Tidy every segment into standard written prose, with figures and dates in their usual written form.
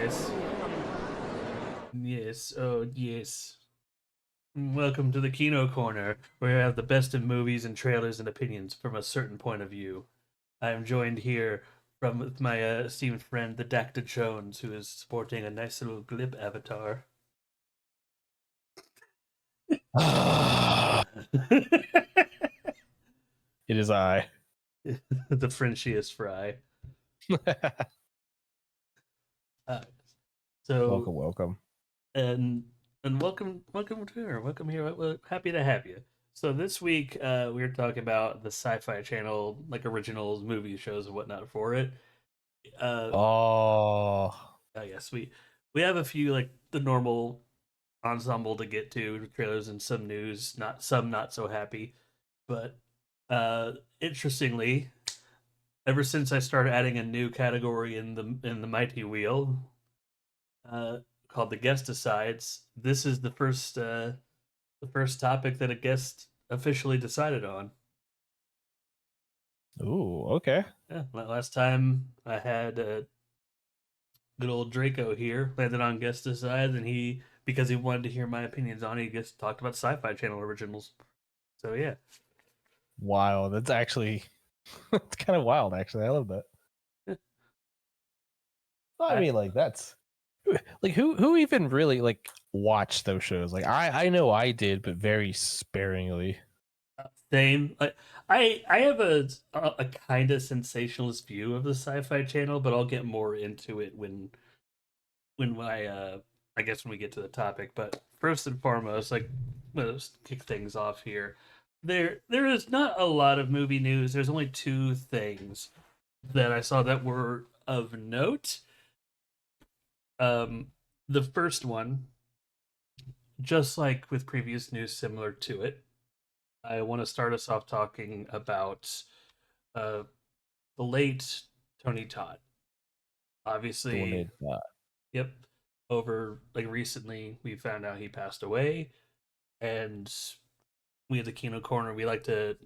Yes. Yes. Oh, yes. Welcome to the Kino Corner, where we have the best of movies and trailers and opinions from a certain point of view. I am joined here with my esteemed friend, the Daktar Jones, who is sporting a nice little glib avatar. It is I. The Frenchiest fry. Uh, so, Welcome. and welcome to her. Welcome here. We're happy to have you. So this week we were talking about the Syfy Channel, like originals, movie shows and whatnot for it. Uh, Oh, yes, we have a few like the normal ensemble to get to trailers and some news, not so happy, but interestingly, ever since I started adding a new category in the Mighty Wheel, uh, called the guest decides, this is the first topic that a guest officially decided on. ooh, okay. Yeah, last time I had good old Draco here landed on guest decides, and he because he wanted to hear my opinions on it, he just talked about Syfy Channel originals. So yeah, Wow, that's actually it's kind of wild. Actually, I love that. I I mean, like that's like who even really like watched those shows? Like I know I did, but very sparingly. same. I have a kind of sensationalist view of the Syfy Channel, but I'll get more into it when I guess when we get to the topic. But first and foremost, like let's kick things off here. There is not a lot of movie news. There's only two things that I saw that were of note. Um, the first one, just like with previous news similar to it, I want to start us off talking about uh, the late Tony Todd. Obviously, Doing yep. Over like recently, we found out he passed away, and we at the Kino Corner, we like to.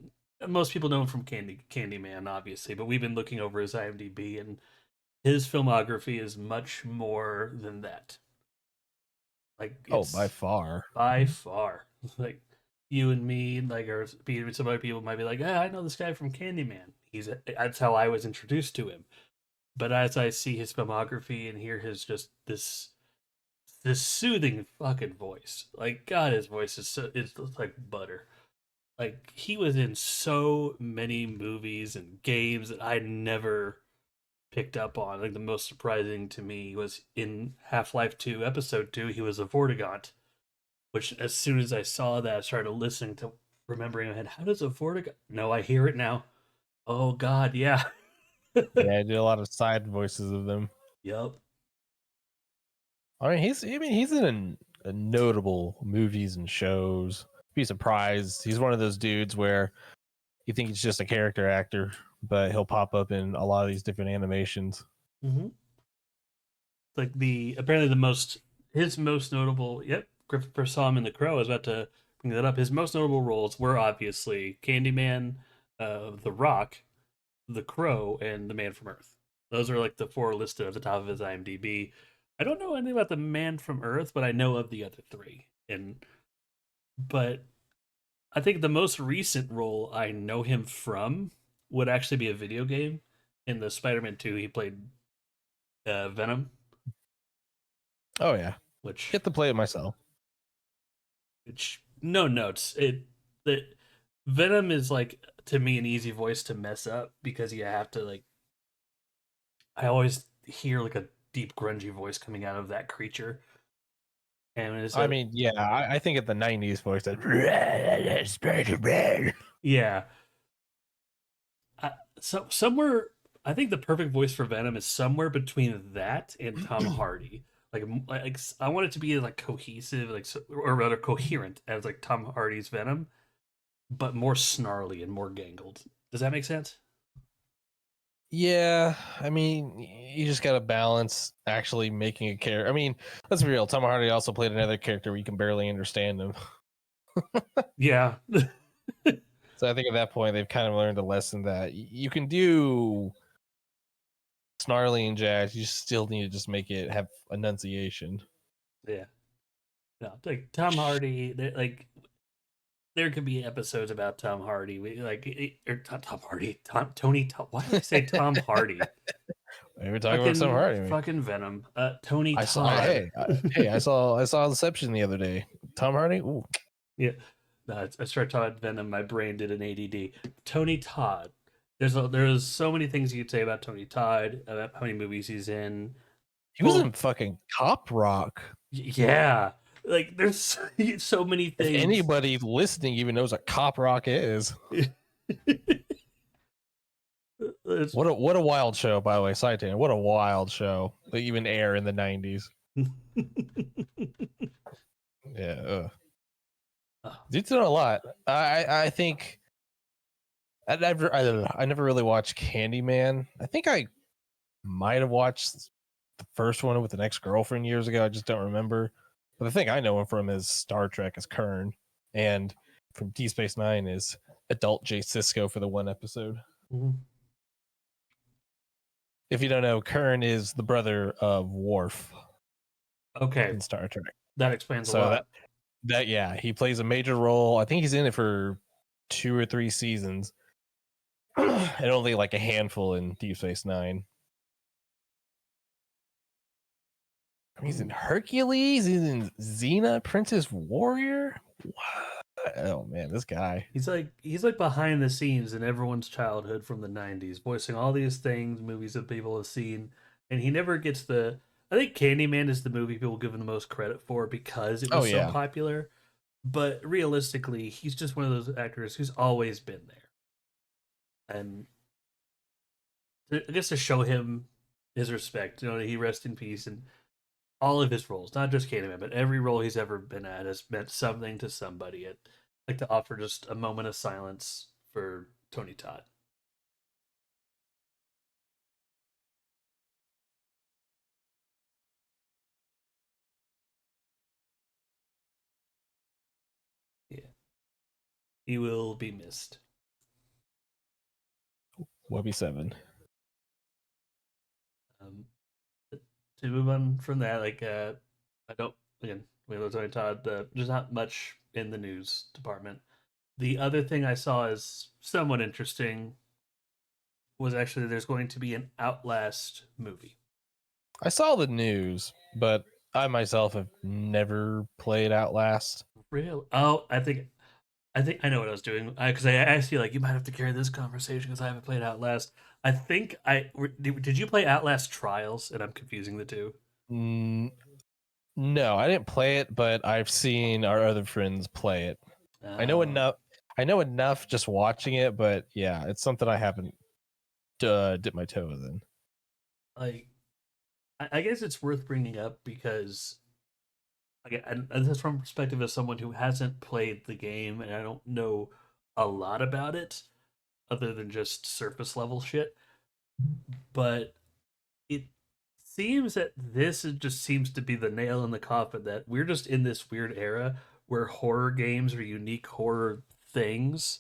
Most people know him from Candyman, obviously, but we've been looking over his IMDb, and his filmography is much more than that. Like Oh, by it's far. by far like you and me, like or some other people might be like, "Ah, I know this guy from Candyman." That's how I was introduced to him. But as I see his filmography and hear his just this soothing fucking voice, like God, his voice is it's like butter. Like he was in so many movies and games that I never picked up on. Like the most surprising to me was in Half-Life 2 episode 2, he was a Vortigaunt, which as soon as I saw that I started listening to remembering ahead, how does a Vortigaunt no, I hear it now. Oh God, yeah. Yeah, I did a lot of side voices of them. Yep. I mean, he's in a notable movies and shows. Be surprised. He's one of those dudes where you think he's just a character actor, but he'll pop up in a lot of these different animations. Mm-hmm. Like the apparently the most his most notable yep, Christopher saw him in The Crow. I was about to bring that up. His most notable roles were obviously Candyman, The Rock, The Crow, and The Man from Earth. Those are like the four listed at the top of his IMDb. I don't know anything about The Man from Earth, but I know of the other three. And but I think the most recent role I know him from would actually be a video game. In the Spider-Man 2, he played Venom, Oh yeah, which get to play it myself. no notes. The Venom is like to me an easy voice to mess up because you have to like I always hear like a deep grungy voice coming out of that creature. And it's I a mean, yeah, I think at the '90s voice that. yeah. So somewhere I think the perfect voice for Venom is somewhere between that and Tom Hardy. Like I want it to be like cohesive, like or rather coherent as like Tom Hardy's Venom, but more snarly and more gangled. Does that make sense? Yeah, I mean, you just got to balance actually making a character. I mean, let's be real. Tom Hardy also played another character where you can barely understand him. Yeah. So I think at that point they've kind of learned a lesson that you can do snarly and jazz. You still need to just make it have enunciation. Yeah. No, like Tom Hardy, like there could be episodes about Tom Hardy. We like or Tom Hardy, Tony. Why did I say Tom Hardy? We were talking about Tom Hardy. Fucking Venom. Tony I saw. Todd. Hey, I saw Inception the other day. Tom Hardy. Ooh. Yeah. No, I started talking about Venom. My brain did an ADD. Tony Todd. There's so many things you could say about Tony Todd, about how many movies he's in. He was in fucking Cop Rock. Yeah, like there's so many If things. anybody listening even knows what Cop Rock is. What a wild show, by the way. Side tangent. What a wild show. They even air in the 90s. Yeah. Dude's done a lot. I think I never really watched Candyman. I think I might have watched the first one with an ex-girlfriend years ago. I just don't remember. But the thing I know him from is Star Trek as Kern, and from Deep Space Nine is adult Jay Sisko for the one episode. Mm-hmm. If you don't know, Kern is the brother of Worf. Okay, in Star Trek. That explains a lot. That yeah, he plays a major role. I think he's in it for 2 or 3 seasons, and only like a handful in Deep Space Nine. He's in Hercules. He's in Xena, Princess Warrior. What? Oh man, this guy. He's like behind the scenes in everyone's childhood from the '90s, voicing all these things, movies that people have seen, and he never gets the. I think Candyman is the movie people give him the most credit for because it was so popular. But realistically, he's just one of those actors who's always been there, and I guess to show him his respect, he rest in peace, and all of his roles, not just Candyman, but every role he's ever been at has meant something to somebody. I'd like to offer just a moment of silence for Tony Todd. Yeah. He will be missed. Webby 7. To move on from that, I don't, again, we love Tony Todd. There's not much in the news department. The other thing I saw is somewhat interesting was actually there's going to be an Outlast movie. I saw the news, but I myself have never played Outlast. Really? Oh, I think I know what I was doing because I asked you like you might have to carry this conversation because I haven't played Outlast. I think did you play Outlast Trials? And I'm confusing the two. No, I didn't play it, but I've seen our other friends play it. I know enough. I know enough just watching it, but yeah, it's something I haven't dipped my toes in. Like, I guess it's worth bringing up because, again, and that's from perspective of someone who hasn't played the game, and I don't know a lot about it other than just surface level shit. But it seems that this just seems to be the nail in the coffin that we're just in this weird era where horror games or unique horror things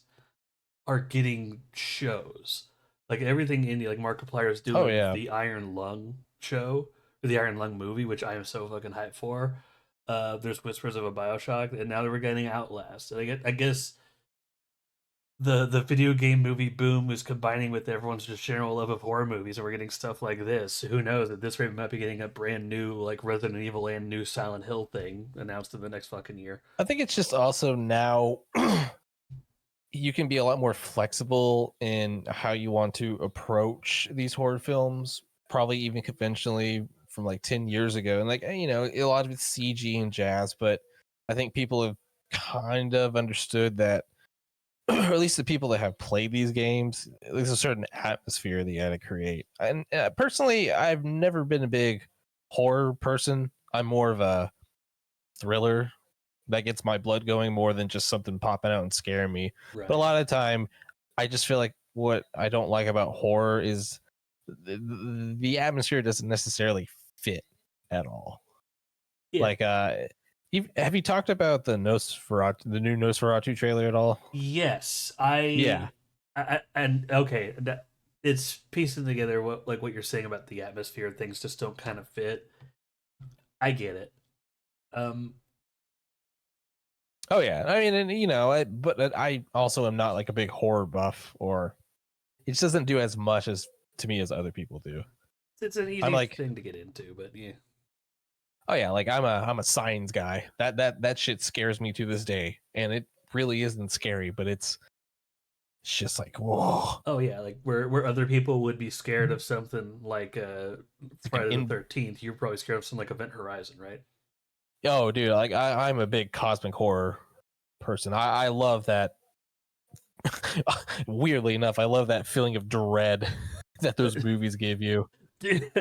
are getting shows. Like everything indie, like Markiplier is doing the Iron Lung show or the Iron Lung movie, which I am so fucking hyped for. There's whispers of a Bioshock, and now we're getting Outlast. And I guess the video game movie boom is combining with everyone's just general love of horror movies, and we're getting stuff like this. Who knows? At this rate, we might be getting a brand new like Resident Evil and new Silent Hill thing announced in the next fucking year. I think it's just also now you can be a lot more flexible in how you want to approach these horror films, probably even conventionally from like 10 years ago. And like, a lot of it's CG and jazz, but I think people have kind of understood that, or at least the people that have played these games, there's a certain atmosphere that you got to create. And personally, I've never been a big horror person. I'm more of a thriller that gets my blood going more than just something popping out and scaring me. Right. But a lot of the time, I just feel like what I don't like about horror is the atmosphere doesn't necessarily fit at all. Yeah. Like, have you talked about the new Nosferatu trailer at all? Yes, Yeah. and okay, it's piecing together what you're saying about the atmosphere. Things just don't kind of fit. I get it. Um, Oh yeah, I mean, and but I also am not like a big horror buff, or it just doesn't do as much as to me as other people do. it's an I'm easy like, thing to get into, but yeah, oh yeah, like I'm a signs guy. That shit scares me to this day, and it really isn't scary, but it's just like whoa, oh yeah, like where other people would be scared of something like it's like an Friday the in. 13th, you're probably scared of something like Event Horizon, right? Oh dude, like I'm a big cosmic horror person. I love that. Weirdly enough, I love that feeling of dread that those movies give you.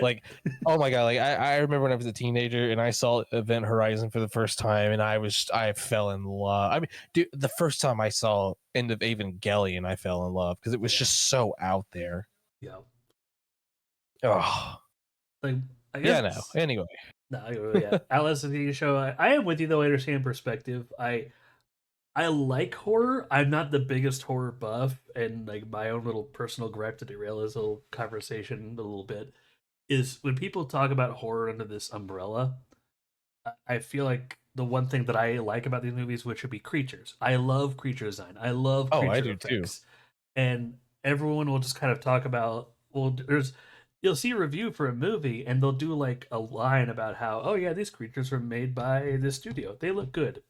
Like, oh my god, like I remember when I was a teenager and I saw Event Horizon for the first time, and I fell in love. I mean, dude, the first time I saw End of Evangelion, I fell in love because it was Yeah, just so out there. yeah. Oh Like I yeah, no. guess Anyway, no, yeah. Alice the TV show. I am with you though. I understand perspective. I like horror. I'm not the biggest horror buff, and like my own little personal gripe to derail this little conversation a little bit is when people talk about horror under this umbrella. I feel like the one thing that I like about these movies, which would be creatures. I love creature design. I love oh, I creature do too. effects, and everyone will just kind of talk about. Well, there's you'll see a review for a movie, and they'll do like a line about how, oh yeah, these creatures were made by this studio. They look good.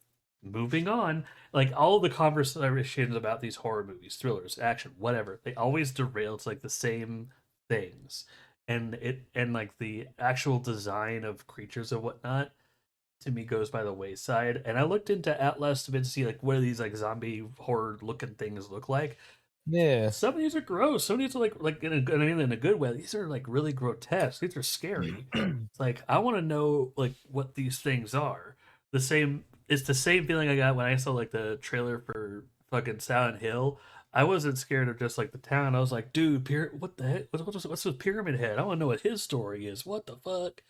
Moving on, like all the conversations about these horror movies, thrillers, action, whatever, they always derail to like the same things, and like the actual design of creatures and whatnot to me goes by the wayside. And I looked into Atlas a bit to see like what do these like zombie horror looking things look like. Yeah. Some of these are gross. Some of these are like I mean, in a good way. These are like really grotesque. These are scary. It's like I want to know like what these things are. The same. It's the same feeling I got when I saw like the trailer for fucking Silent Hill. I wasn't scared of just like the town. I was like, dude, what the heck? What's with Pyramid Head? I want to know what his story is. What the fuck?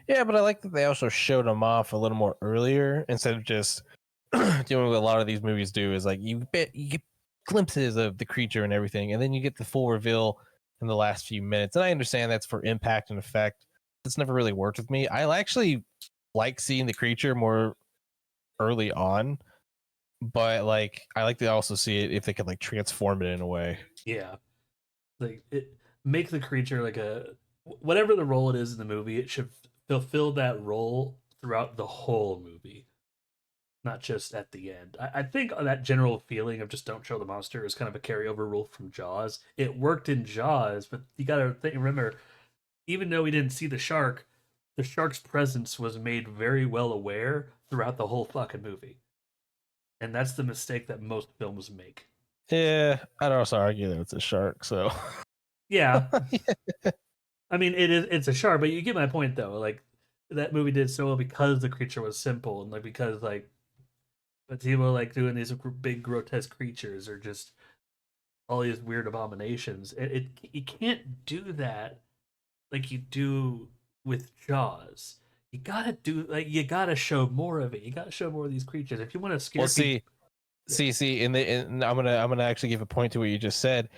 Yeah, but I like that they also showed them off a little more earlier instead of just doing what a lot of these movies do is like you get glimpses of the creature and everything, and then you get the full reveal in the last few minutes. And I understand that's for impact and effect. It's never really worked with me. I actually like seeing the creature more early on, but like I like to also see it if they could like transform it in a way. Yeah. Like it make the creature like a whatever the role it is in the movie, it should fulfill that role throughout the whole movie, not just at the end. I think that general feeling of just don't show the monster is kind of a carryover rule from Jaws. It worked in Jaws, but you got to remember, even though we didn't see the shark's presence was made very well aware throughout the whole fucking movie, and that's the mistake that most films make. Yeah, I'd also argue that it's a shark. So Yeah, I mean, it's a shark, but you get my point though. Like that movie did so well because the creature was simple and like because like but people like doing these big grotesque creatures or just all these weird abominations. You can't do that like you do with Jaws. You gotta show more of it. You gotta show more of these creatures if you want to we'll scare people. see. Yeah. See, and I'm gonna actually give a point to what you just said.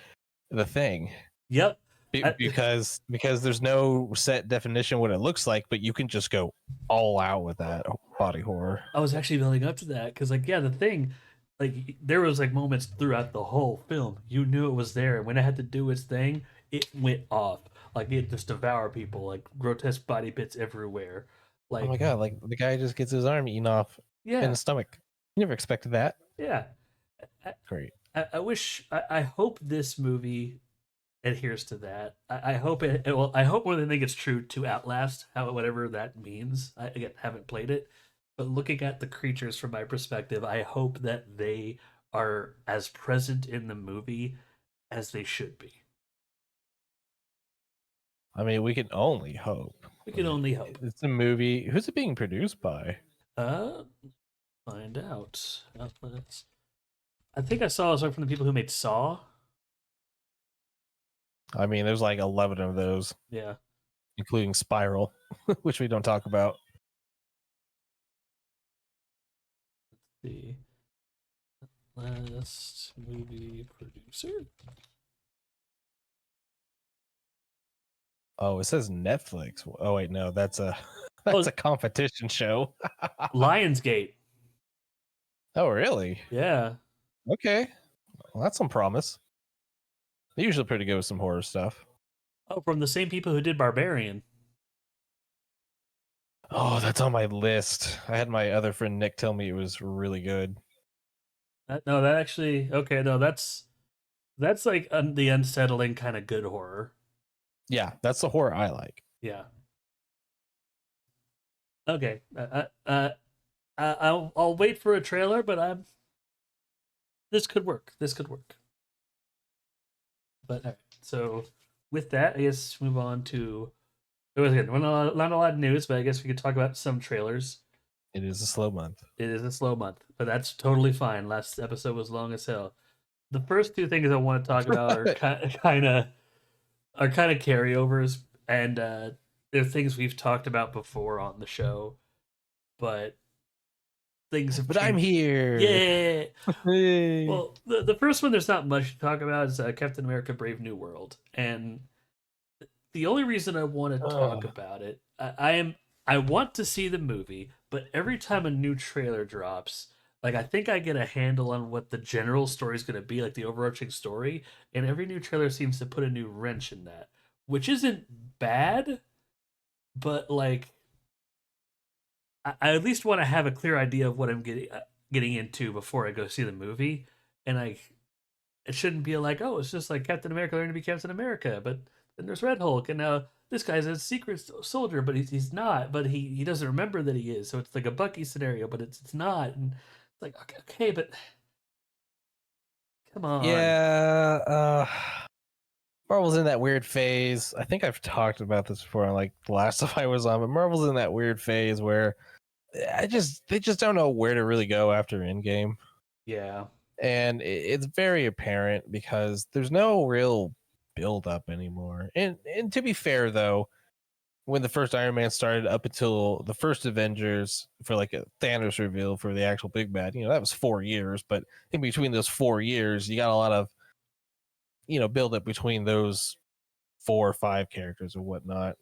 The thing, Yep. I, because there's no set definition what it looks like, but you can just go all out with that body horror. I was actually building up to that because, like, yeah, the thing, like, there was like moments throughout the whole film you knew it was there, and when it had to do its thing, it went off. Like, it just devoured people, like grotesque body bits everywhere. Oh my Like, god! Like the guy just gets his arm eaten off in yeah, the stomach. You never expected that. yeah. I, Great. I wish, I hope this movie adheres to that. I hope well, I hope more than anything it's true to Outlast, how whatever that means. I again haven't played it, but looking at the creatures from my perspective, I hope that they are as present in the movie as they should be. I mean, we can only hope. We I can mean, only hope. it's a movie. Who's it being produced by? Uh, find out. Outlast. I think I saw something from the people who made Saw. I mean, there's like 11 of those, Yeah. including Spiral, which we don't talk about. The last movie producer. Oh, it says Netflix. Oh wait, no, that's a Oh, that's a competition show. Lionsgate. Oh, really? Yeah. Okay. Well, that's some promise. They're usually pretty good with some horror stuff. Oh, from the same people who did Barbarian. Oh, that's on my list. I had my other friend Nick tell me it was really good. No, that actually okay. No, that's like the unsettling kind of good horror. Yeah, that's the horror I like. Yeah. Okay. I'll wait for a trailer, but I'm this could work. This could work. But all right. So with that, I guess move on to it was good. Not a lot of news, but I guess we could talk about some trailers. It is a slow month. It is a slow month, but that's totally fine. Last episode was long as hell. The first two things I want to talk about are kind of carryovers, and they're things we've talked about before on the show, but things have But I'm changed. here. Yeah. Hey. Well, the first one there's not much to talk about is Captain America: Brave New World, and the only reason I want to talk Oh. about it, I want to see the movie, but every time a new trailer drops, like I think I get a handle on what the general story is going to be, like the overarching story, and every new trailer seems to put a new wrench in that, which isn't bad, but like I at least want to have a clear idea of what I'm getting into before I go see the movie, and it shouldn't be like, oh, it's just like Captain America learning to be Captain America, but then there's Red Hulk, and now this guy's a secret soldier, but he's not, but he doesn't remember that he is, so it's like a Bucky scenario, but it's not, and it's like okay, but come on, Yeah, Marvel's in that weird phase. I think I've talked about this before on like the last time I was on, but Marvel's in that weird phase where they just don't know where to really go after Endgame. yeah, And it's very apparent because there's no real build up anymore. And to be fair though, when the first Iron Man started up until the first Avengers for like a Thanos reveal for the actual big bad, that was 4 years. But in between those 4 years, you got a lot of build up between those 4 or 5 characters and whatnot.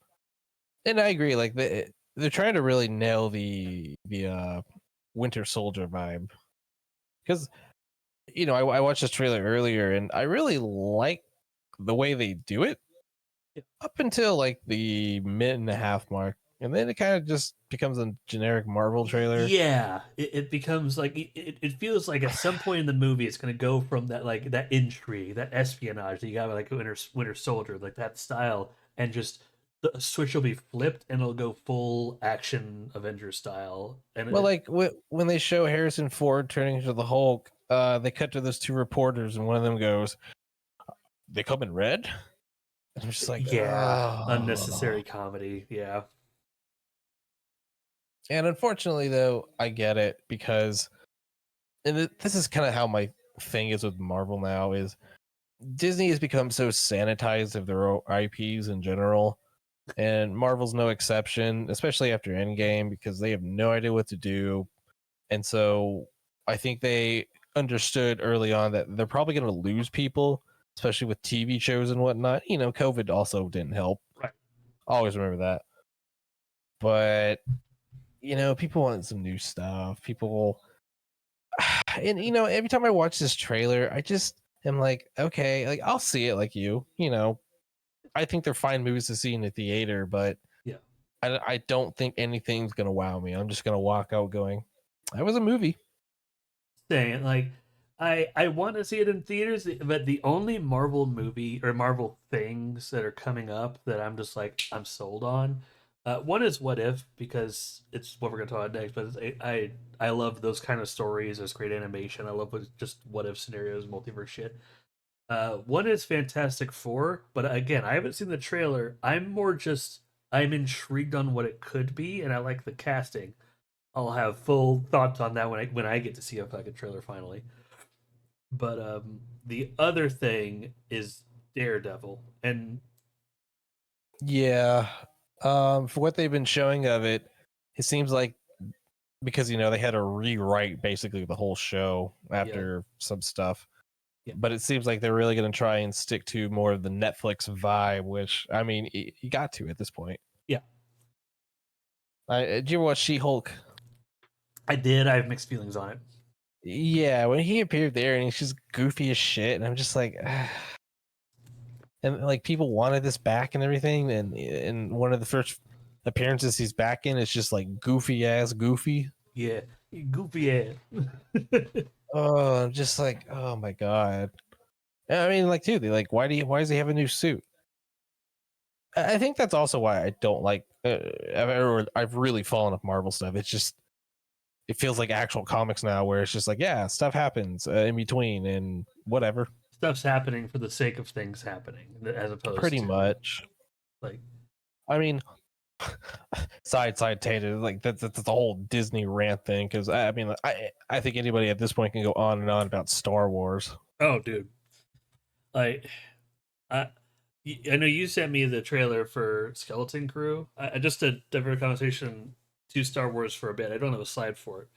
And I agree, like they're trying to really nail the Winter Soldier vibe because I watched this trailer earlier and I really like the way they do it up until like the minute and a half mark, and then it kind of just becomes a generic Marvel trailer. yeah. It becomes like it feels like at some point in the movie it's going to go from that like that intrigue, that espionage that you got with like Winter Soldier, like that style, and just the switch will be flipped and it'll go full action Avengers style, and Well, like when they show Harrison Ford turning into the Hulk, they cut to those two reporters, and one of them goes, "They come in red." And I'm just like, yeah, oh. unnecessary comedy. Yeah, And unfortunately, though, I get it because, and this is kind of how my thing is with Marvel now is Disney has become so sanitized of their IPs in general, and Marvel's no exception, especially after Endgame because they have no idea what to do. And so I think they understood early on that they're probably going to lose people, especially with TV shows and whatnot. COVID also didn't help. right. Always remember that. But people want some new stuff. People, and every time I watch this trailer, I just am like, okay, like I'll see it like you. I think they're fine movies to see in the theater, but Yeah, I don't think anything's gonna wow me. I'm just gonna walk out going, that was a movie. saying like I want to see it in theaters, but the only Marvel movie or Marvel things that are coming up that I'm just like I'm sold on. One is What If because it's what we're gonna talk about next. But I love those kind of stories. There's great animation. I love just what if scenarios, multiverse shit. One is Fantastic Four, but again, I haven't seen the trailer. I'm intrigued on what it could be, and I like the casting. I'll have full thoughts on that when I get to see a fucking trailer finally. But the other thing is Daredevil, and Yeah. For what they've been showing of it, it seems like because they had to rewrite basically the whole show yeah, after some stuff. Yeah. But it seems like they're really going to try and stick to more of the Netflix vibe, which I mean, you got to at this point. Yeah. Did you ever watch She-Hulk? I did. I have mixed feelings on it. Yeah, when he appeared there and he's just goofy as shit, and I'm just like, and like people wanted this back and everything, and one of the first appearances he's back in is just like goofy ass Goofy. Yeah. Goofy ass. Oh, I'm just like, oh my god. I mean, like, dude, like, why does he have a new suit? I think that's also why I don't like. I've really fallen off Marvel stuff. It's just it feels like actual comics now, where it's just like, yeah, stuff happens in between and whatever. Stuff's happening for the sake of things happening, as opposed Pretty to much. like, I mean, side tangent, like that's the whole Disney rant thing. Because I mean, I think anybody at this point can go on and on about Star Wars. oh, dude, like, I, I know you sent me the trailer for Skeleton Crew. I just to divert conversation to Star Wars for a bit. I don't have a slide for it,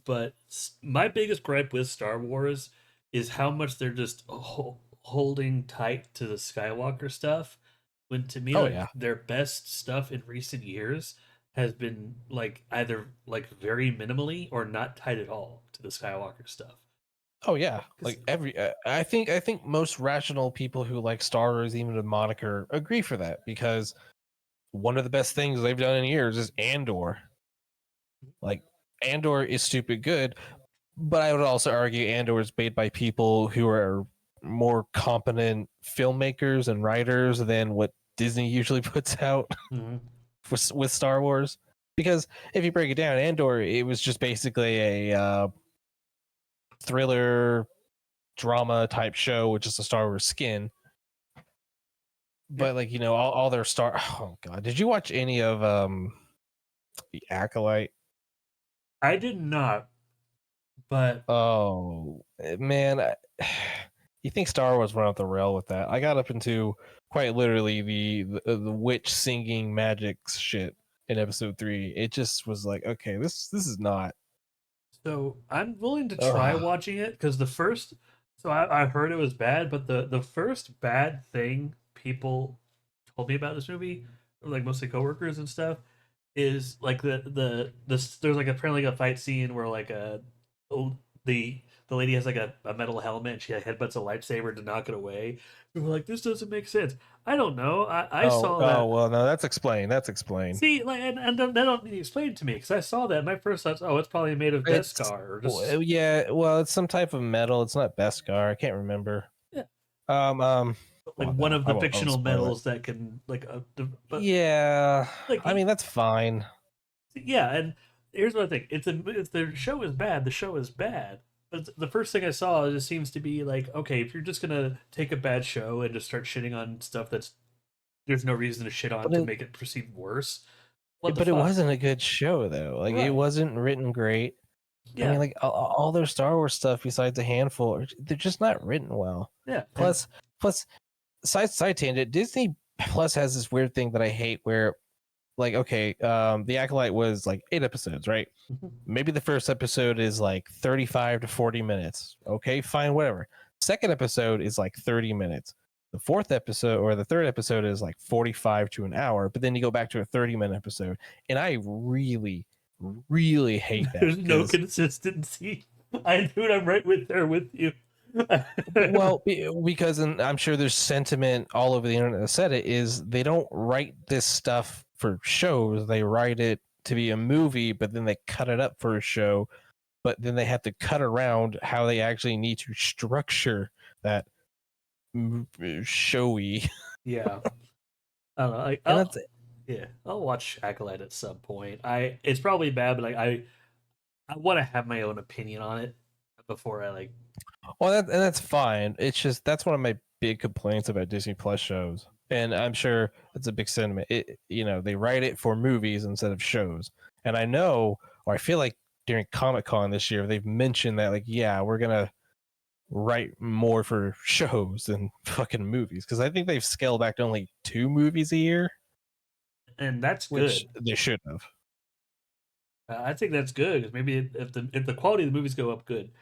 but my biggest gripe with Star Wars is how much they're just holding tight to the Skywalker stuff. When to me, Oh like yeah, their best stuff in recent years has been like either like very minimally or not tied at all to the Skywalker stuff. oh yeah. Because Like I think most rational people who like Star Wars, even the moniker, agree for that because one of the best things they've done in years is Andor. Like Andor is stupid good, but I would also argue Andor is made by people who are more competent filmmakers and writers than what Disney usually puts out with Star Wars. Because if you break it down, Andor, it was just basically a thriller drama type show with just a Star Wars skin. yeah, But like all their star. Oh god, did you watch any of the Acolyte? I did not, but Oh man, you think Star Wars went off the rail with that? I got up into quite literally the witch singing magic shit in episode 3. It just was like, okay, this is not. so I'm willing to try Ugh. watching it because the first, so I heard it was bad, but the first bad thing people told me about this movie, like mostly coworkers and stuff, is like there's like apparently a fight scene where like oh, the lady has like a metal helmet and she like, headbutts a lightsaber to knock it away. And we're like, this doesn't make sense. I don't know. I Oh saw oh that. well, no, that's explained. That's explained. See, like, and they don't need to explain it to me because I saw that and my first thought, oh, it's probably made of It's Beskar or just yeah, well, it's some type of metal. It's not Beskar. I can't remember. yeah, like Well, one no, of I the won't fictional spoil it. metals that can like but Yeah, like I mean that's fine. yeah, and here's what I think: if the show is bad, the show is bad. But the first thing I saw just seems to be like, okay, if you're just gonna take a bad show and just start shitting on stuff that's there's no reason to shit on But to it make it perceived worse, what the but it fuck? wasn't a good show though. Like it Right? wasn't written great. I mean, Yeah, like all their Star Wars stuff, besides a handful, they're just not written well. yeah, and Plus, side tangent. Disney Plus has this weird thing that I hate, where like, okay, the Acolyte was like 8 episodes, right? Maybe the first episode is like 35 to 40 minutes. Okay, fine, whatever. Second episode is like 30 minutes. The fourth episode or the third episode is like 45 to an hour, but then you go back to a 30-minute episode. And I really, really hate that there's no because, consistency. I dude, I'm right with there with you. well, because and I'm sure there's sentiment all over the internet that said it is they don't write this stuff for shows. They write it to be a movie, but then they cut it up for a show, but then they have to cut around how they actually need to structure that showy. Yeah, I don't know. Like, And that's yeah, I'll watch Acolyte at some point. It's probably bad, but like I want to have my own opinion on it before I like. well, and that's fine. It's just that's one of my big complaints about Disney Plus shows, and I'm sure it's a big sentiment. They write it for movies instead of shows, and I know, or I feel like during Comic Con this year, they've mentioned that like, yeah, we're gonna write more for shows than fucking movies because I think they've scaled back to only 2 movies a year, And that's which good. they should have. I think that's good because maybe if the quality of the movies go up, good.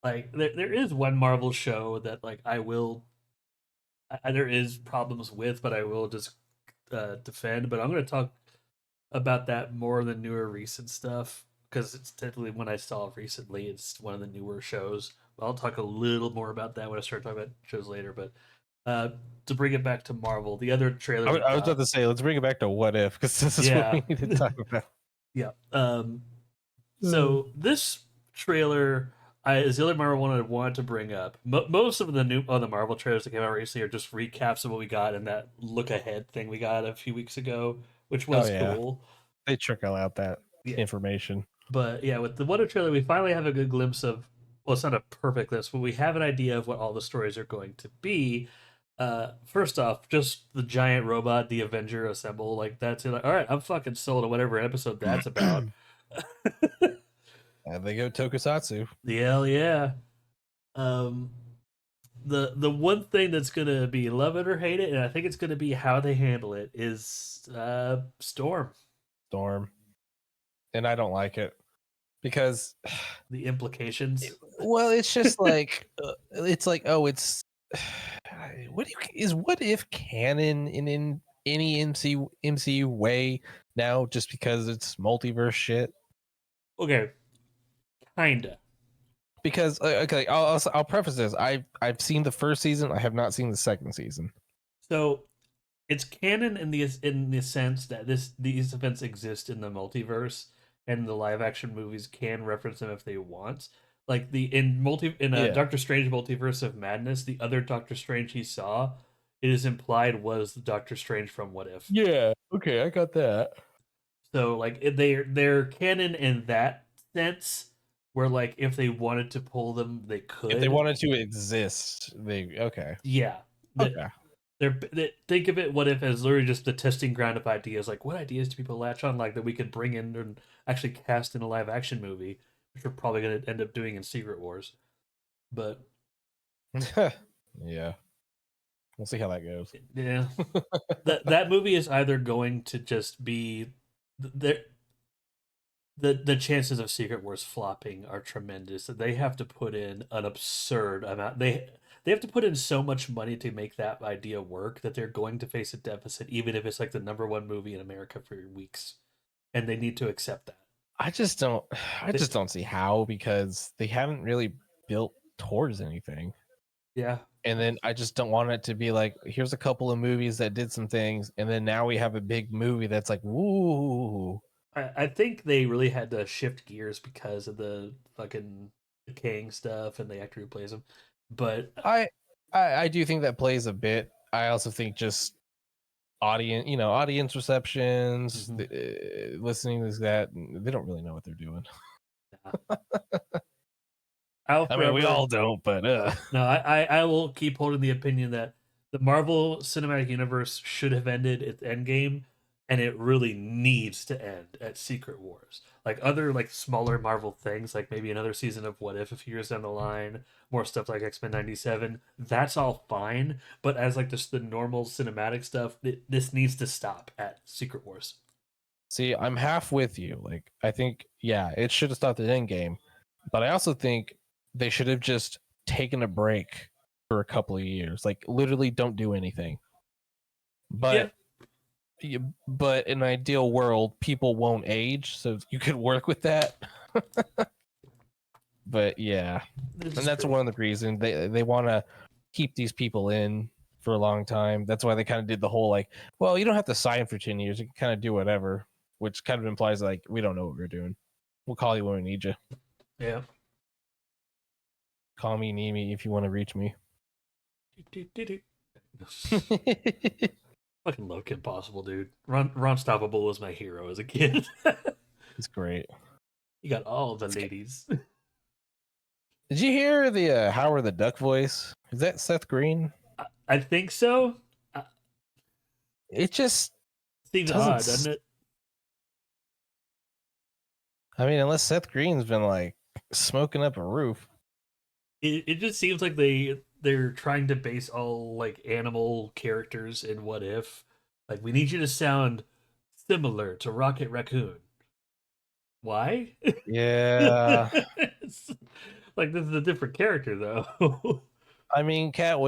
Like there is one Marvel show that like there is problems with, but I will just defend. But I'm going to talk about that more than newer recent stuff because it's technically one I saw recently. It's one of the newer shows. I'll talk a little more about that when I start talking about shows later. But uh, to bring it back to Marvel, the other trailer we I was about got, to say, let's bring it back to What If, because this is what yeah, we need to talk about. yeah. So this trailer is the other Marvel one I wanted to bring up. Most of the new other Marvel trailers that came out recently are just recaps of what we got in that look ahead thing we got a few weeks ago, which Oh was yeah, cool. they trickle out that Yeah, information. but yeah, with the Wonder trailer, we finally have a good glimpse of. Well, it's not a perfect list, but we have an idea of what all the stories are going to be. First off, just the giant robot, the Avenger assemble, like that's it. Like, all right, I'm fucking sold on whatever episode that's about. And they go Tokusatsu. The hell yeah. Um, the one thing that's gonna be love it or hate it, and I think it's gonna be how they handle it, is Storm. Storm, and I don't like it because, The implications. well, it's just like it's like, oh, it's what do you is What If canon in any MCU way now, just because it's multiverse shit? Okay, kinda. Because okay, I'll preface this. I've seen the first season. I have not seen the second season. So it's canon in the sense that these events exist in the multiverse, and the live action movies can reference them if they want. Like in a Yeah. Doctor Strange Multiverse of Madness, the other Doctor Strange he saw, it is implied was the Doctor Strange from What If. Yeah. Okay, I got that. So like they're canon in that sense, where like if they wanted to pull them, they If they could. wanted to exist, they okay. Yeah, that Okay. think of it. What if as literally just the testing ground of ideas? Like, what ideas do people latch on? Like that we could bring in and actually cast in a live action movie, which we're probably going to end up doing in Secret Wars. But Yeah. We'll see how that goes. yeah, that movie is either going to just be there. The chances of Secret Wars flopping are tremendous. They have to put in an absurd amount. They have to put in so much money to make that idea work that they're going to face a deficit, even if it's like the number one movie in America for weeks, and they need to accept that. I just don't I They- just don't see how, because they haven't really built towards anything. yeah, And then I just don't want it to be like, here's a couple of movies that did some things, and then now we have a big movie that's like, woo. I think they really had to shift gears because of the fucking decaying stuff and the actor who plays him. But I do think that plays a bit. I also think just audience receptions, mhm, listening to that, they don't really know what they're doing. nah. I'll I mean, we forever all don't, but No, I will keep holding the opinion that the Marvel Cinematic Universe should have ended at Endgame, and it really needs to end at Secret Wars. Like other like smaller Marvel things, like maybe another season of What If a few years down the line, more stuff like X-Men '97. That's all fine, but as like just the normal cinematic stuff, this needs to stop at Secret Wars. see, I'm half with you. Like, I think, yeah, it should have stopped at Endgame, but I also think they should have just taken a break for a couple of years. Like, literally, don't do anything. Yeah, But but in an ideal world, people won't age, so you could work with that. But yeah, this and is that's true. one of the reasons they want to keep these people in for a long time. That's why they kind of did the whole like, well, you don't have to sign for 10 years. You can kind of do whatever, which kind of implies like we don't know what we're doing. We'll call you when we need you. Yeah. Call me, need me if you want to reach me. Fucking love Kim Possible, dude. Ron Stoppable was my hero as a kid. It's great. You got all the ladies. Did you hear the Howard the Duck voice? Is that Seth Green? I think so. It just Seems doesn't. odd, doesn't it? I mean, unless Seth Green's been like smoking up a roof. It just seems like they're trying to base all like animal characters in What If. Like we need you to sound similar to Rocket Raccoon. Why? Yeah. Like Like this is a different character though. I mean, Kat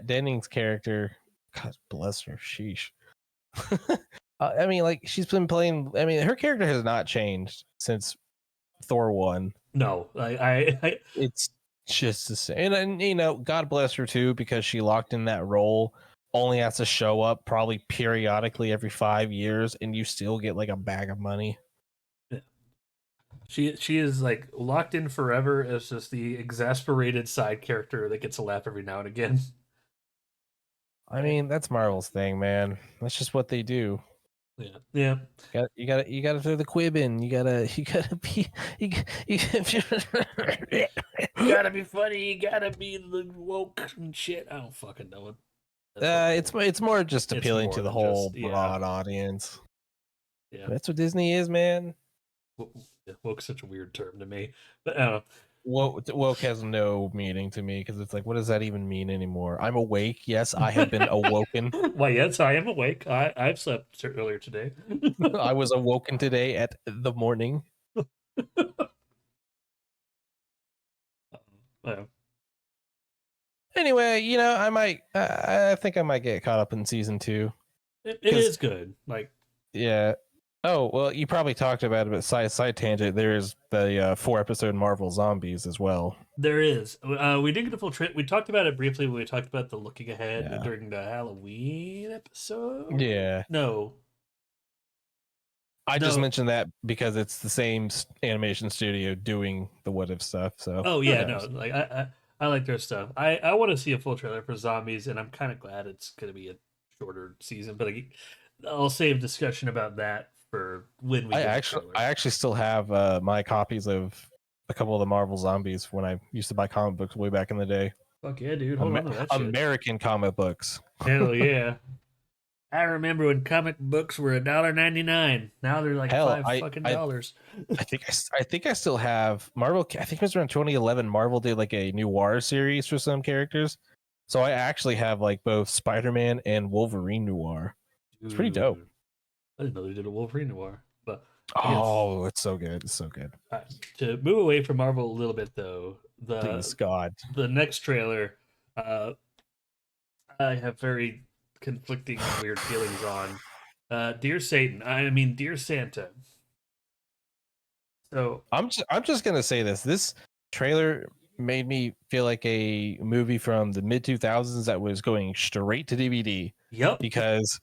Dennings' character, God bless her, sheesh. I mean, like she's been playing. I mean, her character has not changed since Thor 1. No, I It's just the same. And you know, God bless her too, because she locked in that role. Only has to show up probably periodically every 5 years, and you still get like a bag of money. she is like locked in forever as just the exasperated side character that gets a laugh every now and again. I mean, that's Marvel's thing, man. That's just what they do. Yeah, yeah. You gotta throw the quib in. You gotta be you You gotta be funny. You gotta be woke and shit. I don't fucking know it. That's what it's more just it's appealing more to the than whole just broad audience. yeah. That's what Disney is, man. Woke's such a weird term to me, but I don't know. Woke has no meaning to me because it's like, what does that even mean anymore? I'm awake. Yes, I have been awoken. Why, yes, I am awake. I've slept earlier today. I was awoken today at the morning. Well, Anyway, you know, I think I might get caught up in season 2. it is good. Like, Yeah. Oh, well, you probably talked about it, but side tangent, there's the 4-episode Marvel Zombies as well. there is. We didn't get a full trip. We talked about it briefly when we talked about the looking ahead Yeah. during the Halloween episode. Yeah. No. I No. just mentioned that because it's the same animation studio doing the what if stuff. So Oh yeah, no. Like I like their stuff. I want to see a full trailer for Zombies, and I'm kind of glad it's going to be a shorter season. But I'll save discussion about that for when we. I actually still have my copies of a couple of the Marvel Zombies when I used to buy comic books way back in the day. Fuck yeah, dude! Hold on to that shit. American comic books. Hell yeah! I remember when comic books were $1.99. Now they're like $5. I think I still have Marvel. I think it was around 2011. Marvel did like a noir series for some characters, so I actually have like both Spider-Man and Wolverine noir. It's pretty dope. I didn't know they did a Wolverine noir, but oh, it's so good. It's so good. To move away from Marvel a little bit, though, Please God, the next trailer, I have very conflicting and weird feelings on. Dear Satan, I mean Dear Santa. So I'm just gonna say this. This trailer made me feel like a movie from the mid 2000s that was going straight to DVD. Yep. Because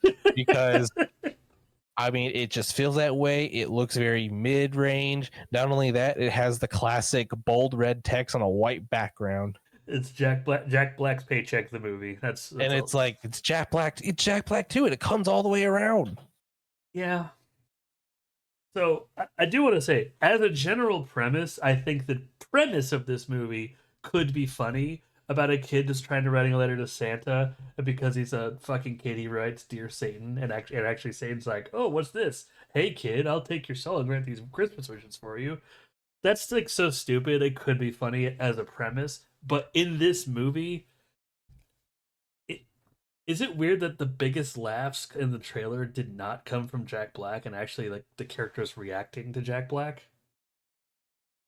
I mean, it just feels that way. It looks very mid range. Not only that, it has the classic bold red text on a white background. It's Jack Black's Paycheck, the movie. That's and it's like it's Jack Black. It's Jack Black too, and it comes all the way around. Yeah. So I do want to say, as a general premise, I think the premise of this movie could be funny about a kid just trying to writing a letter to Santa, and because he's a fucking kid, he writes "Dear Satan," and actually Satan's like, "Oh, what's this? Hey kid, I'll take your soul and grant these Christmas wishes for you." That's like so stupid. It could be funny as a premise, but in this movie, is it weird that the biggest laughs in the trailer did not come from Jack Black and actually like the characters reacting to Jack Black?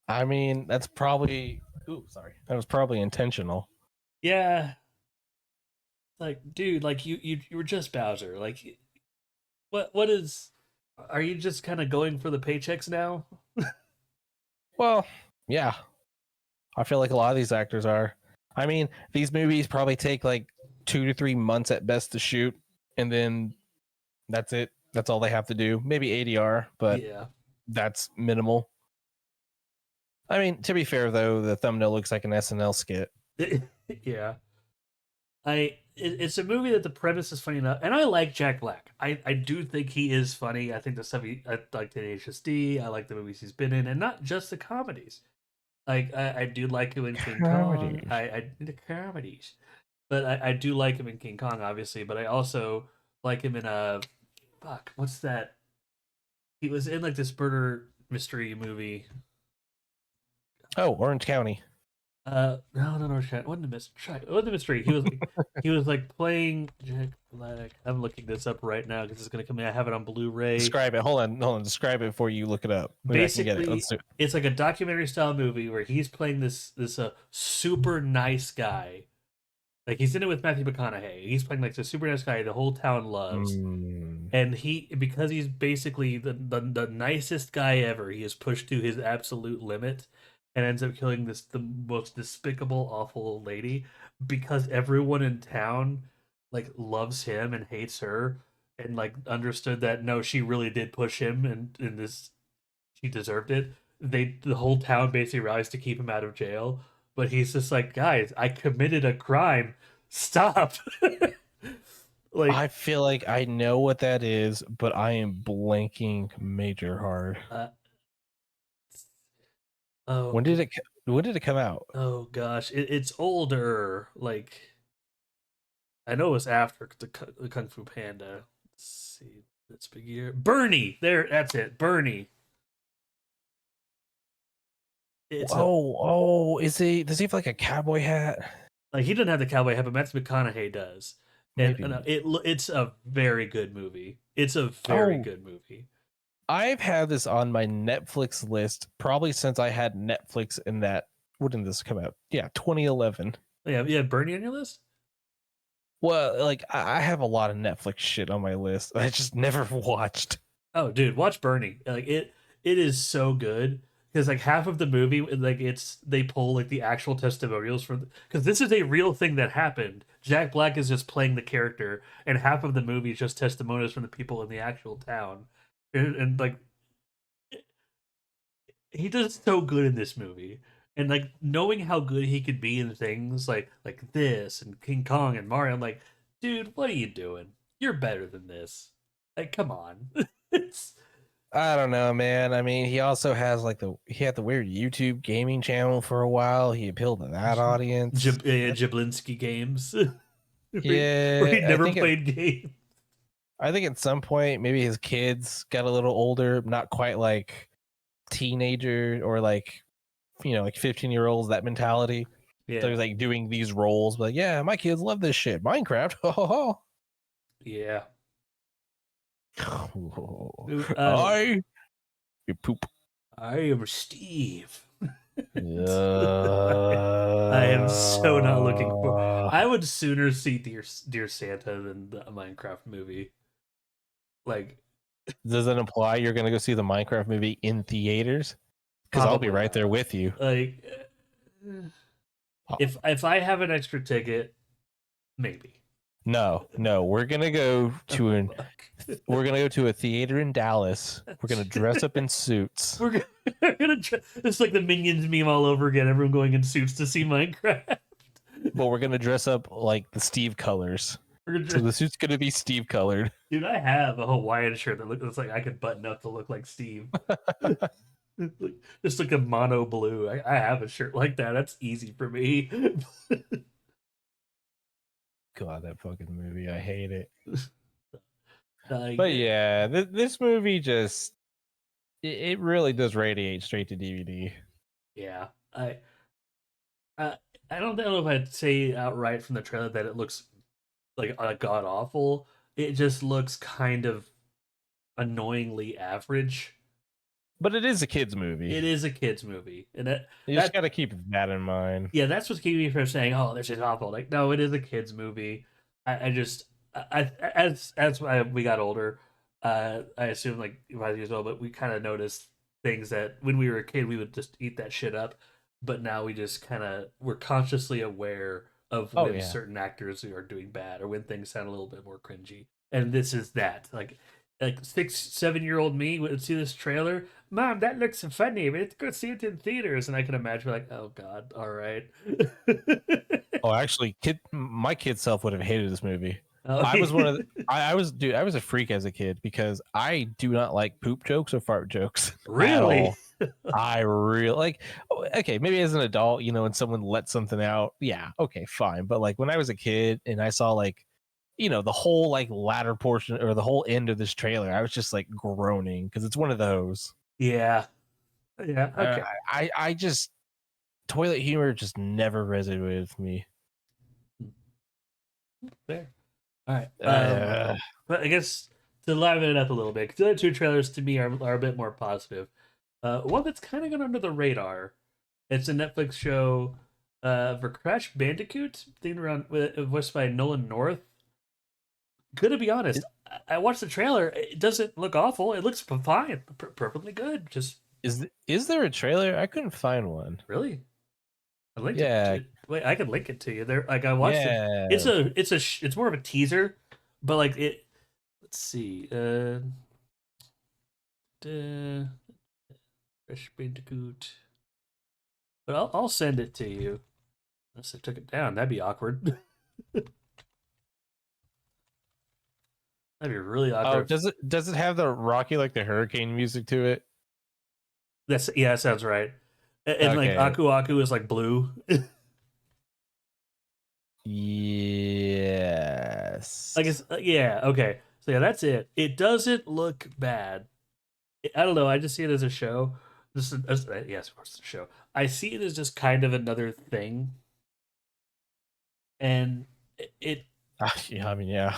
I mean, that's probably that was probably intentional. Yeah. Like, dude, like you were just Bowser. Like what is are you just kind of going for the paychecks now? Well, yeah. I feel like a lot of these actors are. I mean, these movies probably take like 2 to 3 months at best to shoot, and then that's it. That's all they have to do. Maybe ADR, but yeah, that's minimal. I mean, to be fair though, the thumbnail looks like an SNL skit. yeah. It's a movie that the premise is funny enough, and I like Jack Black. I do think he is funny. I think the stuff I like Tenacious D. I like the movies he's been in, and not just the comedies. Like I do like him in King Kong. I the comedies, but I do like him in King Kong, obviously. But I also like him in fuck, what's that? He was in like this murder mystery movie. Oh, Orange County. No, it wasn't a mystery. It wasn't a mystery. He was like playing Jack Black. I'm looking this up right now because it's gonna come in. I have it on Blu-ray. Describe it. Hold on. Describe it before you look it up. Maybe I can get it. Let's Basically, do it. it's like a documentary style movie where he's playing this super nice guy. Like he's in it with Matthew McConaughey. He's playing like the super nice guy the whole town loves. Mm. And he, because he's basically the nicest guy ever, he is pushed to his absolute limit and ends up killing the most despicable, awful lady because everyone in town like loves him and hates her and like understood that no, she really did push him and this she deserved it. The whole town basically rallies to keep him out of jail, but he's just like, guys, I committed a crime. Stop. I Like, feel like I know what that is, but I am blanking major hard. uh, oh, When did it? When did it come out? oh gosh, it's older. Like, I know it was after the Kung Fu Panda. Let's see, that's big year. Bernie, there, that's it. Bernie. It's a Is he? Does he have like a cowboy hat? like he doesn't have the cowboy hat, but Matthew McConaughey does, and Maybe. it's a very good movie. It's a very Oh, good movie. I've had this on my Netflix list probably since I had Netflix in that. When did this come out? Yeah, 2011. Oh, yeah, you had Bernie on your list. Well, like I have a lot of Netflix shit on my list. I just never watched. Oh, dude, watch Bernie. Like it is so good because like half of the movie, like it's they pull like the actual testimonials from because this is a real thing that happened. Jack Black is just playing the character, and half of the movie is just testimonials from the people in the actual town, and like he does so good in this movie. And like knowing how good he could be in things like this and King Kong and Mario, I'm like, dude, what are you doing? You're better than this. Like, come on. it's I don't know, man. I mean, he also has like he had the weird YouTube gaming channel for a while. He appealed to that audience. Jablinski games where Yeah, he never played games. I think at some point maybe his kids got a little older, not quite like teenager or like like 15-year-olds, that mentality. So Yeah, he's like doing these roles, but yeah, my kids love this shit. Minecraft. yeah. Um, I you poop. I am Steve. I am so not looking for. Uh, I would sooner see Dear Santa than the Minecraft movie. Like, does that imply you're gonna go see the Minecraft movie in theaters? Because I'll be probably right there not. with you. Like, Oh, if I have an extra ticket, maybe. no, we're gonna go to Oh, an fuck. we're gonna go to a theater in Dallas. We're gonna dress up in suits. We're gonna try. It's like the Minions meme all over again. Everyone going in suits to see Minecraft. But we're gonna dress up like the Steve colors. So We're the suit's gonna be Steve colored. Dude, I have a Hawaiian shirt that looks like I could button up to look like Steve. Just like a mono blue. I have a shirt like that. That's easy for me. God, that fucking movie, I hate it. Like, But yeah, this movie just it really does radiate straight to DVD. yeah, I I don't know if I'd say outright from the trailer that it looks like god awful. It just looks kind of annoyingly average. But it is a kids movie. It is a kids movie, and You just that got to keep that in mind. yeah, that's what's keeping me from saying, "Oh, this is awful." Like, no, it is a kids movie. I just, we got older, I assume like 5 years old, but we kind of noticed things that when we were a kid we would just eat that shit up, but now we just kind of we're consciously aware of Oh when yeah. certain actors are doing bad or when things sound a little bit more cringy, and this is that. Like 6, 7 year old me would see this trailer. Mom, that looks funny. Let's go see it in theaters. And I can imagine like, oh god, all right. Oh, actually, my kid self would have hated this movie. Oh, I was one of the, I was dude. I was a freak as a kid because I do not like poop jokes or fart jokes at really? all. I really like. Okay, maybe as an adult, when someone lets something out, yeah, okay, fine. But like when I was a kid and I saw like, the whole like latter portion or the whole end of this trailer, I was just like groaning because it's one of those. Yeah. Yeah. Uh, Okay. I just toilet humor just never resonated with me. Fair. All right. Uh, But I guess to liven it up a little bit, because the other two trailers to me are a bit more positive. One that's kind of gone under the radar. It's a Netflix show for Crash Bandicoot, themed around voiced by Nolan North. Gonna be honest, I watched the trailer. It doesn't look awful. It looks fine, perfectly good. Just is there a trailer? I couldn't find one. really, I linked it. Yeah, Wait, I can link it to you. There, like I watched it. yeah. It's more of a teaser, but like it. Let's see. Crash Bandicoot. But I'll send it to you. Unless I took it down, that'd be awkward. That'd be really Oh, awkward. does it have the Rocky like the hurricane music to it? That's yeah, that sounds right. And like Okay. Aku Aku is like blue. Yes. Like it's yeah, okay. So yeah, that's it. It doesn't look bad. I don't know. I just see it as a show. Yes, of course, it's a show. I see it as just kind of another thing, and it Yeah, I mean, yeah.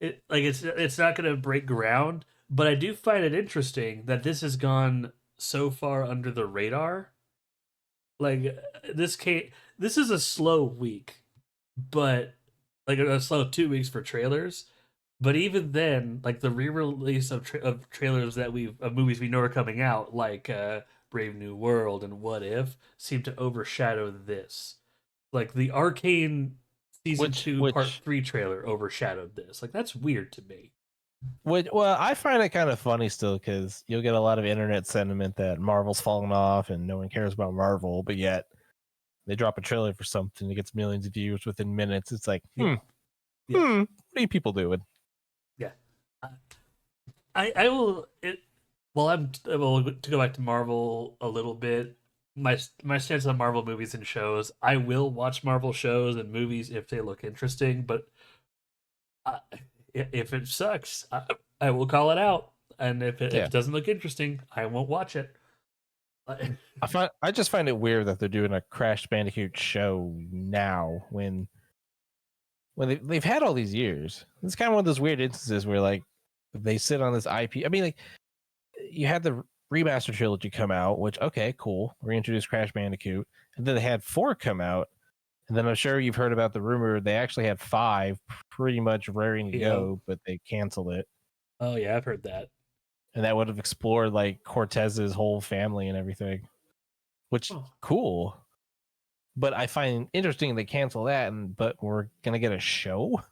like it's not going to break ground. But I do find it interesting that this has gone so far under the radar. Like this is a slow week, but like a slow 2 weeks for trailers. But even then, like the re-release of trailers that of movies we know are coming out, like Brave New World and What If, seem to overshadow this. Like the Arcane season Which two part which 3 trailer overshadowed this. Like that's weird to me. which well, I find it kind of funny still because you'll get a lot of internet sentiment that Marvel's falling off and no one cares about Marvel, but yet they drop a trailer for something that gets millions of views within minutes. It's like, Yeah, yeah, what are you people doing? yeah. I will it. Well, well to go back to Marvel a little bit. My stance on Marvel movies and shows. I will watch Marvel shows and movies if they look interesting, but I, if it sucks, I will call it out. And if Yeah. it doesn't look interesting, I won't watch it. I just find it weird that they're doing a Crash Bandicoot show now when they've had all these years. It's kind of one of those weird instances where like they sit on this IP. I mean, like you had the remaster trilogy come out, which okay, cool, reintroduce Crash Bandicoot, and then they had 4 come out, and then I'm sure you've heard about the rumor they actually had 5 pretty much raring to Yep. go, but they canceled it, Oh yeah, I've heard that. and that would have explored like Cortez's whole family and everything, which Oh. cool. But I find interesting they cancel that, but we're gonna get a show.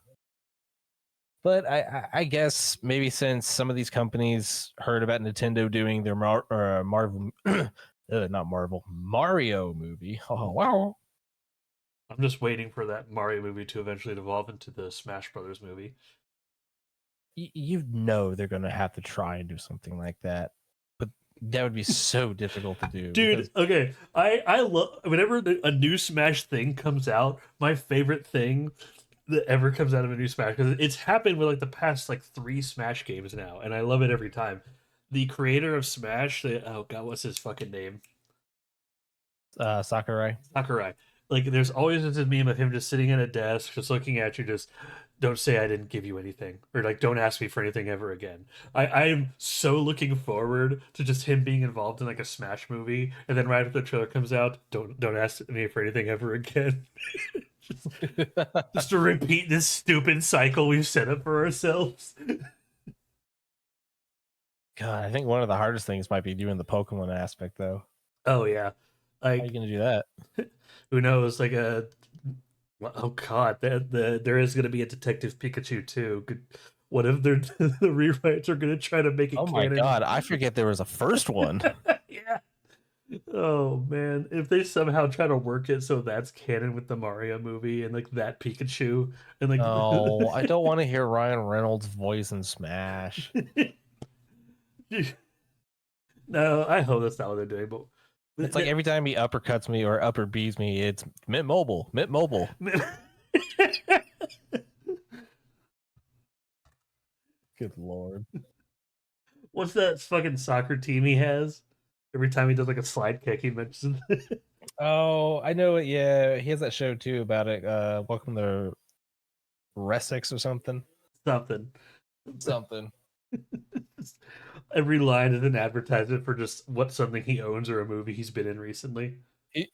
But I guess maybe since some of these companies heard about Nintendo doing their Marvel, not Marvel, Mario movie. Oh wow! I'm just waiting for that Mario movie to eventually evolve into the Smash Brothers movie. You know they're gonna have to try and do something like that, but that would be so difficult to do Dude, because okay. I love whenever a new Smash thing comes out. My favorite thing that ever comes out of a new Smash, because it's happened with like the past like 3 Smash games now, and I love it every time. The creator of Smash, oh god, what's his fucking name? Sakurai. Sakurai. Like, there's always this meme of him just sitting at a desk, just looking at you, just don't say I didn't give you anything, or like don't ask me for anything ever again. I am so looking forward to just him being involved in like a Smash movie, and then right after the trailer comes out, don't ask me for anything ever again. just, just to repeat this stupid cycle we've set up for ourselves. God, I think one of the hardest things might be doing the Pokemon aspect though. Oh yeah, How are you like gonna do that? who knows? Like a oh god, there is going to be a Detective Pikachu too. What if they're the rewrites are going to try to make it Oh my canon? god, I forget there was a first one. Yeah. Oh man, if they somehow try to work it so that's canon with the Mario movie and like that Pikachu and like Oh, I don't want to hear Ryan Reynolds' voice in Smash. no, I hope that's not what they're doing. It's like every time he uppercuts me or upper B's me, it's Mint Mobile, Mint Mobile. Good lord. What's that fucking soccer team he has? Every time he does like a slide kick, he mentions. Oh, I know it. Yeah, he has that show too about it. Welcome to Ressex or something. Something. Something. Every line is an advertisement for just what something he owns or a movie he's been in recently.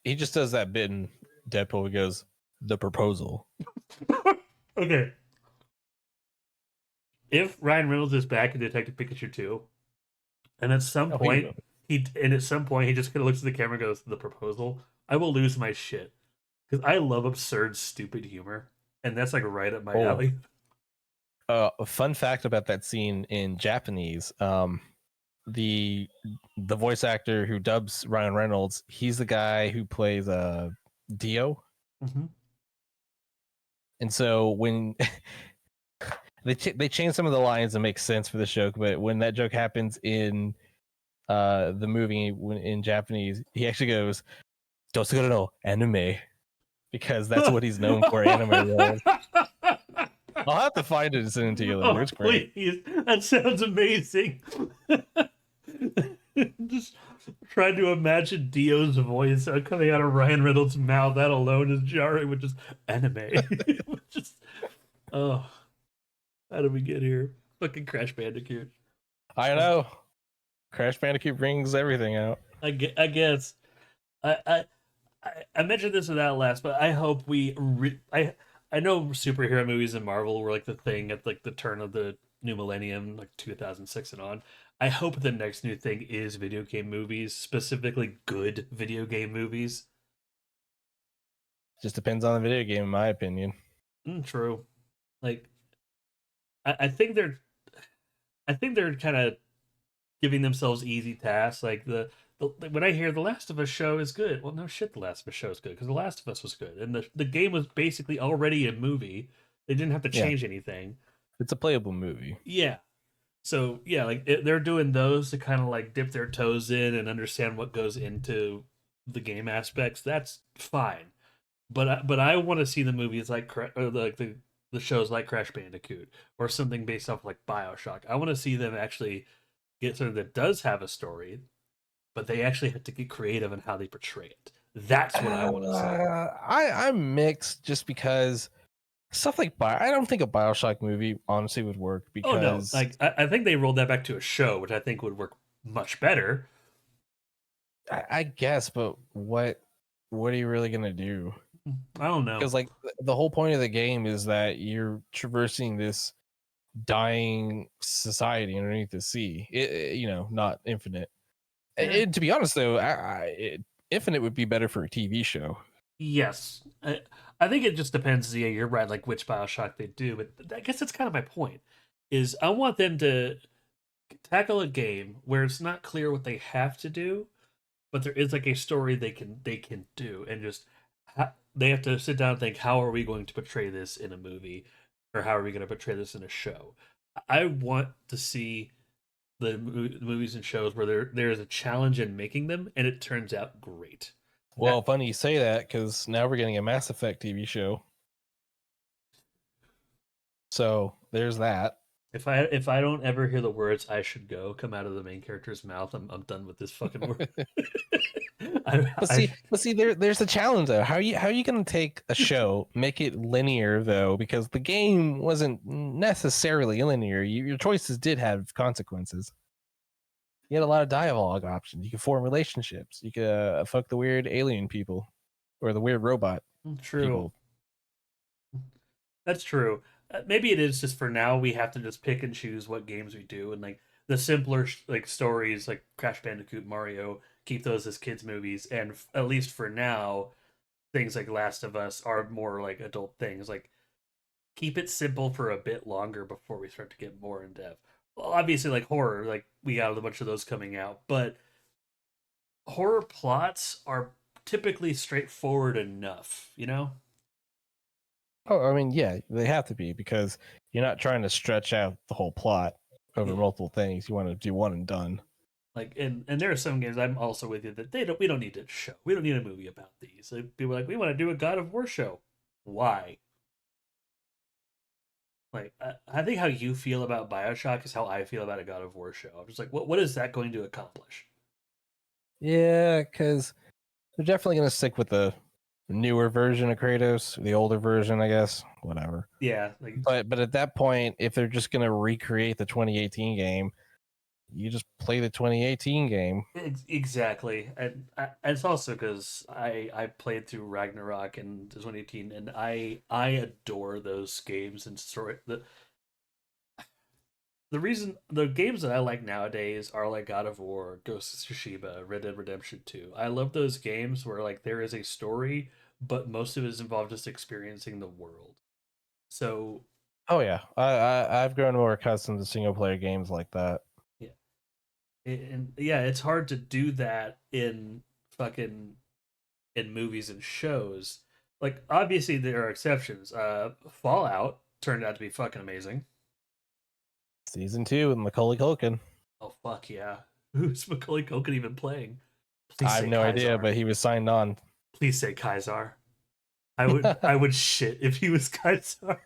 He just does that bit in Deadpool. He goes, "The proposal." Okay. If Ryan Reynolds is back in Detective Pikachu 2, and at some Oh, he point will. he just kind of looks at the camera and goes, "The proposal," I will lose my shit because I love absurd, stupid humor, and that's like right up my Oh, alley. a fun fact about that scene in Japanese. The voice actor who dubs Ryan Reynolds, he's the guy who plays Dio. Mm-hmm. And so when they change some of the lines to make sense for the joke, but when that joke happens in the movie in Japanese, he actually goes "Dosuguru no anime" because that's what he's known for, anime roles. I'll have to find it and send it to you later. Oh, It's great. please. That sounds amazing. Just trying to imagine Dio's voice coming out of Ryan Reynolds' mouth. That alone is jarring, which is anime. Just, oh, how did we get here? Fucking Crash Bandicoot. I know. Crash Bandicoot brings everything out. I guess. I, I mentioned this without last, but I hope I know superhero movies and Marvel were like the thing at like the turn of the new millennium, like 2006 and on. I hope the next new thing is video game movies, specifically good video game movies. Just depends on the video game, in my opinion. True. Like I think they're kind of giving themselves easy tasks. Like when I hear The Last of Us show is good, well, no shit, The Last of Us show is good because The Last of Us was good, and the game was basically already a movie. They didn't have to Yeah, change anything. it's a playable movie. Yeah. So yeah, like they're doing those to kind of like dip their toes in and understand what goes into the game aspects. That's fine. But I want to see the movies like or like the shows like Crash Bandicoot or something based off like BioShock. I want to see them actually get something that does have a story, but they actually have to get creative in how they portray it. That's what I want to see. I'm mixed just because stuff like I don't think a Bioshock movie honestly would work Oh no, because like I think they rolled that back to a show, which I think would work much better. I guess, but what are you really gonna do? I don't know. Because like the whole point of the game is that you're traversing this dying society underneath the sea. Not infinite. Eh, To be honest, though, Infinite would be better for a TV show. yes, I think it just depends. Yeah, you're right. Like which Bioshock they do, but I guess that's kind of my point. Is I want them to tackle a game where it's not clear what they have to do, but there is like a story they can do, and just they have to sit down and think, how are we going to portray this in a movie, or how are we going to portray this in a show? I want to see the movies and shows where there is a challenge in making them, and it turns out great. Well, funny you say that because now we're getting a Mass Effect TV show. So there's that. If I don't ever hear the words "I should go" come out of the main character's mouth, I'm done with this fucking word. But see, there's a challenge though. How are you going to take a show, make it linear though? Because the game wasn't necessarily linear. Your choices did have consequences. You had a lot of dialogue options. You could form relationships. You could fuck the weird alien people or the weird robot True. people. That's true. Maybe it is just for now we have to just pick and choose what games we do, and like the simpler like stories like Crash Bandicoot, Mario, keep those as kids movies, and at least for now, things like Last of Us are more like adult things. Like keep it simple for a bit longer before we start to get more in depth. Well, obviously, like horror, like we got a bunch of those coming out, but horror plots are typically straightforward enough, you know? Oh, I mean, yeah, they have to be because you're not trying to stretch out the whole plot over Yeah. multiple things. You want to do one and done. Like and there are some games I'm also with you that we don't need to show. We don't need a movie about these. Like, people are like we want to do a God of War show. Why? Like I think how you feel about BioShock is how I feel about a God of War show. I'm just like what is that going to accomplish? Yeah, because they're definitely going to stick with the newer version of Kratos, the older version, I guess. Whatever. Yeah, like But at that point, if they're just going to recreate the 2018 game, you just play the 2018 game. exactly, and it's also because I played through Ragnarok and 2018, and I adore those games and story. The reason the games that I like nowadays are like God of War, Ghost of Tsushima, Red Dead Redemption 2. I love those games where like there is a story, but most of it is involved just experiencing the world. So Oh yeah, I've grown more accustomed to single player games like that. yeah, and yeah, it's hard to do that in fucking in movies and shows. Like obviously there are exceptions. Fallout turned out to be fucking amazing. Season 2 with Macaulay Culkin. Oh fuck yeah. Who's Macaulay Culkin even playing? Please I have say no idea, Kaisar. but he was signed on. Please say Kaisar. I would shit if he was Kaisar.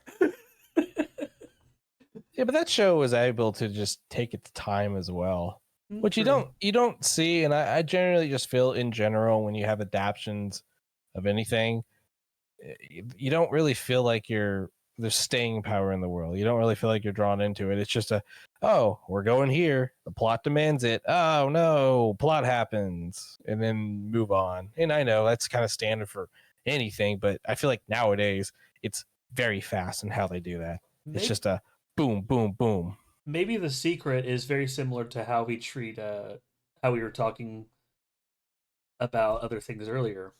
Yeah, but that show was able to just take its time as well, which True. you don't see. And I generally just feel in general when you have adaptions of anything, you don't really feel like there's staying power in the world. You don't really feel like you're drawn into it. It's just oh, we're going here. The plot demands it. Oh no, plot happens, and then move on. And I know that's kind of standard for anything, but I feel like nowadays it's very fast in how they do that. It's Maybe just a boom, boom, boom. maybe the secret is very similar to how we treat how we were talking about other things earlier,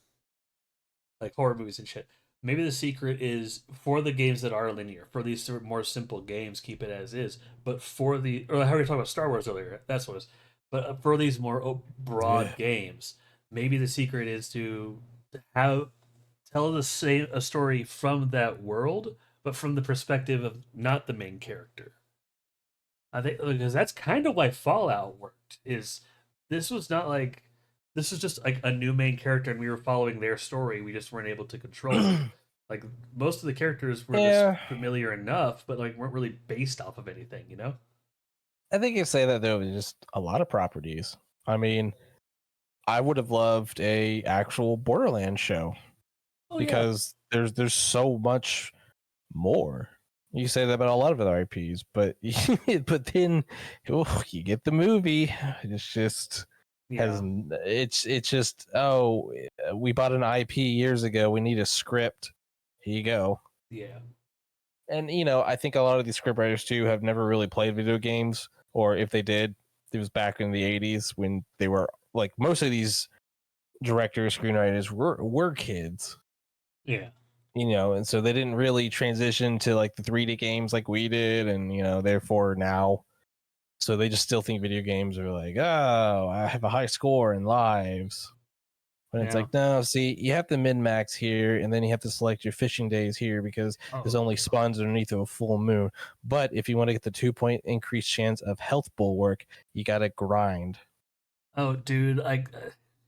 like horror movies and shit. Maybe the secret is for the games that are linear, for these sort of more simple games, keep it as is. But for the, or how we were talking about Star Wars earlier, that's what it was. But for these more Yeah. broad games, maybe the secret is to have tell the same a story from that world, but from the perspective of not the main character. I think because that's kind of why Fallout worked. Is this was not like this was just like a new main character, and we were following their story. We just weren't able to control it. Like most of the characters were just Yeah, familiar enough, but like weren't really based off of anything. You know? I think you say that there was just a lot of properties. I mean, I would have loved a actual Borderlands show Oh yeah, because there's so much more. You say that about a lot of other IPs, but but then you get the movie. It's just yeah, it's just we bought an IP years ago. We need a script. Here you go. yeah. And I think a lot of these scriptwriters too have never really played video games, or if they did, it was back in the '80s when they were like most of these directors, screenwriters were kids, Yeah. and so they didn't really transition to like the 3D games like we did, and therefore now, so they just still think video games are like, oh, I have a high score in lives. But it's Yeah. like, no, see, you have to min max here, and then you have to select your fishing days here because there's Oh, only spawns underneath of a full moon. But if you want to get the 2 point increased chance of health bulwark, you got to grind. oh, dude, like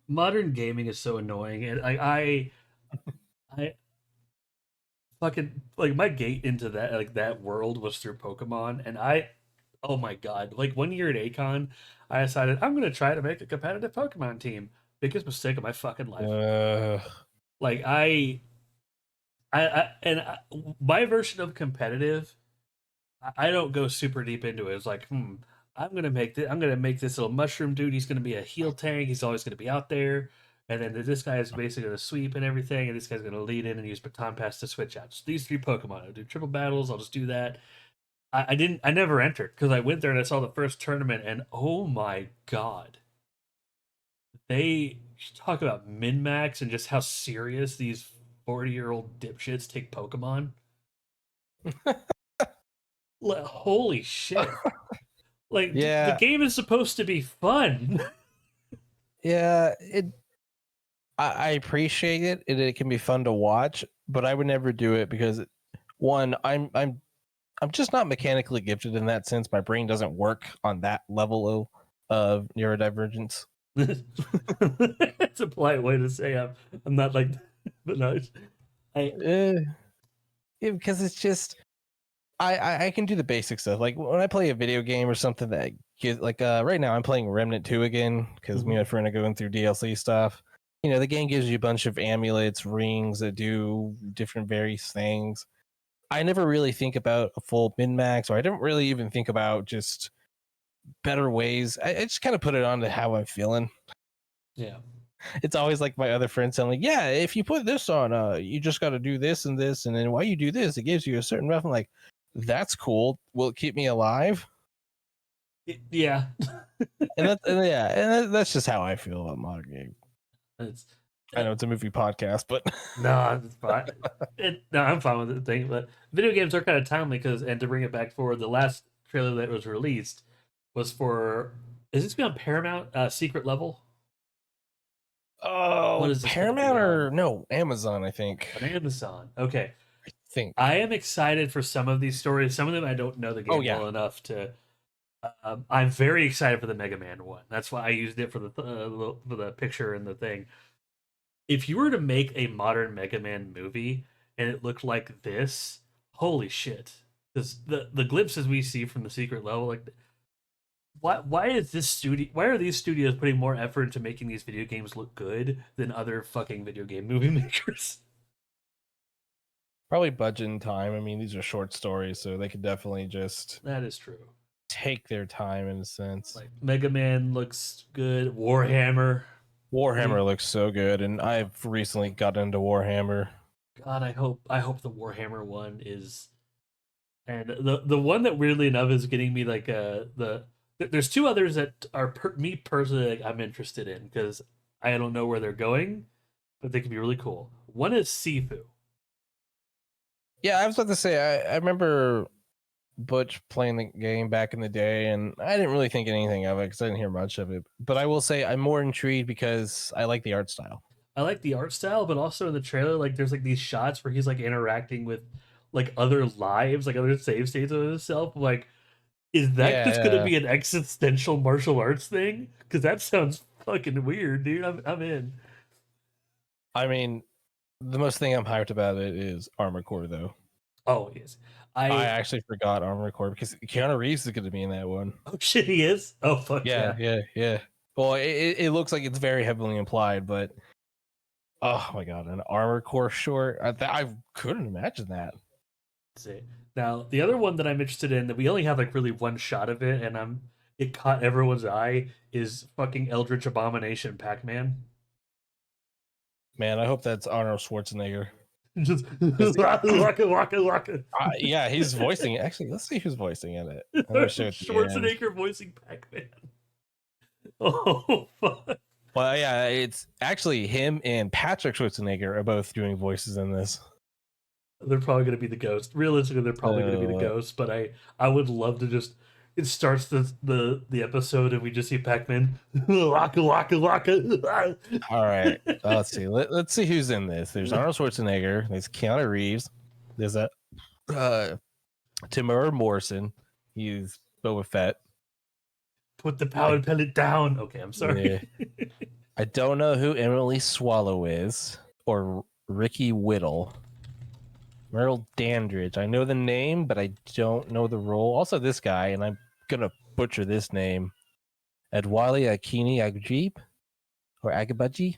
modern gaming is so annoying, and I fucking like my gate into that like that world was through Pokemon, and I oh my god, like 1 year at Acon, I decided I'm gonna try to make a competitive Pokemon team. Biggest mistake of my fucking life. Uh, Like my version of competitive, I don't go super deep into it. It's like, I'm gonna make this little mushroom dude. He's gonna be a heal tank. He's always gonna be out there. And then this guy is basically gonna sweep and everything, and this guy's gonna lead in and use baton pass to switch out. So these three Pokemon. I'll do triple battles. I'll just do that. I didn't. I never entered because I went there and I saw the first tournament, and oh my god, they talk about min max and just how serious these 40-year-old dipshits take Pokemon. Holy shit! Like the yeah, game is supposed to be fun. yeah. I appreciate it, and it can be fun to watch, but I would never do it because one, I'm just not mechanically gifted in that sense. My brain doesn't work on that level of neurodivergence. It's a polite way to say I'm not like, but no, I Uh, yeah, because it's just I can do the basic stuff. Like when I play a video game or something that gives like right now I'm playing Remnant 2 again because me and mhm. my friend are going through DLC stuff. the game gives you a bunch of amulets, rings that do different various things. I never really think about a full min-max, or I don't really even think about just better ways. I just kind of put it on to how I'm feeling. Yeah. It's always like my other friends telling me, yeah, if you put this on, you just got to do this and this, and then while you do this, it gives you a certain buff. I'm like, that's cool. Will it keep me alive? Yeah. That's just how I feel about modern game. It's, I know it's a movie podcast, but no, it's fine. No, I'm fine with the thing. But video games are kind of timely and to bring it back forward, the last trailer that was released was for. Is this going on Paramount? Secret Level. What oh, is this going to be Paramount on? or no, Amazon, I think. On Amazon. Okay. I think. I am excited for some of these stories. Some of them I don't know the Oh game yeah, well enough to. I'm very excited for the Mega Man one. That's why I used it for the picture and the thing. If you were to make a modern Mega Man movie and it looked like this, holy shit! Because the glimpses we see from the secret level, like, why is this studio? Why are these studios putting more effort into making these video games look good than other fucking video game movie makers? probably budget and time. I mean, these are short stories, so they could definitely just That is true. take their time in a sense. Like Mega Man looks good. Warhammer. Warhammer looks so good, and I've recently got into Warhammer. God, I hope the Warhammer one is, and the one that weirdly enough is getting me like there's two others that are me personally like, I'm interested in because I don't know where they're going, but they could be really cool. One is Sifu. Yeah, I was about to say, I remember Butch playing the game back in the day, and I didn't really think anything of it because I didn't hear much of it. But I will say I'm more intrigued because I like the art style. I like the art style, but also in the trailer, like there's like these shots where he's like interacting with like other lives, like other save states of himself. Like, is that Yeah, just gonna yeah. be an existential martial arts thing? Because that sounds fucking weird, dude. I'm in. I mean, the most thing I'm hyped about it is Armored Core, though. Oh yes, I I. actually forgot Armored Core because Keanu Reeves is going to be in that one. Oh shit, he is. Oh fuck Yeah, yeah. yeah. Well, it looks like it's very heavily implied, but oh my god, an Armored Core short? I couldn't imagine that. See. Now the other one that I'm interested in that we only have like really one shot of it, and it caught everyone's eye is fucking Eldritch Abomination Pac-Man. Man, I hope that's Arnold Schwarzenegger. Just 'Cause waka waka waka. yeah, he's voicing it. Actually, let's see who's voicing in it. I'm gonna show it at the end. Schwarzenegger voicing Pac-Man. Oh fuck. Well, yeah, it's actually him and Patrick Schwarzenegger are both doing voices in this. They're probably gonna be the ghost. Realistically, they're probably gonna be the ghost, but I would love to just it starts the episode and we just see Pac-Man waka waka waka. All right, let's see. Let's see who's in this. There's Arnold Schwarzenegger. There's Keanu Reeves. There's a Timur Morrison. He's Boba Fett. Put the power pellet down. Okay, I'm sorry. Yeah. I don't know who Emily Swallow is or Ricky Whittle. Merle Dandridge. I know the name, but I don't know the role. Also, this guy, and I'm gonna butcher this name. Adwale Akini Agajib or Agabaji.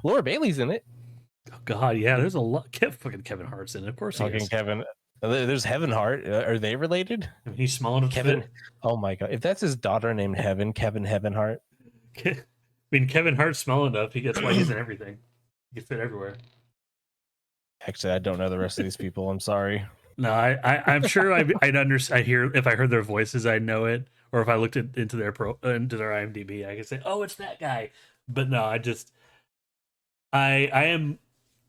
Laura Bailey's in it. Oh God, yeah. There's a lot. Fucking Kevin Hart's in it. Of course he Fucking is. Kevin. There's Heaven Hart. Are they related? I mean, he's small enough. Kevin. To fit. Oh my god! If that's his daughter named Kevin Heaven Hart. I mean, Kevin Hart's small enough. That's why he's in everything. He can fit everywhere. Actually, I don't know the rest of these people. I'm sorry. No, I'm sure I'd understand. I hear if I heard their voices, I'd know it. Or if I looked into their into their IMDb, I could say, "Oh, it's that guy." But no, I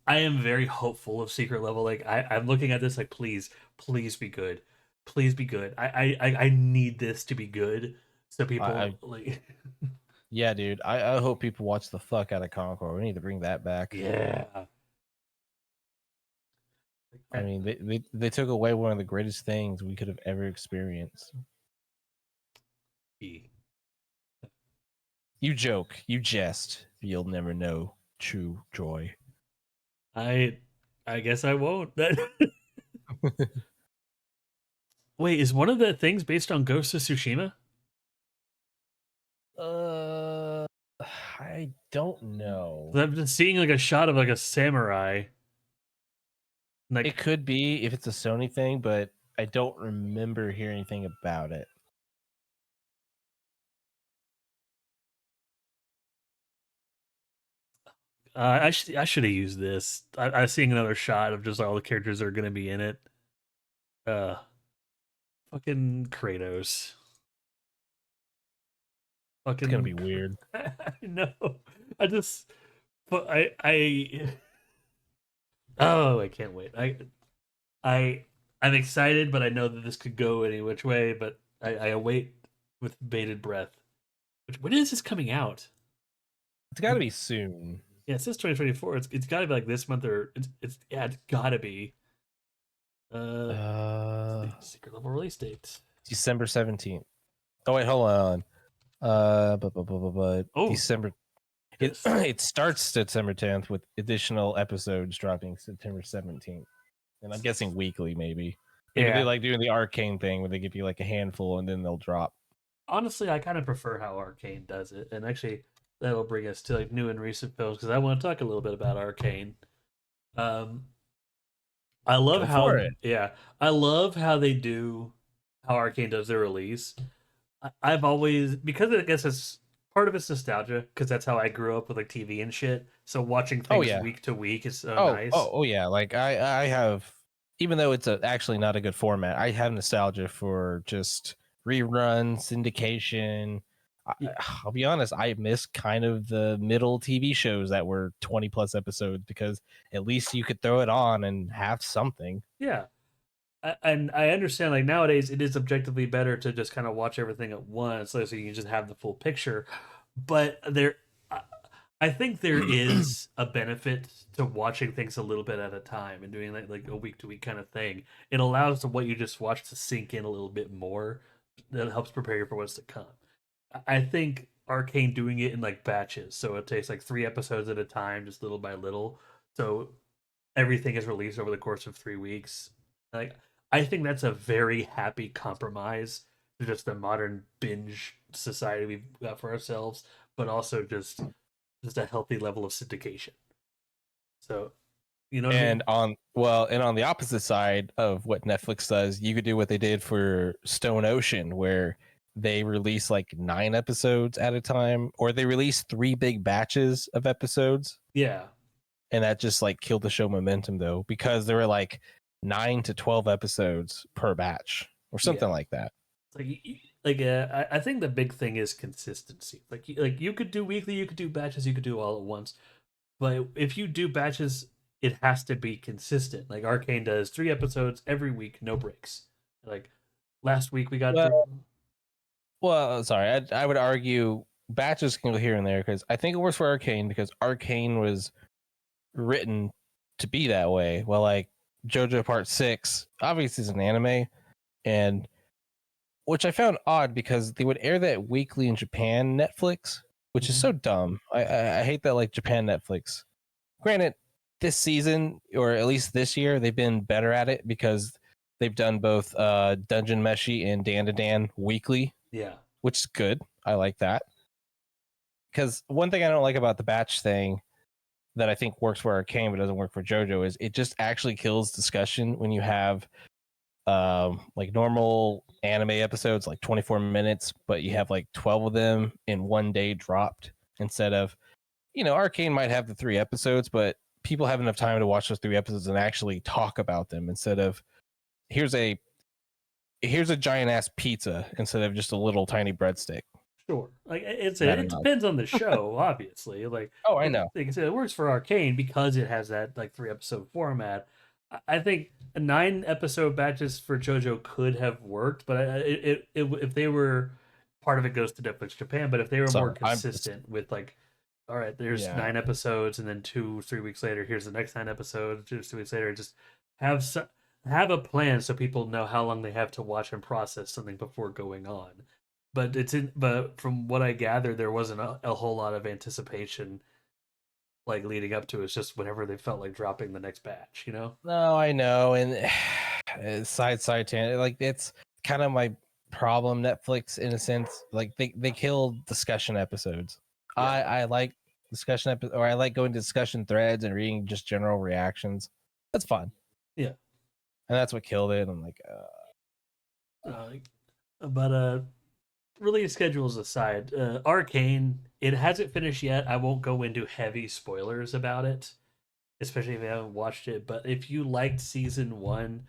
am very hopeful of Secret Level. Like I'm looking at this like, please be good, please be good. I need this to be good so people like. Yeah, dude. I hope people watch the fuck out of Concord. We need to bring that back. Yeah. I mean, they took away one of the greatest things we could have ever experienced. You joke, you jest, you'll never know true joy. I guess I won't. Wait, is one of the things based on Ghost of Tsushima? I don't know. I'm just seeing like a shot of like a samurai. Like It could be if it's a Sony thing, but I don't remember hearing anything about it. I should have used this. I was seeing another shot of just all the characters that are gonna be in it. Uh, fucking Kratos. It's gonna be Fucking. weird. I know. I just. But I. Oh, I can't wait. I'm excited, but I know that this could go any which way. But I await with bated breath. When is this coming out? It's got to be soon. Yeah, it says 2024. It's got to be like this month or it's yeah, it's got to be. Secret level release date. December 17th. Oh wait, hold on. But Oh, December. It starts September 10th with additional episodes dropping September 17th, and I'm guessing weekly maybe. Maybe yeah. they like doing the Arcane thing where they give you like a handful and then they'll drop. Honestly, I kind of prefer how Arcane does it, and actually, that'll bring us to like new and recent films because I want to talk a little bit about Arcane. Um, I love Go for it. I love how they do how Arcane does their release. I've always because I guess it's part of it's nostalgia because that's how I grew up with like TV and shit. So watching Oh things yeah. week to week is so Oh, nice. oh, oh yeah. Like I have, even though it's actually not a good format, I have nostalgia for just rerun syndication. Yeah, I'll be honest, I miss kind of the middle TV shows that were 20 plus episodes because at least you could throw it on and have something. yeah. And I understand like nowadays it is objectively better to just kind of watch everything at once so you can just have the full picture. But I think there is a benefit to watching things a little bit at a time and doing like a week to week kind of thing. It allows what you just watched to sink in a little bit more. That helps prepare you for what's to come. I think Arcane doing it in like batches, so it takes like 3 episodes at a time, just little by little. So everything is released over the course of 3 weeks. Like I think that's a very happy compromise to just the modern binge society we've got for ourselves, but also just a healthy level of syndication. So you know what I mean? And on the opposite side of what Netflix does, you could do what they did for Stone Ocean, where they release like 9 episodes at a time, or they release 3 big batches of episodes. Yeah. And that just like killed the show momentum though, because there were like 9 to 12 episodes per batch or something Yeah. like that. I think the big thing is consistency. Like you could do weekly, you could do batches, you could do all at once. But if you do batches, it has to be consistent. Like Arcane does 3 episodes every week, no breaks. Like last week we got Well, through. well, sorry, I would argue batches can go here and there because I think it works for Arcane because Arcane was written to be that way. Well, like JoJo Part 6 obviously is an anime, and which I found odd because they would air that weekly in Japan Netflix, which is so dumb. I hate that like Japan Netflix. Granted, this season or at least this year they've been better at it because they've done both Dungeon Meshi and Dan to Dan weekly, Yeah. which is good. I like that. Because one thing I don't like about the batch thing that I think works for Arcane but doesn't work for JoJo is it just actually kills discussion when you have like normal anime episodes like 24 minutes, but you have like 12 of them in one day dropped instead of, Arcane might have the 3 episodes, but people have enough time to watch those 3 episodes and actually talk about them instead of here's a giant ass pizza instead of just a little tiny breadstick. Sure. Like I don't it know. depends on the show, obviously. Oh, I know. Like I said, it works for Arcane because it has that like 3 episode format. I think 9 episode batches for JoJo could have worked, but if they were part of it goes to Netflix Japan, but if they were more Sorry, consistent with like, all right, there's yeah. 9 episodes, and then 2 3 weeks later, here's the next 9 episodes. 2 weeks later, just have have a plan so people know how long they have to watch and process something before going on. But from what I gathered, there wasn't a whole lot of anticipation like leading up to it. It's just whenever they felt like dropping the next batch, you know? No, I know, and side tangent, like it's kind of my problem. Netflix, in a sense, like they kill discussion episodes. Yeah, I like or I like going to discussion threads and reading just general reactions. That's fun, yeah. and that's what killed it. I'm like, Uh, but release schedules aside, Arcane, it hasn't finished yet. I won't go into heavy spoilers about it, especially if you haven't watched it. But if you liked season one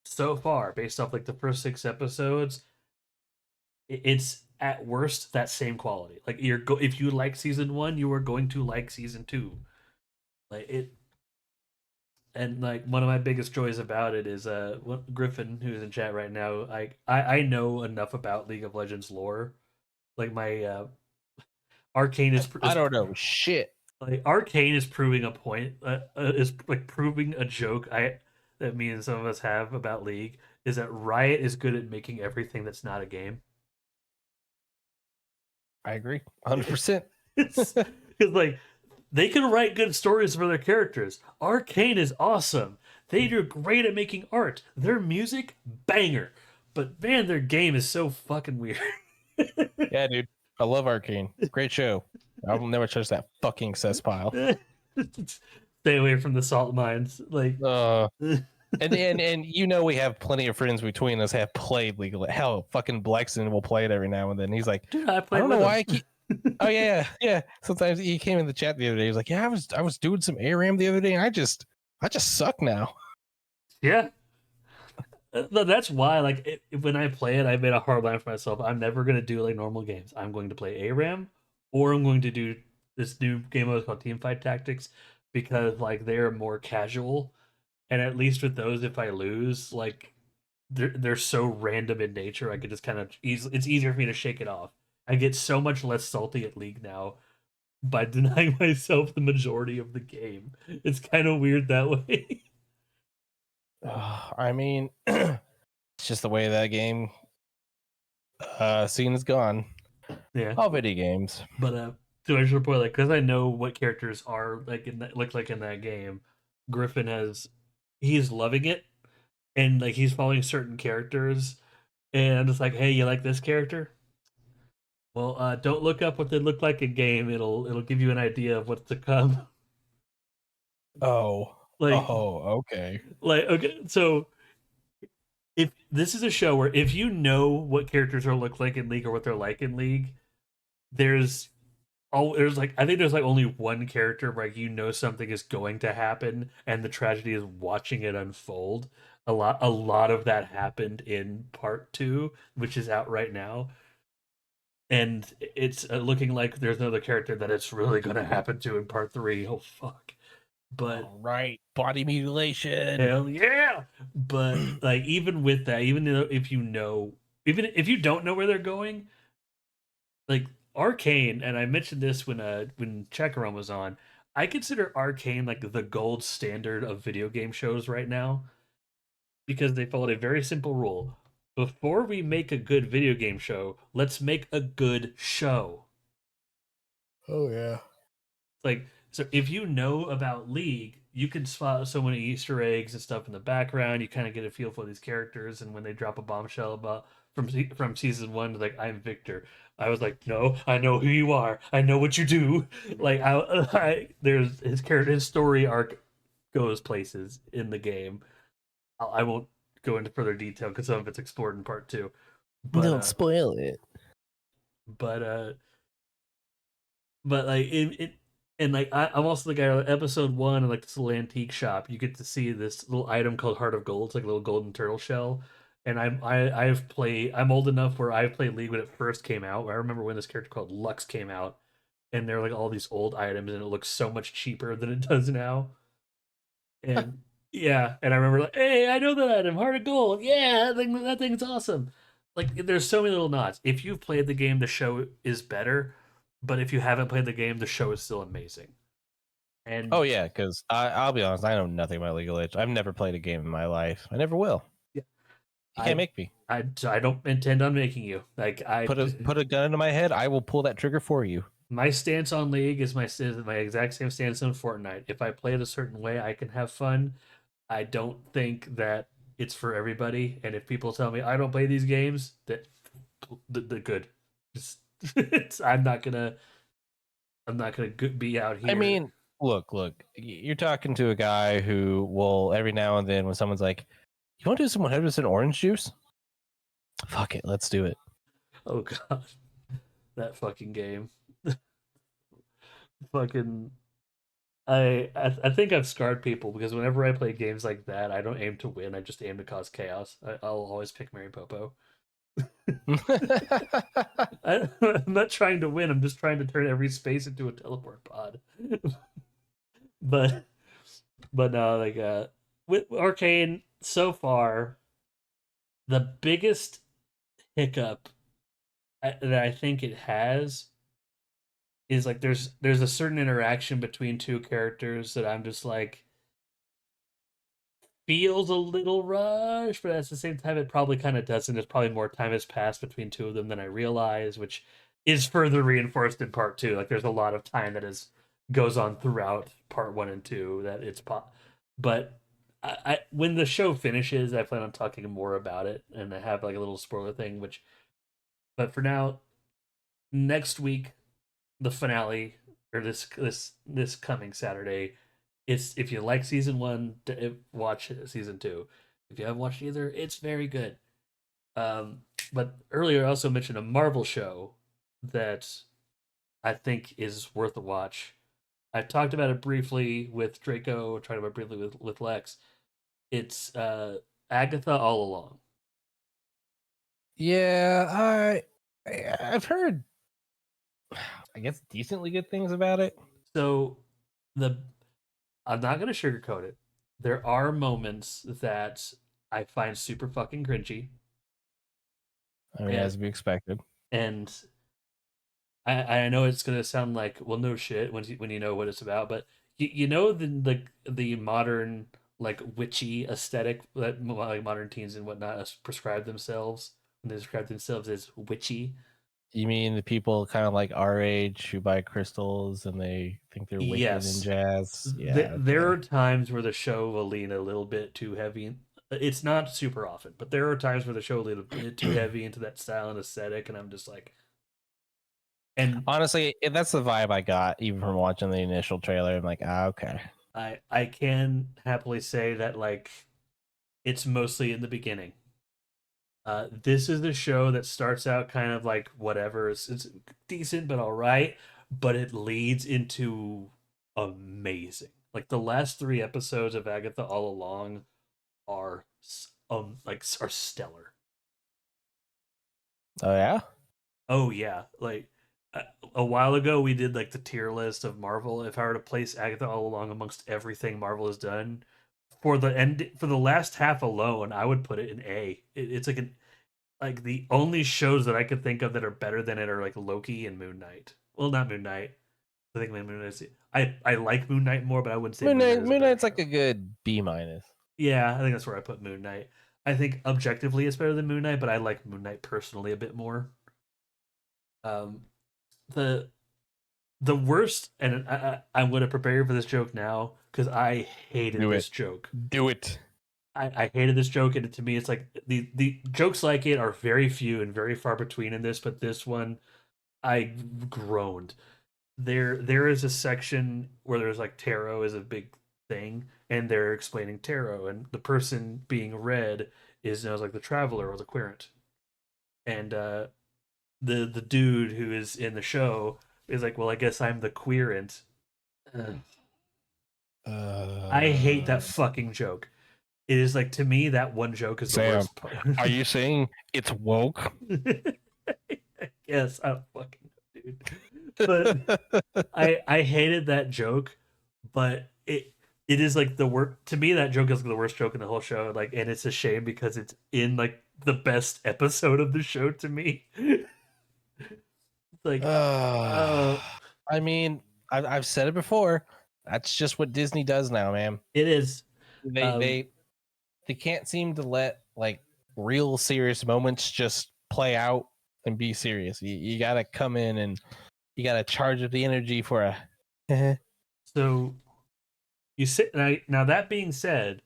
so far, based off like the first 6 episodes, it's at worst that same quality. Like if you like season one, you are going to like season two. Like it, and like one of my biggest joys about it is Griffin, who's in chat right now. I know enough about League of Legends lore. Like my Arcane I don't know shit. like Arcane is proving a point. Is like proving a joke that me and some of us have about League is that Riot is good at making everything that's not a game. I agree, 100%. It's because like they can write good stories for their characters. Arcane is awesome. They are great at making art. Their music banger, but man, their game is so fucking weird. Yeah, dude, I love Arcane. Great show. I will never touch that fucking cesspile. Stay away from the salt mines. Like, And you know we have plenty of friends between us have played League of Legends. Hell, fucking Blexen will play it every now and then. He's like, dude, I I played don't know with why him. I keep. Oh yeah. Sometimes he came in the chat the other day. He was like, yeah, I was doing some ARAM the other day, and I just suck now. Yeah, that's why. Like, when I play it, I made a hard line for myself. I'm never gonna do like normal games. I'm going to play ARAM, or I'm going to do this new game mode called Teamfight Tactics because like they're more casual, and at least with those, if I lose, like they're so random in nature, I could just kind of it's easier for me to shake it off. I get so much less salty at League now by denying myself the majority of the game. It's kind of weird that way. I mean, it's just the way that game scene is gone. Yeah, All video games. but to answer your point, like because I know what characters are like in that look like in that game, Griffin he's loving it, and like he's following certain characters, and I'm just like, hey, you like this character? Well, don't look up what they look like in game. It'll give you an idea of what's to come. Oh, Like okay. okay, so if this is a show where if you know what characters are look like in League or what they're like in League, there's there's like I think there's like only one character where like, you know something is going to happen and the tragedy is watching it unfold. A lot of that happened in part 2, which is out right now. And it's looking like there's another character that it's really going to happen to in part 3. Oh fuck. But All right, body mutilation. hell yeah! But like even with that, even though if you know, even if you don't know where they're going, like Arcane, and I mentioned this when Chekaron was on, I consider Arcane like the gold standard of video game shows right now because they followed a very simple rule. Before we make a good video game show, let's make a good show. Oh yeah. Like so if you know about League, you can spot so many Easter eggs and stuff in the background. You kind of get a feel for these characters, and when they drop a bombshell about from season one, like I'm Victor, I was like, no, I know who you are. I know what you do. Like there's his character, his story arc goes places in the game. I won't go into further detail because some of it's explored in part 2. But Don't spoil it. but uh but like it and like I'm also the guy on episode 1 of like this little antique shop. You get to see this little item called Heart of Gold. It's like a little golden turtle shell. And I've played. I'm old enough where I've played League when it first came out. I remember when this character called Lux came out, and they're like all these old items, and it looks so much cheaper than it does now. And yeah, and I remember like, hey, I know that item, Heart of Gold. Yeah, that thing's awesome. Like, there's so many little nods. If you've played the game, the show is better. But if you haven't played the game, the show is still amazing. Oh And yeah, because I'll be honest, I know nothing about League of Legends. I've never played a game in my life. I never will. yeah, You can't I make me. I don't intend on making you. Like Put a gun into my head. I will pull that trigger for you. my stance on League is my exact same stance on Fortnite. If I play it a certain way, I can have fun. I don't think that it's for everybody. And if people tell me I don't play these games, that the good. Just, I'm not gonna. I'm not gonna be out here. I mean, look, you're talking to a guy who will every now and then when someone's like, "You want to do some 100% orange juice?" Fuck it, let's do it. Oh god, that fucking game. Fucking I think I've scarred people because whenever I play games like that, I don't aim to win. I just aim to cause chaos. I'll always pick Mary Popo. I'm not trying to win. I'm just trying to turn every space into a teleport pod. but but no, like with Arcane so far, the biggest hiccup that I think it has is like there's a certain interaction between two characters that I'm just like feels a little rushed, but at the same time, it probably kind of doesn't. There's probably more time has passed between two of them than I realize, which is further reinforced in part two. Like there's a lot of time that is goes on throughout part one and two that it's pop. But when the show finishes, I plan on talking more about it, and I have like a little spoiler thing. Which, but for now, next week, the finale or this coming Saturday, it's if you like season one, watch season two. If you haven't watched either, it's very good. But earlier, I also mentioned a Marvel show that I think is worth a watch. I talked about it briefly with Draco, tried about it briefly with Lex. It's Agatha All Along. Yeah, I've heard, I guess, decently good things about it. So the I'm not gonna sugarcoat it. There are moments that I find super fucking cringy, I mean, and as we expected. and I know it's gonna sound like well no shit when you know what it's about, but you know the modern like witchy aesthetic that like modern teens and whatnot prescribe themselves when they describe themselves as witchy. You mean the people kind of like our age who buy crystals and they think they're wicked and Yes, jazz? Yeah, there okay. are times where the show will lean a little bit too heavy. It's not super often, but there are times where the show will lean a bit too heavy into that style and aesthetic, and I'm just like, and Honestly, that's the vibe I got even from watching the initial trailer. I'm like, okay. I can happily say that like it's mostly in the beginning. This is the show that starts out kind of like whatever. It's decent, but all right. But it leads into amazing. Like the last three episodes of Agatha All Along are like are stellar. Oh yeah. Oh yeah, like a while ago we did like the tier list of Marvel. If I were to place Agatha All Along amongst everything Marvel has done for the end for the last half alone, I would put it in A. It's like an like the only shows that I could think of that are better than it are like Loki and Moon Knight. Well, not Moon Knight. I think Moon Knight. I like Moon Knight more, but I wouldn't say Moon Knight is a Moon better Knight's like show. a good B minus. Yeah, I think that's where I put Moon Knight. I think objectively it's better than Moon Knight, but I like Moon Knight personally a bit more. Um, the the worst, and I'm going to prepare you for this joke now because I hated Do it. this joke. Do it. I hated this joke, and to me, it's like the jokes like it are very few and very far between in this, but this one I groaned. There is a section where there's like tarot is a big thing, and they're explaining tarot, and the person being read is known as like the traveler or the querent, and the dude who is in the show is like, well, I guess I'm the querent. I hate that Uh, fucking joke. It is like to me that one joke is the Sam, worst part. are you saying it's woke? Yes, I don't fucking know, dude. But I hated that joke, but it is like the worst to me. That joke is the worst joke in the whole show. Like, and it's a shame because it's in like the best episode of the show to me. Like, Uh, uh, I mean, I've said it before. That's just what Disney does now, man. it is. They Um, they they can't seem to let like real serious moments just play out and be serious. You got to come in and you got to charge up the energy for a. so you sit now. That being said,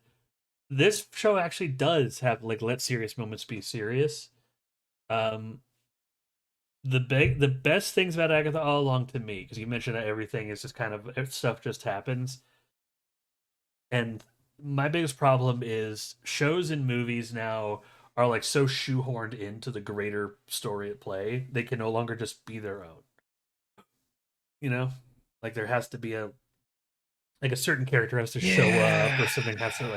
this show actually does have like let serious moments be serious. Um, the best things about Agatha all along to me, because you mentioned that everything is just kind of stuff just happens, and my biggest problem is shows and movies now are like so shoehorned into the greater story at play, they can no longer just be their own. You know, like there has to be a certain character has to show up, or Yeah. something has to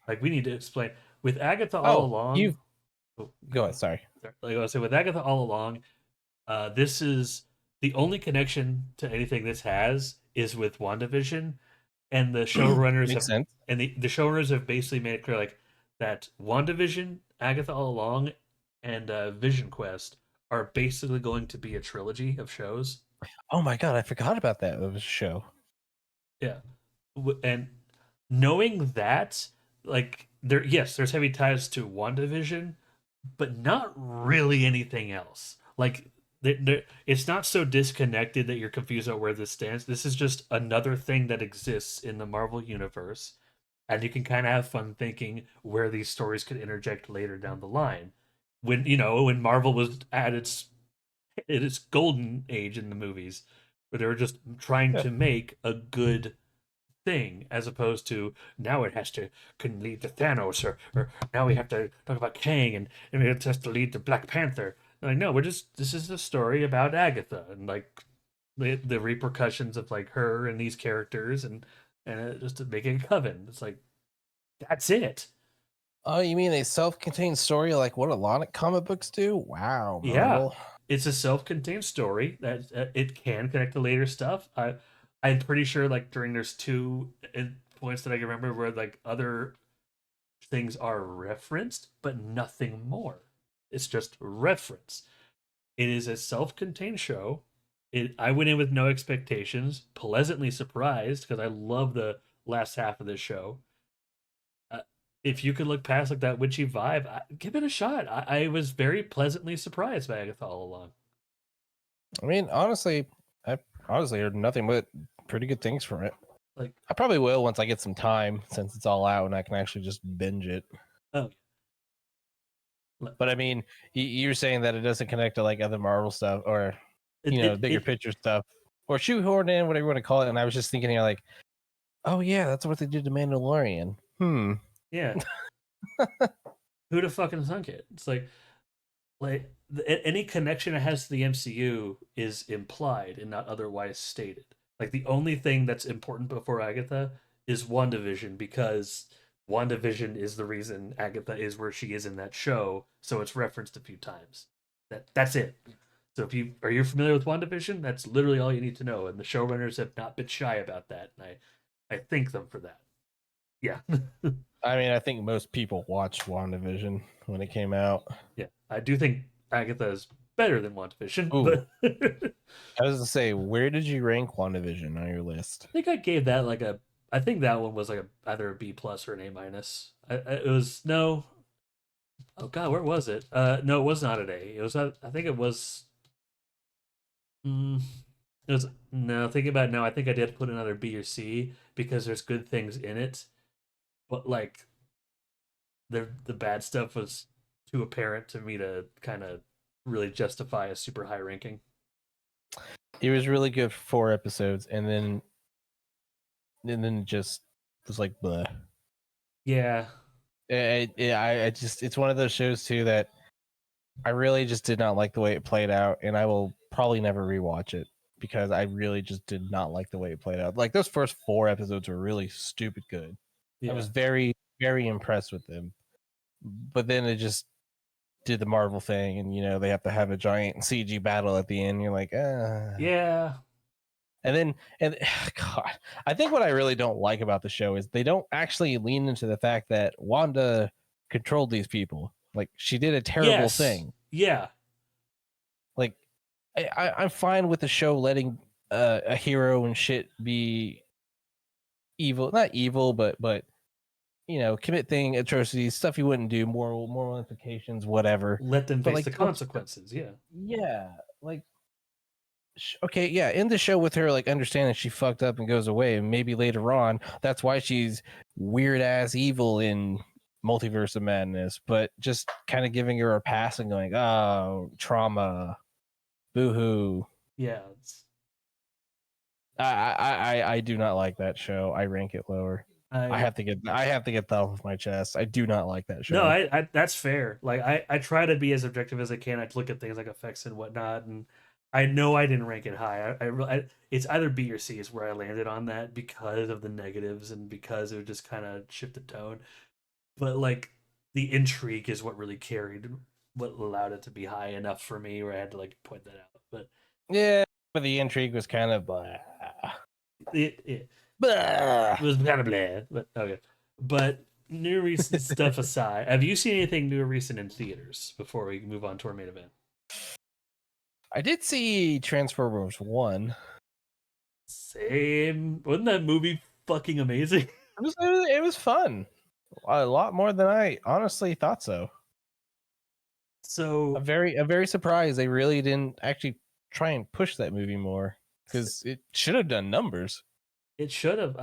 like we need to explain. With Agatha all Oh, you along, oh, go ahead. Sorry. sorry, like I was saying, with Agatha all along, this is the only connection to anything this has is with WandaVision, and the showrunners Makes have sense. and the showrunners have basically made it clear like that WandaVision, Agatha all along, and Vision Quest are basically going to be a trilogy of shows. Oh my god, I forgot about that. It was a show. Yeah, and knowing that, like there, yes, there's heavy ties to WandaVision, but not really anything else. Like it's not so disconnected that you're confused about where this stands. This is just another thing that exists in the Marvel universe, and you can kind of have fun thinking where these stories could interject later down the line. When Marvel was at its golden age in the movies, where they were just trying Yeah. to make a good thing, as opposed to now it has to can lead to Thanos, or now we have to talk about Kang, and it has to lead to Black Panther. Like, no, we're just this is a story about Agatha, and like the repercussions of like her and these characters, and just making a coven. It's like that's it. Oh, you mean a self-contained story like what a lot of comic books do? Wow, Yeah, Marvel. it's a self-contained story that it can connect to later stuff. I'm pretty sure like during there's two points that I can remember where like other things are referenced, but nothing more. It's just reference. It is a self-contained show. I went in with no expectations, pleasantly surprised because I love the last half of this show. Uh, if you could look past like that witchy vibe, give it a shot. I was very pleasantly surprised by Agatha all along. I mean, honestly, I honestly heard nothing but pretty good things from it. Like, I probably will once I get some time since it's all out and I can actually just binge it. oh, But I mean, you're saying that it doesn't connect to like other Marvel stuff or it, it, bigger it picture stuff or shoehorned in, whatever you want to call it. And I was just thinking, like, oh yeah, that's what they did to Mandalorian. yeah. Who'd have fucking thunk it? It's any connection it has to the MCU is implied and not otherwise stated. Like the only thing that's important before Agatha is WandaVision, because WandaVision is the reason Agatha is where she is in that show, so it's referenced a few times. That's it. So if you familiar with WandaVision, that's literally all you need to know, and the showrunners have not been shy about that, and I thank them for that. Yeah. I mean, I think most people watched WandaVision when it came out. Yeah, I do think Agatha is better than WandaVision, Ooh, but I I was to say, where did you rank WandaVision on your list? think I gave that like a. I think that one was like either a B plus or an A minus. It was no. Oh God, where was it? No, it was not an A. It was. I think it was. Mm, it was no. Thinking about it now, I think I did put another B or C because there's good things in it, but like the bad stuff was too apparent to me to kind of really justify a super high ranking. It was really good for 4 episodes, and then just was like, bleh. Yeah, I just it's one of those shows too that I really just did not like the way it played out, and I will probably never rewatch it because I really just did not like the way it played out. Like those first 4 episodes were really stupid good. I yeah. was very, very impressed with them, but then it just did the Marvel thing, and they have to have a giant CG battle at the end. You're like, ah. Yeah. And God, I think what I really don't like about the show is they don't actually lean into the fact that Wanda controlled these people. Like she did a terrible Yes. thing. Yeah. Like I'm fine with the show letting a hero and shit be evil, not evil, but commit atrocities, stuff you wouldn't do, moral implications, whatever. Let them But face like, the consequences. Yeah. yeah, like okay, yeah, in the show with her like understanding she fucked up and goes away, and maybe later on that's why she's weird ass evil in Multiverse of Madness, but just kind of giving her a pass and going, oh, trauma. Boo hoo. Yeah, I do not like that show. I rank it lower. I I have to get that off my chest. I do not like that no, show. I that's fair. Like I try to be as objective as I can. I look at things like effects and whatnot, and I know I didn't rank it high. It's either B or C is where I landed on that because of the negatives and because it would just kind of shift the tone. But like the intrigue is what really carried, what allowed it to be high enough for me where I had to like point that out. But Yeah, but the intrigue was kind of it blah. was kind of bland. But okay, but new recent stuff aside, have you seen anything new or recent in theaters before we move on to our main event? I did see Transformers 1. Same. Wasn't that movie fucking amazing? It was fun. A lot more than I honestly thought so. So I'm very surprised they really didn't actually try and push that movie more because it should have done numbers. it should have.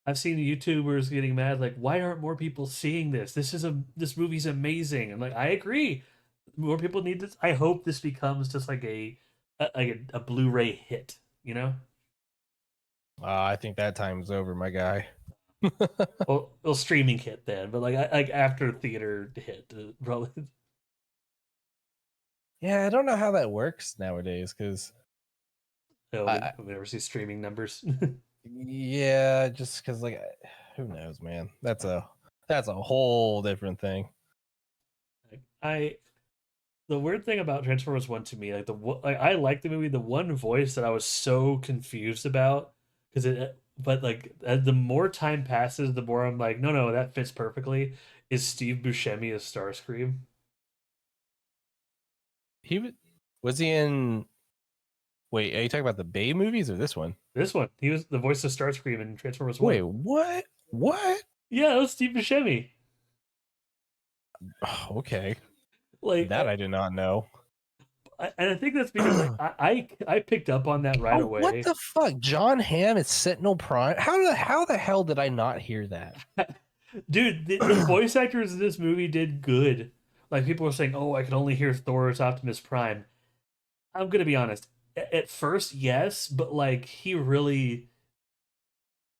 I've seen YouTubers getting mad like, why aren't more people seeing this? This movie's amazing. And like, I agree. More people need this. I hope this becomes just like a Blu-ray hit. You know, I think that time's over, my guy. well, streaming hit then, but like after theater hit, probably. Yeah, I don't know how that works nowadays because No, I we never see streaming numbers. yeah, just because like who knows, man. That's a whole different thing. I the weird thing about Transformers One to me, like I like the movie. The one voice that I was so confused about because but like as the more time passes, the more I'm like, no, that fits perfectly. Is Steve Buscemi as Starscream? Was he in? Wait, are you talking about the Bay movies or this one? This one, he was the voice of Starscream in Transformers Wait, One. what? What? Yeah, it was Steve Buscemi. Oh, okay, Like, that I did not know. and I think that's because like I picked up on that right Oh, what away. the fuck? John Hamm is Sentinel Prime. How the hell did I not hear that? Dude, the voice actors in this movie did good. Like people were saying, "Oh, I could only hear Thor as Optimus Prime." I'm gonna be honest. At first, yes, but like he really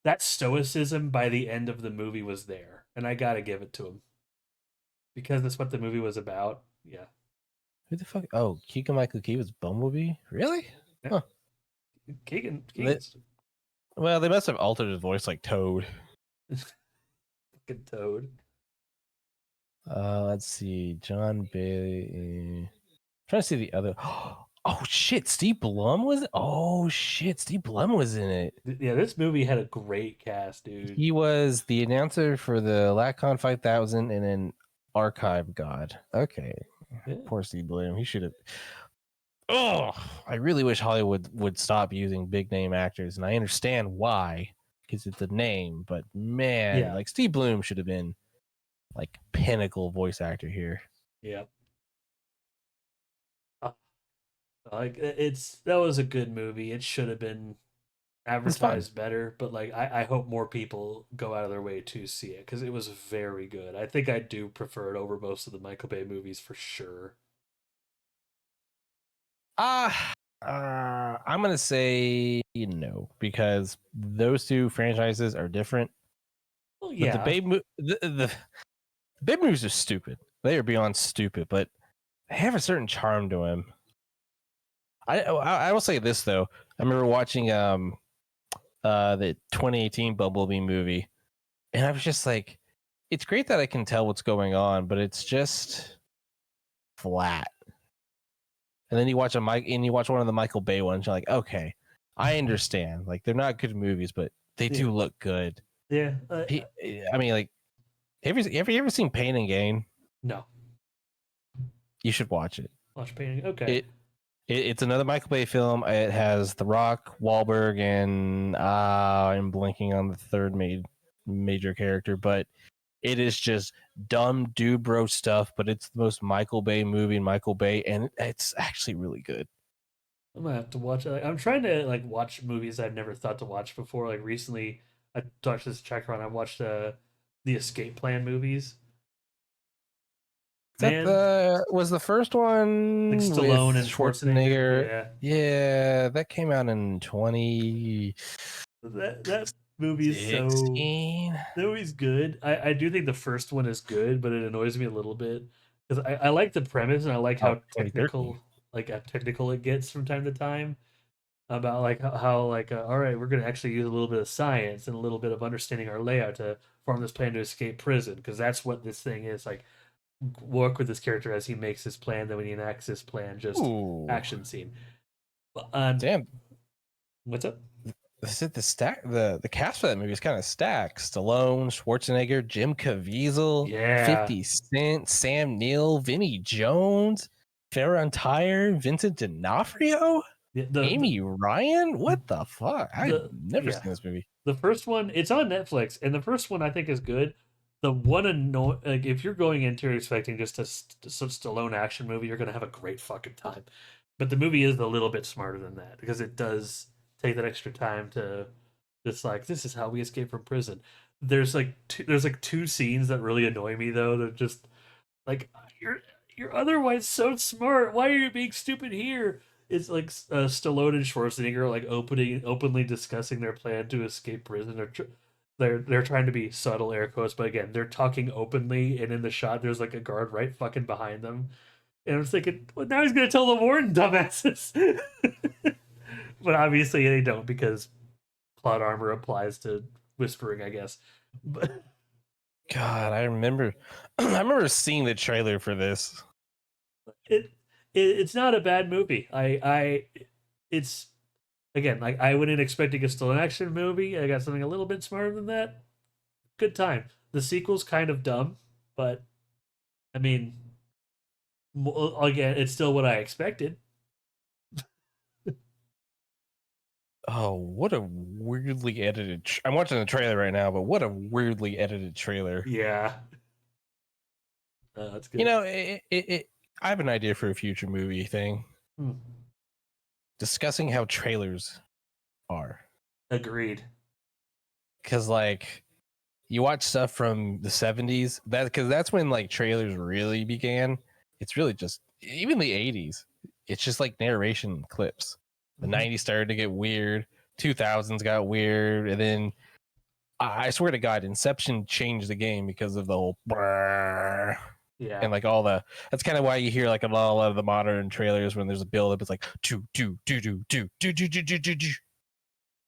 that stoicism by the end of the movie was there, and I gotta give it to him because that's what the movie was about. Yeah, Who the fuck? Oh, Keegan Michael Key was Bumblebee. Really? yeah. Huh. They, Keegan's well, they must have altered his voice like Toad. fucking Toad. Let's see. John Bailey. Trying to see the other. Oh shit! Steve Blum was. Oh shit! Steve Blum was in it. Yeah, this movie had a great cast, dude. He was the announcer for the LatCon 5000 and then Archive God. Okay, Yeah, poor Steve Blum. He should have. Oh, I really wish Hollywood would stop using big name actors, and I understand why, because it's a name. But man, yeah, like Steve Bloom should have been like pinnacle voice actor here. yeah. Uh, Like it's that was a good movie. It should have been It's fun. advertised better, but like I hope more people go out of their way to see it because it was very good. I think I do prefer it over most of the Michael Bay movies for sure. I'm gonna say no because those two franchises are different. Well, But yeah, The Babe movies are stupid. They are beyond stupid, but they have a certain charm to them. I will say this though. I remember watching the 2018 Bumblebee movie, and I was just like, it's great that I can tell what's going on, but it's just flat. And then you watch one of the Michael Bay ones, you're like, okay, I understand. Like they're not good movies, but they yeah, do look good. yeah. I mean, like, have you ever seen Pain and Gain? No, You should watch it. watch painting. Okay, It it's another Michael Bay film. It has The Rock, Wahlberg, and I'm blanking on the third major character, but it is just dumb dude bro stuff. But it's the most Michael Bay movie in Michael Bay, and it's actually really good. I'm gonna have to watch it. Like, I'm trying to like watch movies I've never thought to watch before. Like recently, I watched this check run. I watched the Escape Plan movies. Man, Was the first one like with Stallone and Schwarzenegger. Yeah, Yeah, that came out in that movie is so 2016. that movie's good. I do think the first one is good, but it annoys me a little bit because I like the premise and I like Oh, 2013. how technical it gets from time to time about like how like all right, we're gonna actually use a little bit of science and a little bit of understanding our layout to form this plan to escape prison because that's what this thing is like. Work with this character as he makes his plan, then when he enacts his plan, just Ooh, action scene. Um, damn. what's up? The cast for that movie is kind of stacked. Stallone, Schwarzenegger, Jim Caviezel, Yeah, 50 Cent, Sam Neill, Vinny Jones, Farron Tyre, Vincent D'Onofrio, the Amy Ryan. What the fuck? I've never yeah seen this movie. the first one, it's on Netflix, and the first one I think is good. The one like if you're going into expecting just some Stallone action movie, you're gonna have a great fucking time. But the movie is a little bit smarter than that because it does take that extra time to just like this is how we escape from prison. There's like two scenes that really annoy me though. They're just like you're otherwise so smart. Why are you being stupid here? It's like Stallone and Schwarzenegger like openly discussing their plan to escape prison. They're trying to be subtle air quotes, but again, they're talking openly, and in the shot, there's like a guard right fucking behind them, and I was thinking, well, now he's gonna tell the warden, dumbasses. But obviously they don't because plot armor applies to whispering, I guess. But God, I remember I remember seeing the trailer for this. it, it's not a bad movie. It's again like I went in expecting a still an action movie. I got something a little bit smarter than that. Good time. The sequel's kind of dumb, but I mean, again, it's still what I expected. Oh, what a weirdly edited. I'm watching the trailer right now, but what a weirdly edited trailer. Yeah, that's You good. know, I have an idea for a future movie thing. Hmm. Discussing how trailers are. Agreed. Because, like, you watch stuff from the 70s, because that's when, like, trailers really began. It's really just, even the 80s, it's just like narration clips. The Mhm. 90s started to get weird, 2000s got weird, and then I swear to God, Inception changed the game because of the whole brrr Yeah, and like all the. That's kind of why you hear like a lot of the modern trailers when there's a build up. It's like do.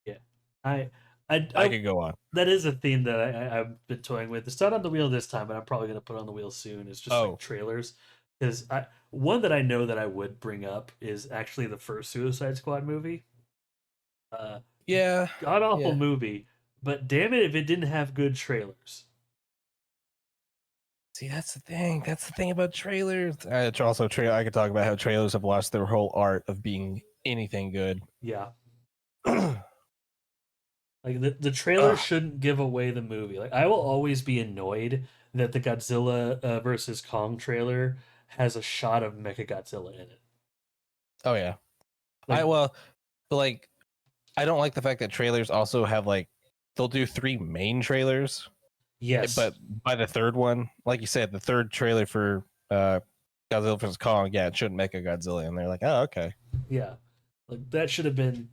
yeah. I, I, I I could go on. that is a theme that I've been toying with. It's not on the wheel this time, but I'm probably gonna put it on the wheel soon. It's just like Oh trailers. Because one that I know that I would bring up is actually the first Suicide Squad movie. Uh, yeah, God awful yeah. movie, but damn it if it didn't have good trailers. See, that's the thing. That's the thing about trailers. It's also I could talk about how trailers have lost their whole art of being anything good. Yeah, like the trailer Ugh. shouldn't give away the movie. Like I will always be annoyed that the Godzilla versus Kong trailer has a shot of Mechagodzilla in it. Oh yeah. I Like well, but like I don't like the fact that trailers also have like they'll do 3 main trailers. yes, But by the third one, like you said, the third trailer for Godzilla vs Kong, yeah, it shouldn't make a Godzilla, and they're like, oh, okay. yeah, like that should have been.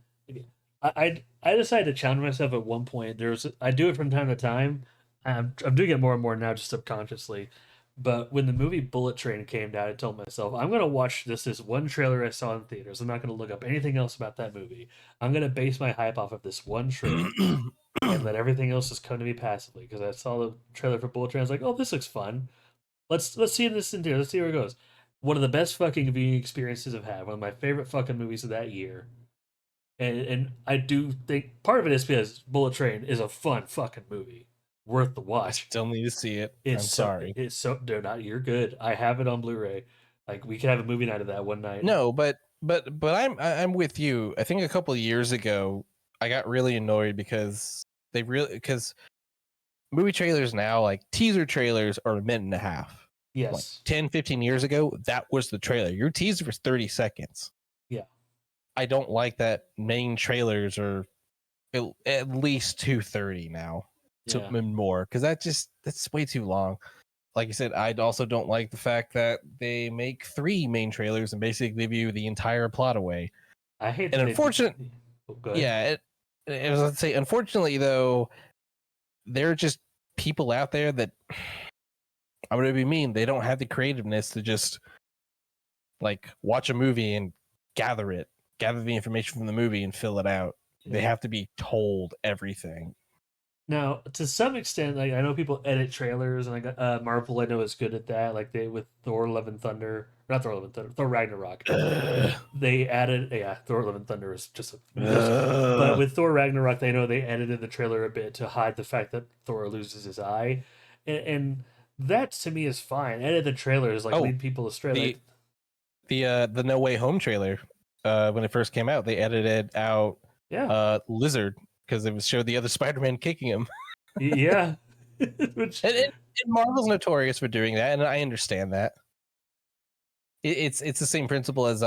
I decided to challenge myself at one point. I do it from time to time. I'm doing it more and more now, just subconsciously. But when the movie Bullet Train came out, I told myself I'm gonna watch this one trailer I saw in theaters. I'm not gonna look up anything else about that movie. I'm gonna base my hype off of this one trailer and let everything else just come to me passively. Because I saw the trailer for Bullet Train, I was like, oh, this looks fun. Let's see this in theater. Let's see where it goes. One of the best fucking viewing experiences I've had. One of my favorite fucking movies of that year and I do think part of it is because Bullet Train is a fun fucking movie, worth the I watch. still need to see it. I'm sorry. It's so no, not you're good. I have it on Blu-ray. Like we could have a movie night of that one night. No, but I'm with you. I think a couple of years ago, I got really annoyed because movie trailers now, like teaser trailers, are a minute and a half. Like Yes. 10, 15 years ago, that was the trailer. Your teaser was 30 seconds. Yeah. I don't like that main trailers are at least 2:30 now to Yeah. more because that's way too long. like I said, I also don't like the fact that they make 3 main trailers and basically give you the entire plot away. I hate And that they did. Oh, go ahead. yeah, I was going to say, unfortunately though, there are just people out there that I'm going to be mean. They don't have the creativeness to just like watch a movie and gather the information from the movie and fill it out. They have to be told everything. Now, to some extent, like I know people edit trailers, and like Marvel, I know is good at that. Like they with Thor: Love and Thunder, not Thor: Love and Thunder, Thor Ragnarok. They added, yeah, Thor: Love and Thunder is just but with Thor Ragnarok, they know they edited the trailer a bit to hide the fact that Thor loses his eye, and that to me is fine. Edit the trailers, like lead people astray. Like the No Way Home trailer, when it first came out, they edited out Lizard because it showed the other Spider-Man kicking him. Yeah, which and Marvel's notorious for doing that, and I understand that. It's the same principle as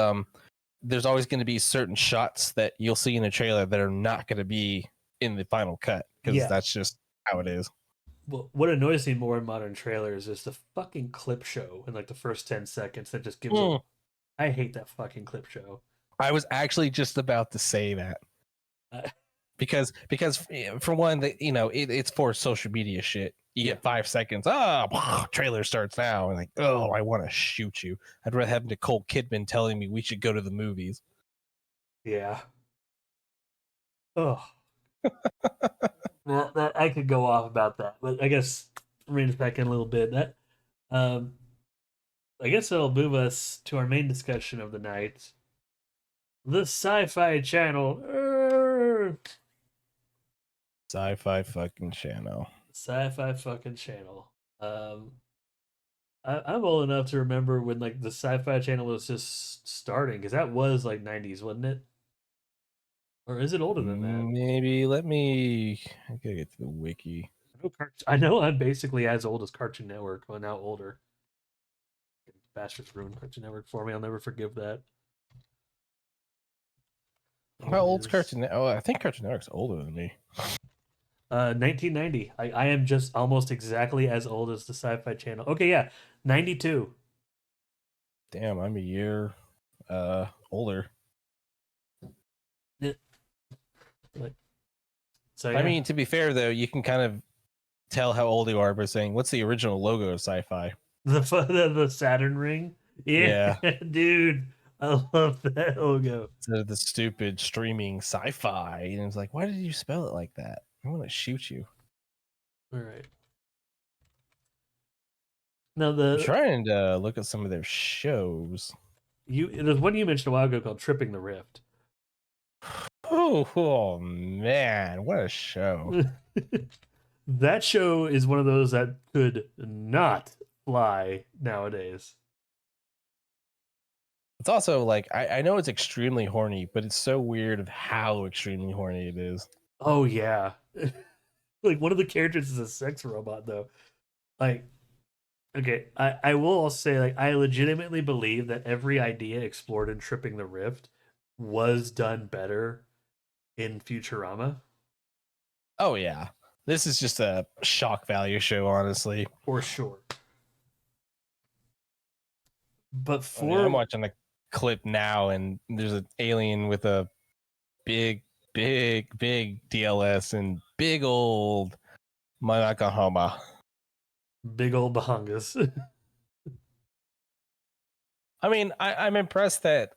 there's always going to be certain shots that you'll see in a trailer that are not going to be in the final cut because that's just how it is. Well, what annoys me more in modern trailers is the fucking clip show in like the first 10 seconds that just gives a... I hate that fucking clip show. I was actually just about to say that. Because for one, it's for social media shit. You get 5 seconds. Trailer starts now, and like, oh, I want to shoot you. I'd rather have Nicole Kidman telling me we should go to the movies. Yeah. Oh. I could go off about that, but I guess rein it back in a little bit. That, I guess that'll move us to our main discussion of the night: the Syfy Channel. Syfy fucking Channel. Syfy fucking Channel. I'm old enough to remember when like the Syfy Channel was just starting, because that was like 90s, wasn't it? Or is it older than that? Maybe. I gotta get to the wiki. I know I'm basically as old as Cartoon Network, well, now older. Bastards ruined Cartoon Network for me. I'll never forgive that. How old's Cartoon Network? Oh, I think Cartoon Network's older than me. 1990. I am just almost exactly as old as the Syfy Channel. Okay, yeah, 92. Damn, I'm a year older. So I mean, to be fair though, you can kind of tell how old you are by saying, "What's the original logo of Syfy?" The Saturn ring. Yeah, dude, I love that logo. Instead of the stupid streaming sci-fi, and it's like, why did you spell it like that? I want to shoot you. All right. Now I'm trying to look at some of their shows. There's one you mentioned a while ago called Tripping the Rift. Oh man, what a show! That show is one of those that could not fly nowadays. It's also like I know it's extremely horny, but it's so weird of how extremely horny it is. Oh yeah. Like one of the characters is a sex robot though. Like okay, I will also say like I legitimately believe that every idea explored in Tripping the Rift was done better in Futurama. Oh yeah. This is just a shock value show, honestly. For sure. But I'm watching a clip now, and there's an alien with a big DLS and big old Manakahama. Big old Bahangas. I mean, I'm impressed that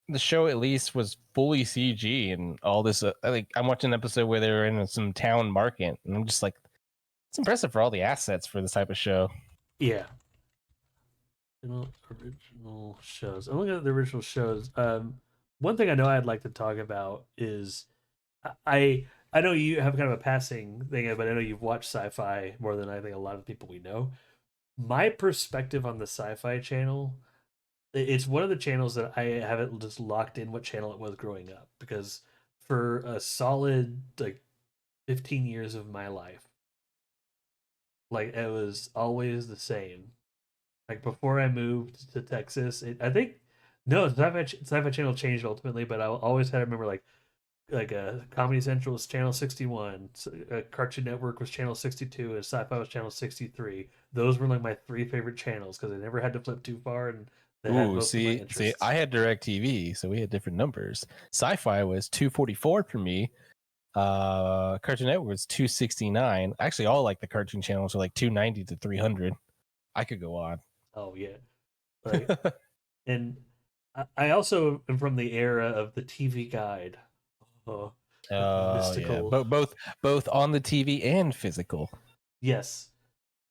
the show at least was fully CG and all this. I'm watching an episode where they were in some town market, and I'm just like, it's impressive for all the assets for this type of show. Yeah. Original shows. I'm looking at the original shows. One thing I know I'd like to talk about is I know you have kind of a passing thing, but I know you've watched Syfy more than I think a lot of people we know. My perspective on the Syfy Channel, it's one of the channels that I haven't just locked in what channel it was growing up, because for a solid like 15 years of my life, like it was always the same. Like before I moved to Texas, I think no, Syfy Channel changed ultimately, but I always had to remember like Comedy Central was channel 61, Cartoon Network was channel 62, and Sci-Fi was channel 63. Those were like my three favorite channels because I never had to flip too far, and they had Ooh, most of my see, interests. I had DirecTV, so we had different numbers. Sci-Fi was 244 for me. Cartoon Network was 269. Actually, all like the cartoon channels are like 290 to 300. I could go on. Oh yeah, like and I also am from the era of the TV Guide. Oh, like the Oh yeah, mystical. both on the TV and physical. Yes.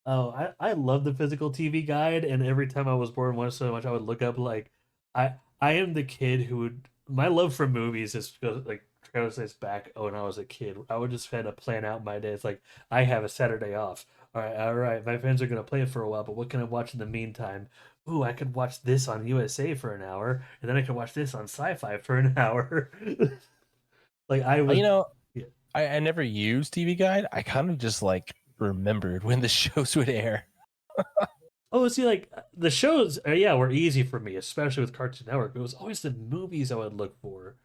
Oh, I love the physical TV guide, and every time I was bored and wanted so much, I would look up like I am the kid who would my love for movies is goes like translates back when I was a kid. I would just kind of plan out my days like I have a Saturday off. All right, my friends are gonna play it for a while, but what can I watch in the meantime? Ooh, I could watch this on USA for an hour, and then I could watch this on Sci-Fi for an hour. Like I You would, know, yeah. I never used TV Guide. I kind of just like remembered when the shows would air. Oh, see, like the shows, yeah, were easy for me, especially with Cartoon Network. It was always the movies I would look for,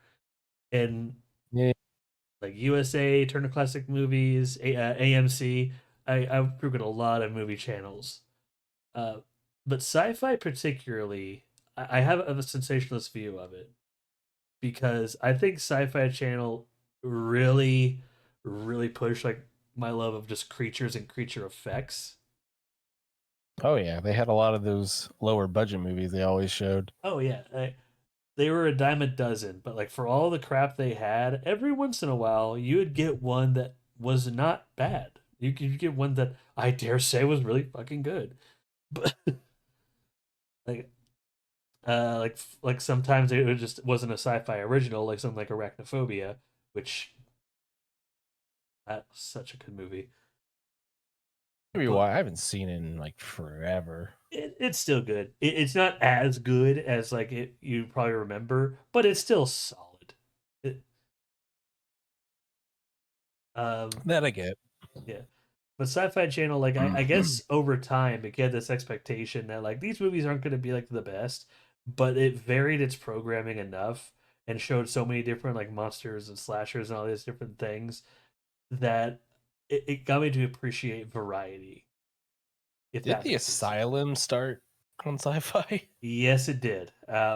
and Yeah. like USA, Turner Classic Movies, AMC. I've frequented a lot of movie channels, uh, but Sci-Fi particularly, I have a sensationalist view of it because I think Sci-Fi Channel really, really pushed like my love of just creatures and creature effects. Oh yeah, they had a lot of those lower budget movies they always showed. Oh yeah, they were a dime a dozen, but like for all the crap they had, every once in a while you would get one that was not bad. You could get one that I dare say was really fucking good. But like like sometimes it just wasn't a sci-fi original, like something like Arachnophobia, which that was such a good movie. Maybe But why I haven't seen it in like forever. it's still good. It's not as good as like it you probably remember, but it's still solid. It, um, That I get. yeah. But Sci-Fi Channel, like I guess over time it get this expectation that like these movies aren't going to be like the best, but it varied its programming enough and showed so many different like monsters and slashers and all these different things that it got me to appreciate variety, if Did that the makes any sense. Asylum start on Sci-Fi? Yes, it did.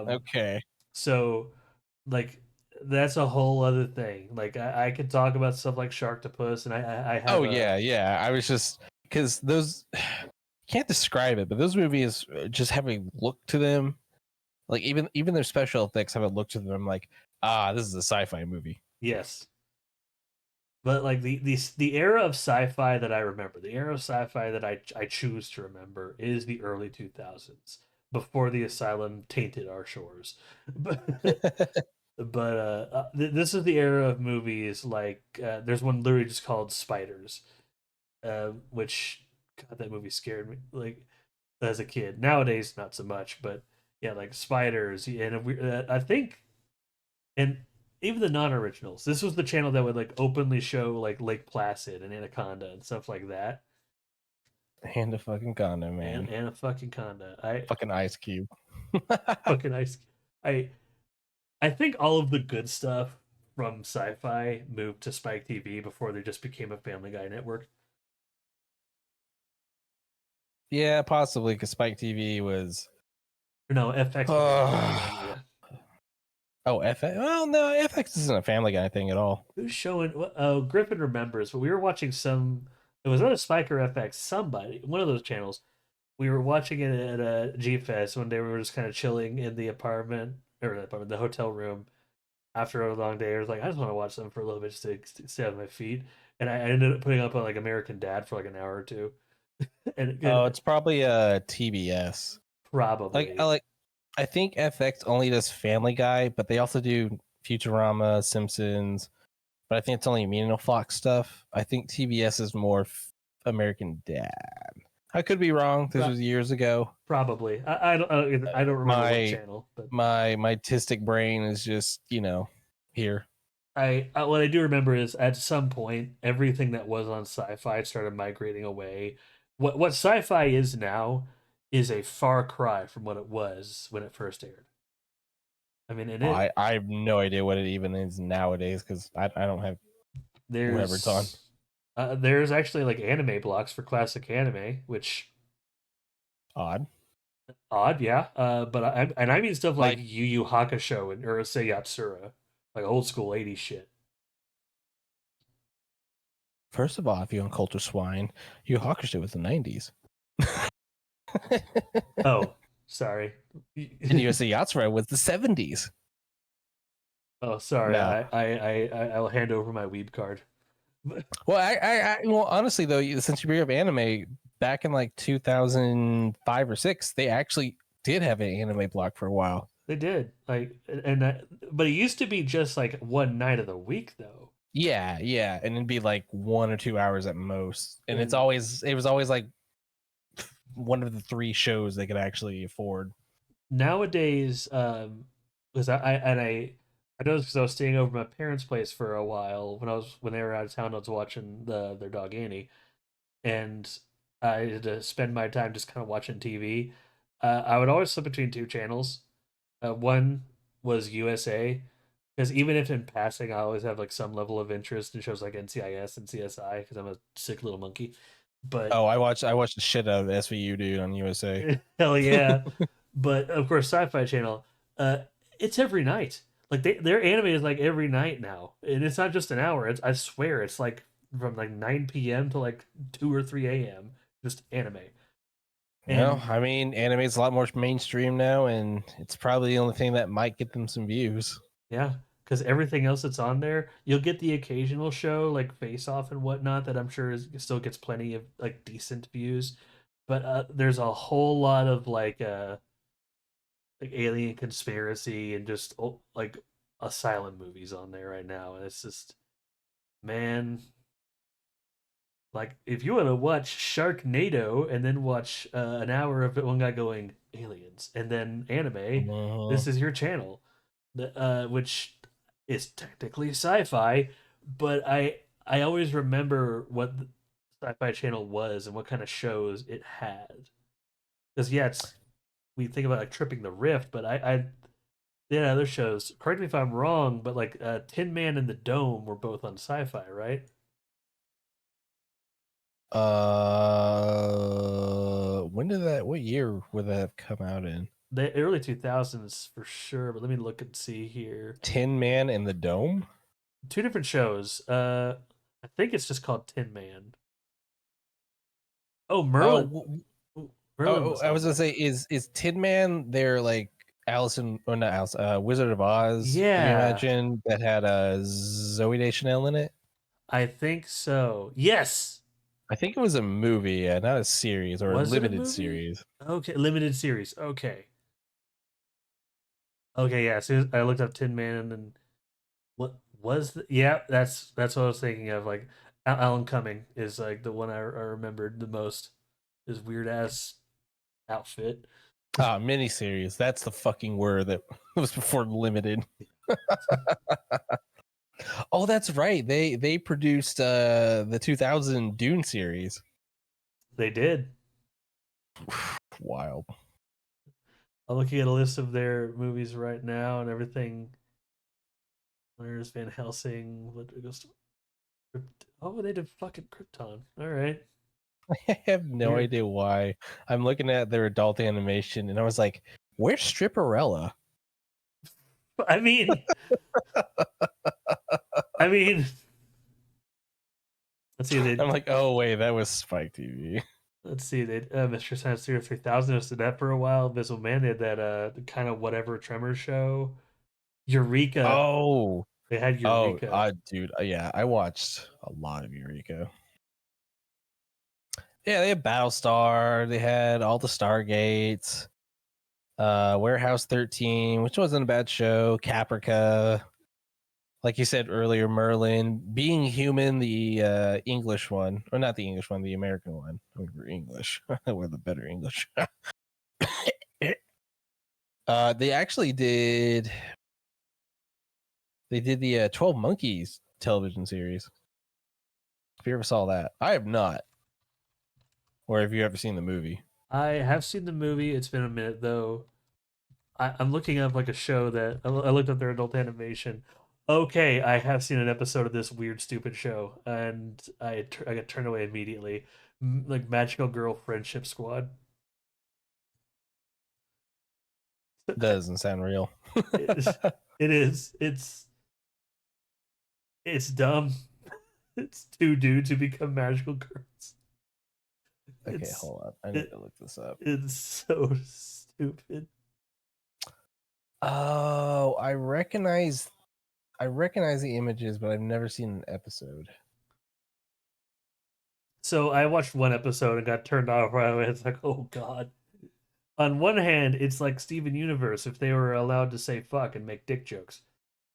Okay. So like that's a whole other thing. Like I could talk about stuff like Sharktopus, and I have Oh a yeah, yeah. I was just because those can't describe it, but those movies just have a look to them. Like even their special effects have a look to them. I'm like, this is a sci-fi movie. yes. But like the era of sci-fi that I remember, the era of sci-fi that I choose to remember is the early 2000s, before the asylum tainted our shores. But this is the era of movies like there's one literally just called Spiders, which God, that movie scared me like as a kid. Nowadays, not so much, but yeah, like Spiders, and I think and even the non-originals. This was the channel that would like openly show like Lake Placid and Anaconda and stuff like that, And a fucking condom, man. and a fucking conda. I Fucking Ice Cube. fucking ice. I I think all of the good stuff from Sci-Fi moved to Spike TV before they just became a Family Guy network. Yeah, possibly because Spike TV was. Or no, FX became a Family Guy. Yeah. Oh, FX. Well, no, FX isn't a Family Guy thing at all. Who's showing? Oh, Griffin remembers, but we were watching some. It was either Spike or FX. Somebody, one of those channels. We were watching it at a G Fest one day. We were just kind of chilling in the apartment or the apartment, the hotel room after a long day. I was like, I just want to watch something for a little bit just to stay on my feet. And I ended up putting up on like American Dad for like an hour or two, Oh, and it's probably TBS. Like I probably like I think FX only does Family Guy, but they also do Futurama, Simpsons. But I think it's only Mean Fox stuff. I think TBS is more American Dad. I could be wrong. This was years ago. probably. I don't remember what My channel, but my autistic brain is just here. what I do remember is at some point everything that was on Sci-Fi started migrating away. What Sci-Fi is now is a far cry from what it was when it first aired. I mean, and I have no idea what it even is nowadays because I don't have whatever it's on. there's actually like anime blocks for classic anime, which Odd. odd, yeah. But I mean stuff like Like, Yu Yu Hakusho and Urusei Yatsura, like old school '80s shit. first of all, if you on culture swine, you hawker shit was the 90s. Oh, sorry. And USA Yatsura was the 70s. Oh, sorry. No. I'll hand over my weeb card. Well, well, honestly though, since you bring up anime, back in like 2005 or six, they actually did have an anime block for a while. They did like, but it used to be just like one night of the week though, Yeah, yeah, and it'd be like 1 or 2 hours at most, and and it was always like one of the three shows they could actually afford. nowadays, because I noticed because I was staying over at my parents' place for a while when they were out of town. I was watching their dog Annie, and I had to spend my time just kind of watching TV. I would always flip between two channels. One was USA, because even if in passing, I always have like some level of interest in shows like NCIS and CSI because I'm a sick little monkey. But Oh, I watched the shit out of SVU, dude, on USA. hell yeah! But of course, Syfy Channel, uh, it's every night. Like their anime is like every night now, and it's not just an hour. It's I swear it's like from like 9 p.m. to like 2 or 3 a.m. just anime. Well, And I mean, anime's a lot more mainstream now, and it's probably the only thing that might get them some views. yeah, because everything else that's on there, you'll get the occasional show like Face Off and whatnot that I'm sure still gets plenty of like decent views, but there's a whole lot of like alien conspiracy and just like asylum movies on there right now, and it's just man, like if you want to watch Sharknado and then watch an hour of one guy going aliens and then anime, Uh, this is your channel, which is technically sci-fi, but I always remember what the Sci-Fi Channel was and what kind of shows it had. Because yeah, it's we think about like tripping the rift, but I they had other shows. Correct me if I'm wrong, but like Tin Man and the Dome were both on Sci-Fi, right? when did that? What year would that have come out in? The early 2000s for sure, but let me look and see here. Tin Man in the Dome. Two different shows. I think it's just called Tin Man. Oh, Merlin. Oh, Ooh, Merlin was I on was gonna there. say, is Tin Man their like Allison or not Alice, Wizard of Oz Yeah, reimagine that had Zoe Deschanel in it? I think so. Yes. I think it was a movie, yeah, not a series or a Was it a limited movie? series. Okay, limited series. Okay. Okay, yeah. So I looked up Tin Man and what was yeah, that's what I was thinking of. Like Alan Cumming is like the one I remembered the most. His weird ass outfit. Ah, miniseries. That's the fucking word that was before limited. Oh, that's right. They produced the 2000 Dune series. They did. Wild. I'm looking at a list of their movies right now and everything. There's Van Helsing. What goes to oh, they did fucking Krypton. All right, I have no weird. idea why. I'm looking at their adult animation and I was like, where's Stripperella? I mean, I mean, let's see. They I'm like, oh wait, that was Spike TV. let's see. They Mr. Science Theater 3000 did that for a while. Invisible Man. They had that kind of whatever Tremor show. Eureka. Oh, They had oh, Eureka. dude, yeah, I watched a lot of Eureka. Yeah, they had Battlestar. They had all the Stargates. Warehouse 13, which wasn't a bad show. Caprica, like you said earlier, Merlin, Being Human, the English one, or not the English one, the American one. We're English. We're the better English. They actually did. They did the 12 Monkeys television series. If you ever saw that, I have not. Or have you ever seen the movie? I have seen the movie. It's been a minute though. I'm looking up like a show that I looked up their adult animation. Okay, I have seen an episode of this weird, stupid show, and I got turned away immediately. Like Magical Girl Friendship Squad. Doesn't sound real. It, it is. It's dumb. It's two dudes who become magical girls. Okay, It's hold on. I need it to look this up. it's so stupid. Oh, I recognize the images, but I've never seen an episode. So I watched one episode and got turned off right away. It's like, oh god. On one hand, it's like Steven Universe if they were allowed to say fuck and make dick jokes.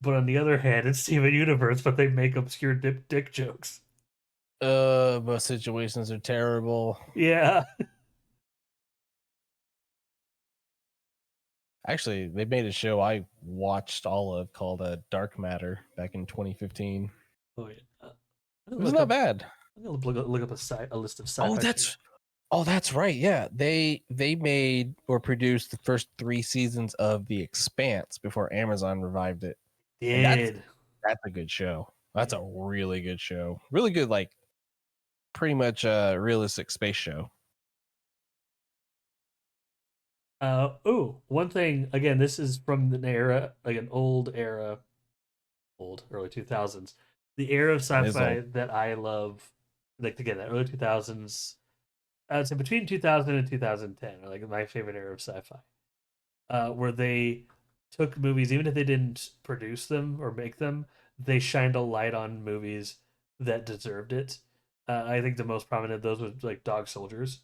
But on the other hand, it's Steven Universe, but they make obscure dick jokes. Both situations are terrible. Yeah. Actually, they made a show I watched all of called Dark Matter back in 2015. Oh yeah. I'm It gonna was look not up. bad. I'm gonna look up a list of Oh, sci-fi channels. that's right. Yeah, they made or produced the first 3 seasons of The Expanse before Amazon revived it, and Did that's a good show. That's a really good show. Really good, like pretty much a realistic space show. One thing again, this is from an era, like an old era, old early 2000s. The era of That is sci-fi all. that I love, like again, that early 2000s. I would say between 2000 and 2010 are like my favorite era of sci-fi. Where they took movies, even if they didn't produce them or make them, they shined a light on movies that deserved it. I think the most prominent of those was like Dog Soldiers.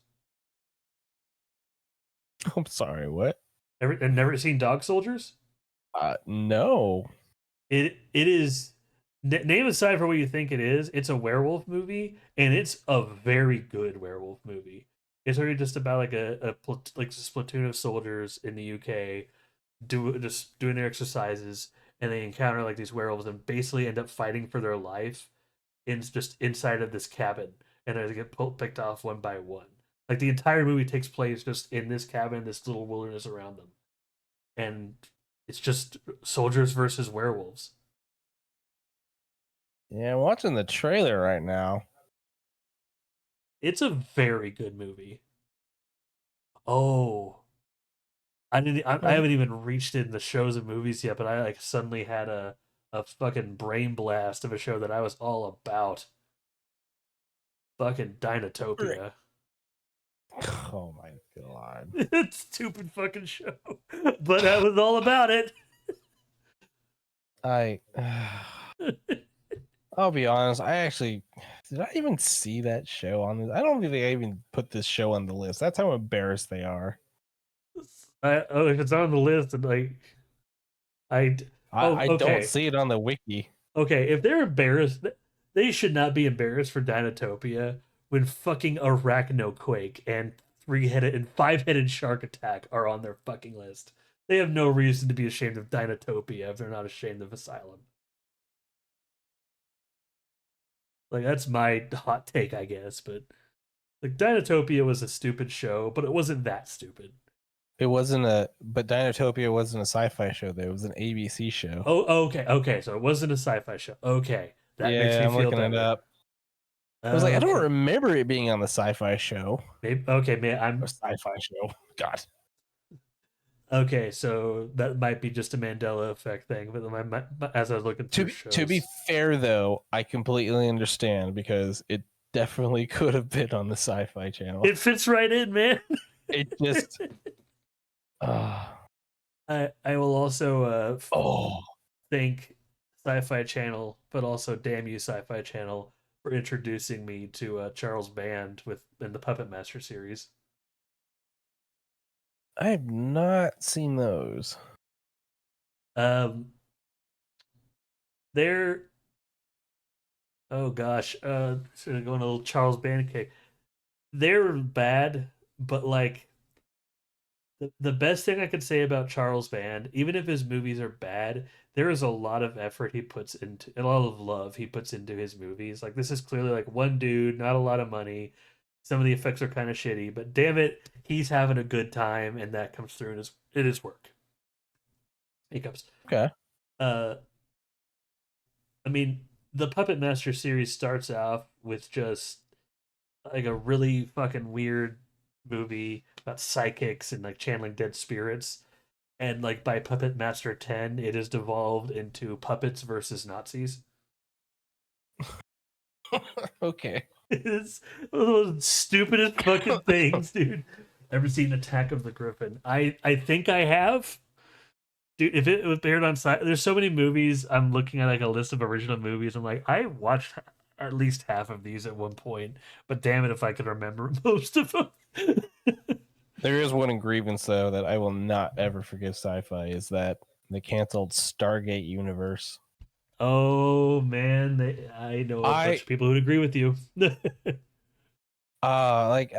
I'm sorry. What? Never seen Dog Soldiers? No. It is name aside for what you think it is. It's a werewolf movie, and it's a very good werewolf movie. It's really just about like like a platoon of soldiers in the UK just doing their exercises, and they encounter like these werewolves and basically end up fighting for their life in just inside of this cabin, and they get picked off one by one. Like the entire movie takes place just in this cabin, this little wilderness around them, and it's just soldiers versus werewolves. Yeah, I'm watching the trailer right now. It's a very good movie. Oh, I didn't. I Oh, haven't even reached in the shows and movies yet, but I like suddenly had a fucking brain blast of a show that I was all about. Fucking great. Dinotopia. Oh my god. It's stupid fucking show, but I was all about it. I I'll be honest. I actually did I even see that show on this? I don't think I even put this show on the list. That's how embarrassed they are. If it's on the list, and like I, oh, I don't okay, see it on the wiki. okay. If they're embarrassed, they should not be embarrassed for Dinotopia when fucking Arachnoquake and 3-headed and 5-headed shark attack are on their fucking list. They have no reason to be ashamed of Dinotopia if they're not ashamed of Asylum. Like that's my hot take, I guess. But like Dinotopia was a stupid show, but it wasn't that stupid. It wasn't but Dinotopia wasn't a sci-fi show though. It was an ABC show. Oh, okay, okay. So it wasn't a sci-fi show. Okay, that makes Yeah, me I'm feel looking it better. up. I was like, I don't Okay, remember it being on the sci-fi show maybe. Okay, man. or sci-fi show. God. Okay. So that might be just a Mandela effect thing. But as I was looking through To be shows, fair though, I completely understand because it definitely could have been on the Syfy Channel. it fits right in, man. It just uh, I will also oh, thank Sci-Fi Channel, but also damn you Sci-Fi Channel for introducing me to Charles Band with in the Puppet Master series. I have not seen those. Um, they're oh gosh, sort of going a little Charles Band cake. They're bad, but like the best thing I could say about Charles Band, even if his movies are bad, there is a lot of effort he puts into, a lot of love he puts into his movies. Like this is clearly like one dude, not a lot of money. Some of the effects are kind of shitty, but damn it, he's having a good time, and that comes through in his work. Hiccups. Okay. Uh, I mean, the Puppet Master series starts off with just like a really fucking weird movie about psychics and like channeling dead spirits. And like by Puppet Master 10, it has devolved into puppets versus Nazis. Okay. It's one of the most stupidest fucking things, dude. Ever seen Attack of the Griffin? I think I have. Dude, if it was aired on site, there's so many movies. I'm looking at like a list of original movies. I'm like, I watched at least half of these at one point, but damn it if I could remember most of them. There is one grievance though that I will not ever forgive Syfy is that they canceled Stargate Universe. Oh man, I know a bunch I of people who'd agree with you. like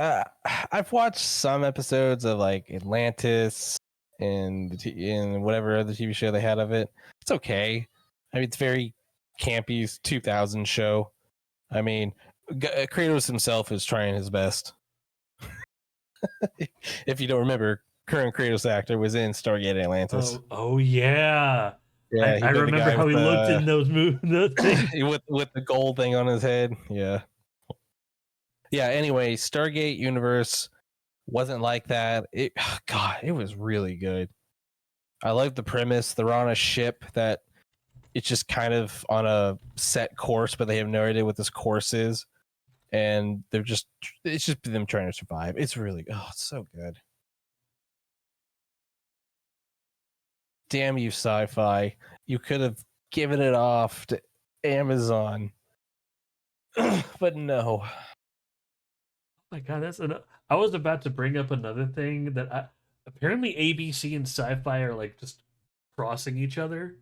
I've watched some episodes of like Atlantis and and whatever other TV show they had of it. It's okay. I mean, it's very campy. It's 2000 show. I mean, Kratos himself is trying his best. If you don't remember, current Kratos actor was in Stargate Atlantis. Oh yeah. Yeah, he I played the remember guy how with he looked the in those movies, those things. with the gold thing on his head. Yeah. Yeah, anyway, Stargate Universe wasn't like that. It God, it was really good. I like the premise. They're on a ship that it's just kind of on a set course, but they have no idea what this course is. And it's just them trying to survive. It's really it's so good. Damn you, Syfy. You could have given it off to Amazon. But no. My God, I was about to bring up another thing that apparently ABC and Sci-Fi are like just crossing each other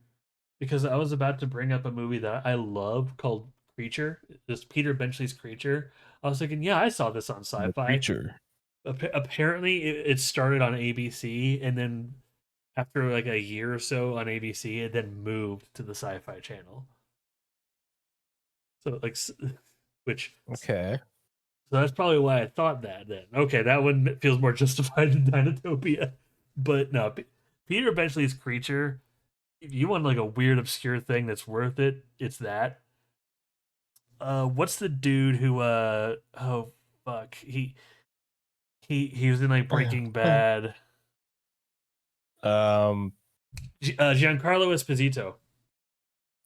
because I was about to bring up a movie that I love called Creature. This Peter Benchley's Creature. I was thinking, yeah, I saw this on The Sci-Fi. creature. Apparently, it started on ABC, and then after like a year or so on ABC, it then moved to the Sci-Fi Channel. So like, which Okay. So that's probably why I thought that then. Okay, that one feels more justified than Dinotopia. But no, Peter Benchley's Creature, if you want like a weird, obscure thing that's worth it, it's that. What's the dude who, oh, fuck. He was in like Breaking Bad. um Giancarlo Esposito.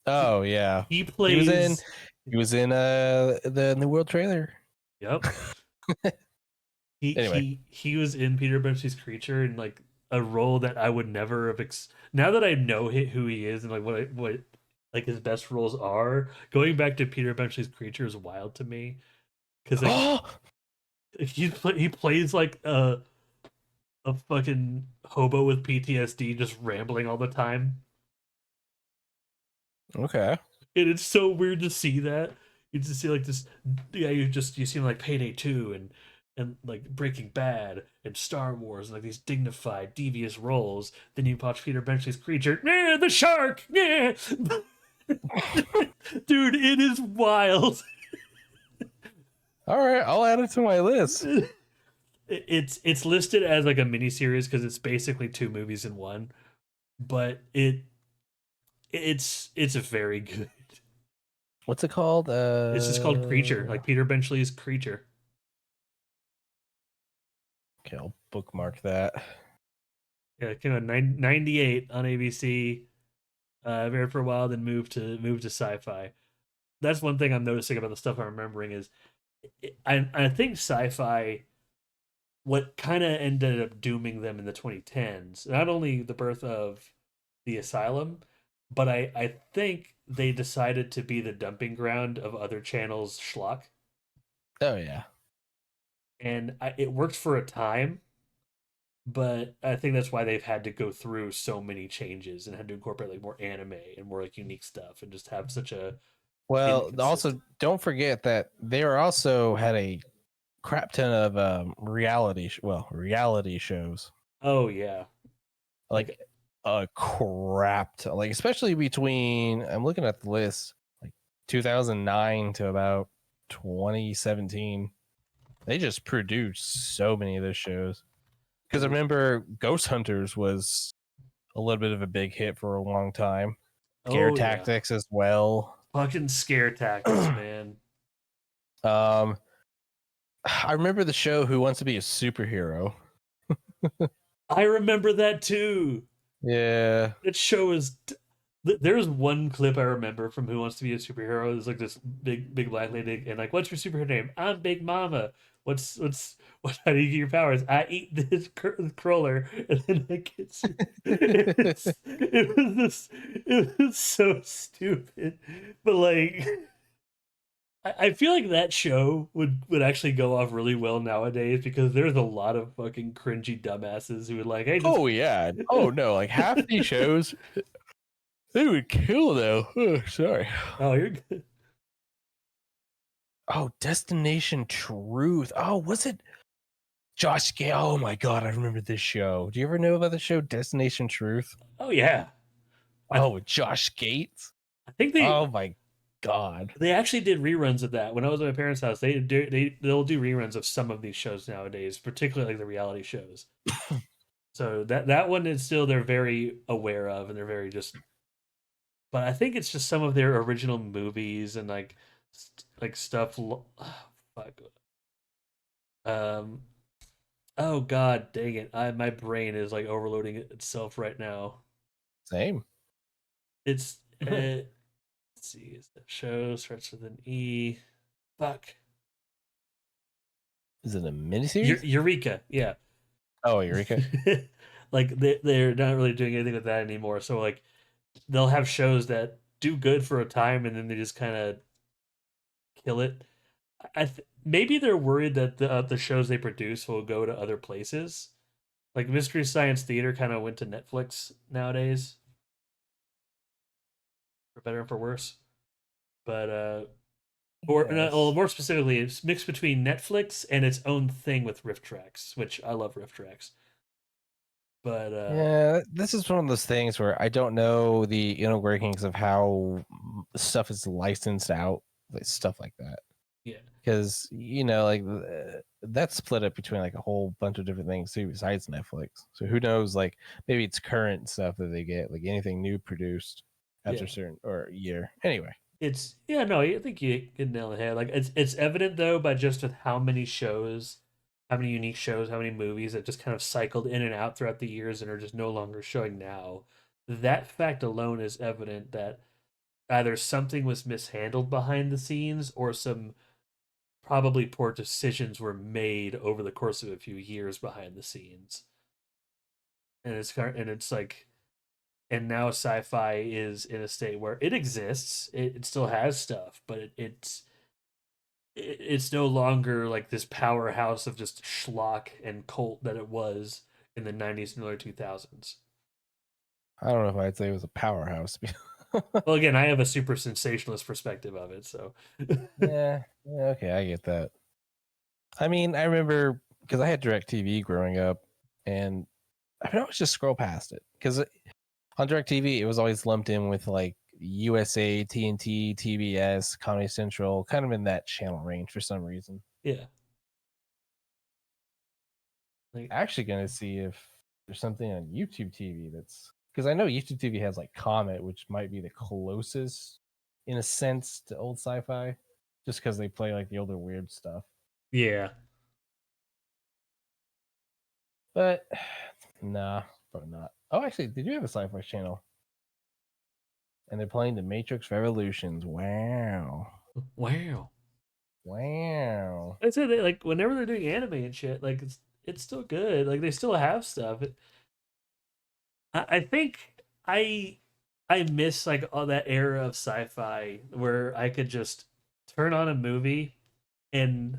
He, oh yeah. he He was in plays, the New World trailer. yep. Anyway. He was in Peter Benchley's Creature in like a role that I would never have. Now that I know who he is and like what like his best roles are, going back to Peter Benchley's Creature is wild to me because like he plays like a fucking hobo with PTSD just rambling all the time. Okay. And it's so weird to see that. You just see like this, yeah. You see him like Payday 2 and like Breaking Bad and Star Wars and like these dignified, devious roles. Then you watch Peter Benchley's Creature. Yeah, the shark. Yeah, dude, it is wild. All right, I'll add it to my list. It's listed as like a miniseries because it's basically two movies in one, but it's very good. What's it called? It's just called Creature, like Peter Benchley's Creature. Okay, I'll bookmark that. Yeah, it came out 98 on ABC. Aired for a while, then moved to Sci-Fi. That's one thing I'm noticing about the stuff I'm remembering is I think Sci-Fi what kind of ended up dooming them in the 2010s. Not only the birth of the Asylum, but I think they decided to be the dumping ground of other channels' schlock, Oh yeah. and it worked for a time. But I think that's why they've had to go through so many changes and had to incorporate like more anime and more like unique stuff and just have such a Well, also inconsistent. don't forget that they are also had a crap ton of reality shows. Oh yeah, Like like a crap ton, like especially between I'm looking at the list like 2009 to about 2017. They just produced so many of those shows. Because I remember Ghost Hunters was a little bit of a big hit for a long time. Scare Oh yeah, Tactics as well. fucking scare tactics, man. um, I remember the show Who Wants to Be a Superhero. I remember that too. Yeah. That show is. There's one clip I remember from Who Wants to Be a Superhero. There's like this big black lady, and like, what's your superhero name? I'm Big Mama. What? How do you get your powers? I eat this crawler, and then I get. It was this. It was so stupid, but like. I feel like that show would actually go off really well nowadays because there's a lot of fucking cringy dumbasses who would like, hey, just Oh yeah. Oh no, like half these shows they would kill though. Oh, sorry. oh, you're good. Oh, Destination Truth. Oh, was it Josh Gay? Oh my god, I remember this show. Do you ever know about the show Destination Truth? Oh yeah, I Oh, with Josh Gates. I think Oh my god. they actually did reruns of that when I was at my parents' house. They'll do reruns of some of these shows nowadays, particularly like the reality shows. So that one is still they're very aware of and they're very just. But I think it's just some of their original movies and like stuff. Fuck. Um. Oh god, dang it! My brain is like overloading itself right now. Same. It's let's see, is that show starts with an E? Fuck. Is it a miniseries? Eureka, yeah. Oh, Eureka. Like they're not really doing anything with that anymore. So like they'll have shows that do good for a time and then they just kind of kill it. Maybe they're worried that the shows they produce will go to other places. Like Mystery Science Theater kind of went to Netflix nowadays, for better and for worse. But or no, well, Yes. more specifically, it's mixed between Netflix and its own thing with Rift Tracks, which I love Rift Tracks. But Yeah, this is one of those things where I don't know the inner workings of how stuff is licensed out, like stuff like that. yeah, Because like that's split up between like a whole bunch of different things too, besides Netflix. So who knows? Like maybe it's current stuff that they get, like anything new produced after yeah, a certain or a year. Anyway, it's yeah. No, I think you can nail the head. Like it's evident though by just with how many shows, how many unique shows, how many movies that just kind of cycled in and out throughout the years and are just no longer showing now. That fact alone is evident that either something was mishandled behind the scenes or some probably poor decisions were made over the course of a few years behind the scenes. And it's like and now sci-fi is in a state where it exists. It still has stuff, but it's no longer like this powerhouse of just schlock and cult that it was in the 90s and early 2000s. I don't know if I'd say it was a powerhouse. Well, again, I have a super sensationalist perspective of it, so Yeah, okay, I get that. I mean, I remember because I had DirecTV growing up, and I would always just scroll past it because on DirecTV it was always lumped in with like USA, TNT, TBS, Comedy Central, kind of in that channel range for some reason. yeah. Like Actually, gonna see if there's something on YouTube TV that's because I know YouTube TV has like Comet, which might be the closest in a sense to old sci-fi, just because they play like the older weird stuff. yeah. But nah, probably not. Oh, actually, they do have a sci-fi channel, and they're playing The Matrix Revolutions. Wow, Wow. wow. I said like whenever they're doing anime and shit, like it's still good. Like they still have stuff. I think I I miss like all that era of sci-fi where I could just turn on a movie and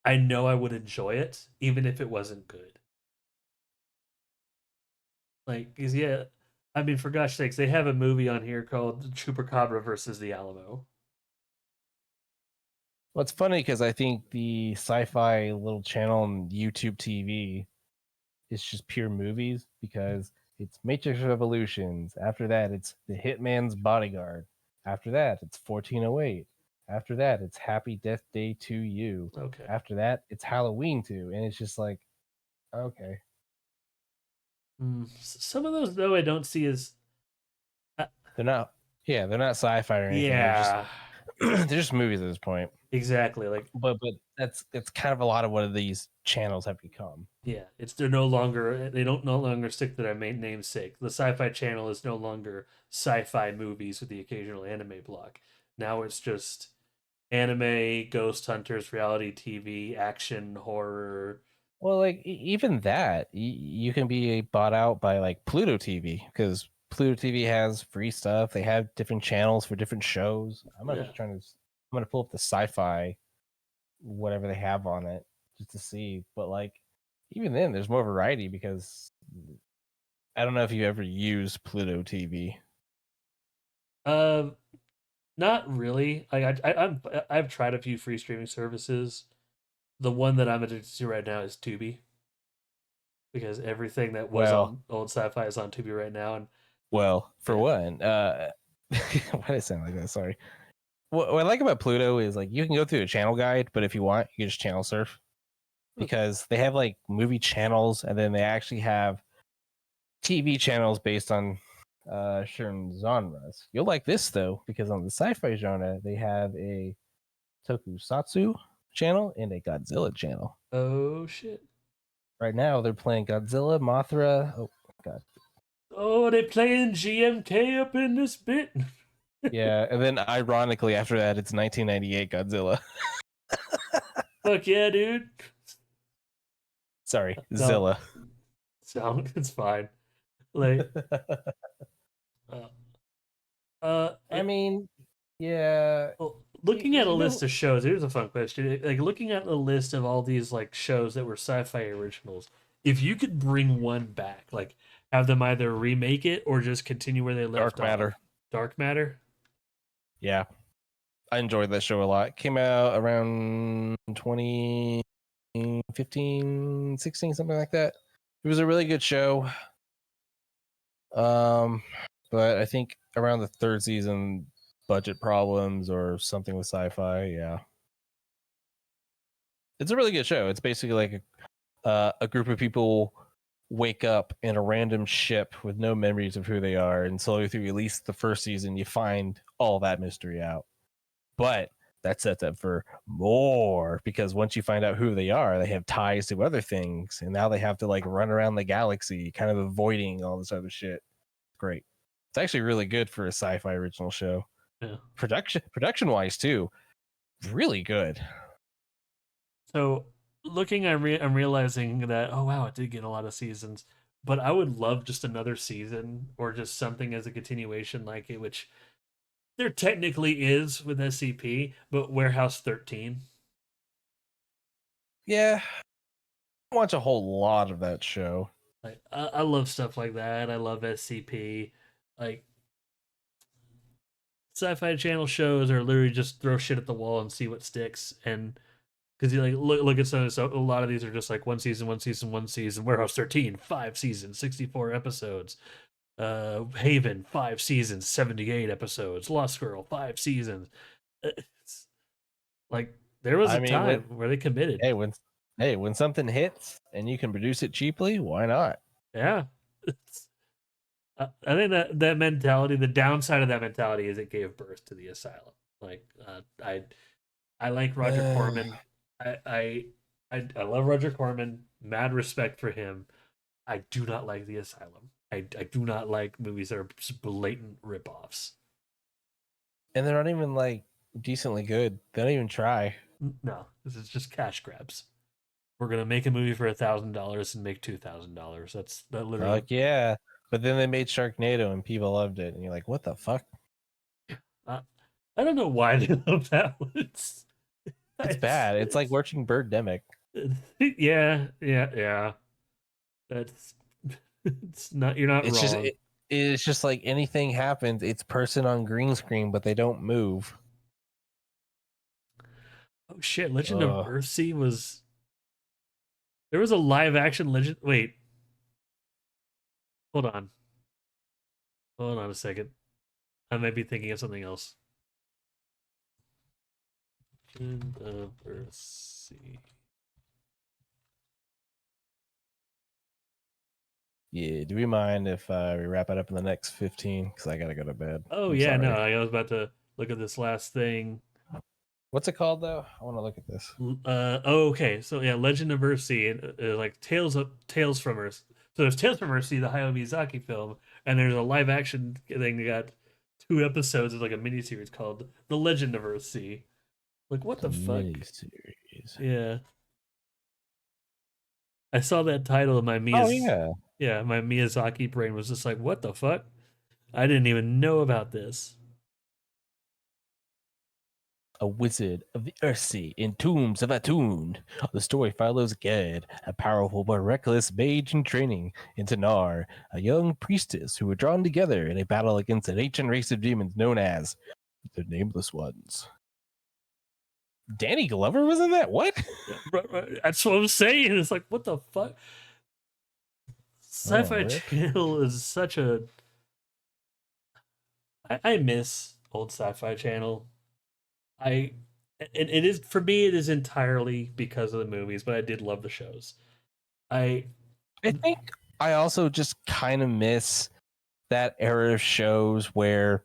I know I would enjoy it even if it wasn't good. Like, 'cause, yeah, I mean, for gosh sakes, they have a movie on here called Chupacabra versus the Alamo. Well, it's funny because I think the sci-fi little channel on YouTube TV is just pure movies because it's Matrix Revolutions. After that, it's The Hitman's Bodyguard. After that, it's 1408. After that, it's Happy Death Day to You. Okay. After that, it's Halloween 2. And it's just like, okay. Some of those though I don't see as uh, They're not. Yeah, they're not sci-fi or anything. They're just yeah, they're just movies at this point. exactly. Like But that's kind of a lot of what these channels have become. yeah, they're no longer they don't no longer stick to their main namesake. The Syfy Channel is no longer sci-fi movies with the occasional anime block. Now it's just anime, ghost hunters, reality TV, action, horror. Well, like even that, you can be bought out by like Pluto TV because Pluto TV has free stuff. They have different channels for different shows. Yeah. I'm gonna pull up the sci-fi whatever they have on it just to see. But like even then, there's more variety because I don't know if you ever use Pluto TV. Um, not really. I've tried a few free streaming services. The one that I'm addicted to right now is Tubi because everything that was Well, on old sci-fi is on Tubi right now, and for yeah, one, why did I sound like that? Sorry. What I like about Pluto is like you can go through a channel guide, but if you want, you can just channel surf because they have like movie channels and then they actually have TV channels based on certain genres. You'll like this though because on the sci-fi genre they have a tokusatsu channel and a Godzilla channel. oh shit. Right now they're playing Godzilla, Mothra. Oh god, Oh, they playing GMK up in this bit. yeah. And then ironically after that it's 1998 Godzilla. Fuck yeah, dude. Sorry, No, Zilla. sound it's fine. Like, uh, I mean, yeah. well, looking at a Even list of shows, here's a fun question. Like looking at the list of all these like shows that were sci-fi originals, if you could bring one back, like have them either remake it or just continue where they left Dark off. Matter. Dark Matter. Yeah, I enjoyed that show a lot. It came out around 2015, 16, something like that. It was a really good show. Um, but I think around the third season, budget problems or something with sci-fi. Yeah, it's a really good show. It's basically like a group of people wake up in a random ship with no memories of who they are, and slowly through at least the first season, you find all that mystery out. But that sets up for more because once you find out who they are, they have ties to other things, and now they have to like run around the galaxy, kind of avoiding all this other shit. Great. It's actually really good for a sci-fi original show. Yeah. Production wise too, really good. So looking, I'm realizing that oh wow, it did get a lot of seasons, but I would love just another season or just something as a continuation like it, which there technically is with SCP, but Warehouse 13. Yeah, I watch a whole lot of that show. Like I love stuff like that. I love SCP. Like Sci-Fi Channel shows are literally just throw shit at the wall and see what sticks. And because you like look at some, so a lot of these are just like one season, one season, one season. Warehouse 13, 5 seasons, 64 episodes. Haven, 5 seasons, 78 episodes. Lost Girl, 5 seasons. It's like there was a I mean, time where they committed. hey, when something hits and you can produce it cheaply, why not? Yeah. I think that mentality, the downside of that mentality is it gave birth to the asylum. Like I like Roger Corman. I I I love Roger Corman. Mad respect for him. I do not like the asylum. I do not like movies that are just blatant ripoffs. And they're not even like decently good. They don't even try. No, this is just cash grabs. We're gonna make a movie for $1,000 and make $2,000. That literally. Like, yeah. But then they made Sharknado and people loved it. And you're like, what the fuck? Uh, I don't know why they love that one. It's bad. It's like watching Birdemic. Yeah, yeah, yeah. That's it's not. You're not It's just wrong. it's just like anything happens. It's person on green screen, but they don't move. Oh shit! Legend of Ugh. Earthsea was there was a live action Legend. Wait, hold on, hold on a second. I might be thinking of something else. Legend of Earthsea. Yeah. Do we mind if we wrap it up in the next 15? Because I gotta go to bed. Oh I'm yeah, no, sorry. I was about to look at this last thing. What's it called though? I want to look at this. Okay, so yeah, Legend of Earthsea, like Tales from Earth. So there's Tales from Earthsea, the Hayao Miyazaki film, and there's a live action thing that got 2 episodes. It's like a miniseries called The Legend of Earthsea. Like what The the fuck? mini series. Yeah, I saw that title and Oh yeah. My Miyazaki brain was just like, what the fuck? I didn't even know about this. A wizard of the Earthsea in Tombs of Atun. The story follows Ged, a powerful but reckless mage in training, and Tanar, a young priestess who were drawn together in a battle against an ancient race of demons known as the Nameless Ones. Danny Glover was in that? What? That's what I'm saying. It's like, what the fuck? Oh, Sci-Fi Rick. Channel is such a. I miss old Sci-Fi Channel. I it is for me. It is entirely because of the movies, but I did love the shows. I I think I also just kind of miss that era of shows where,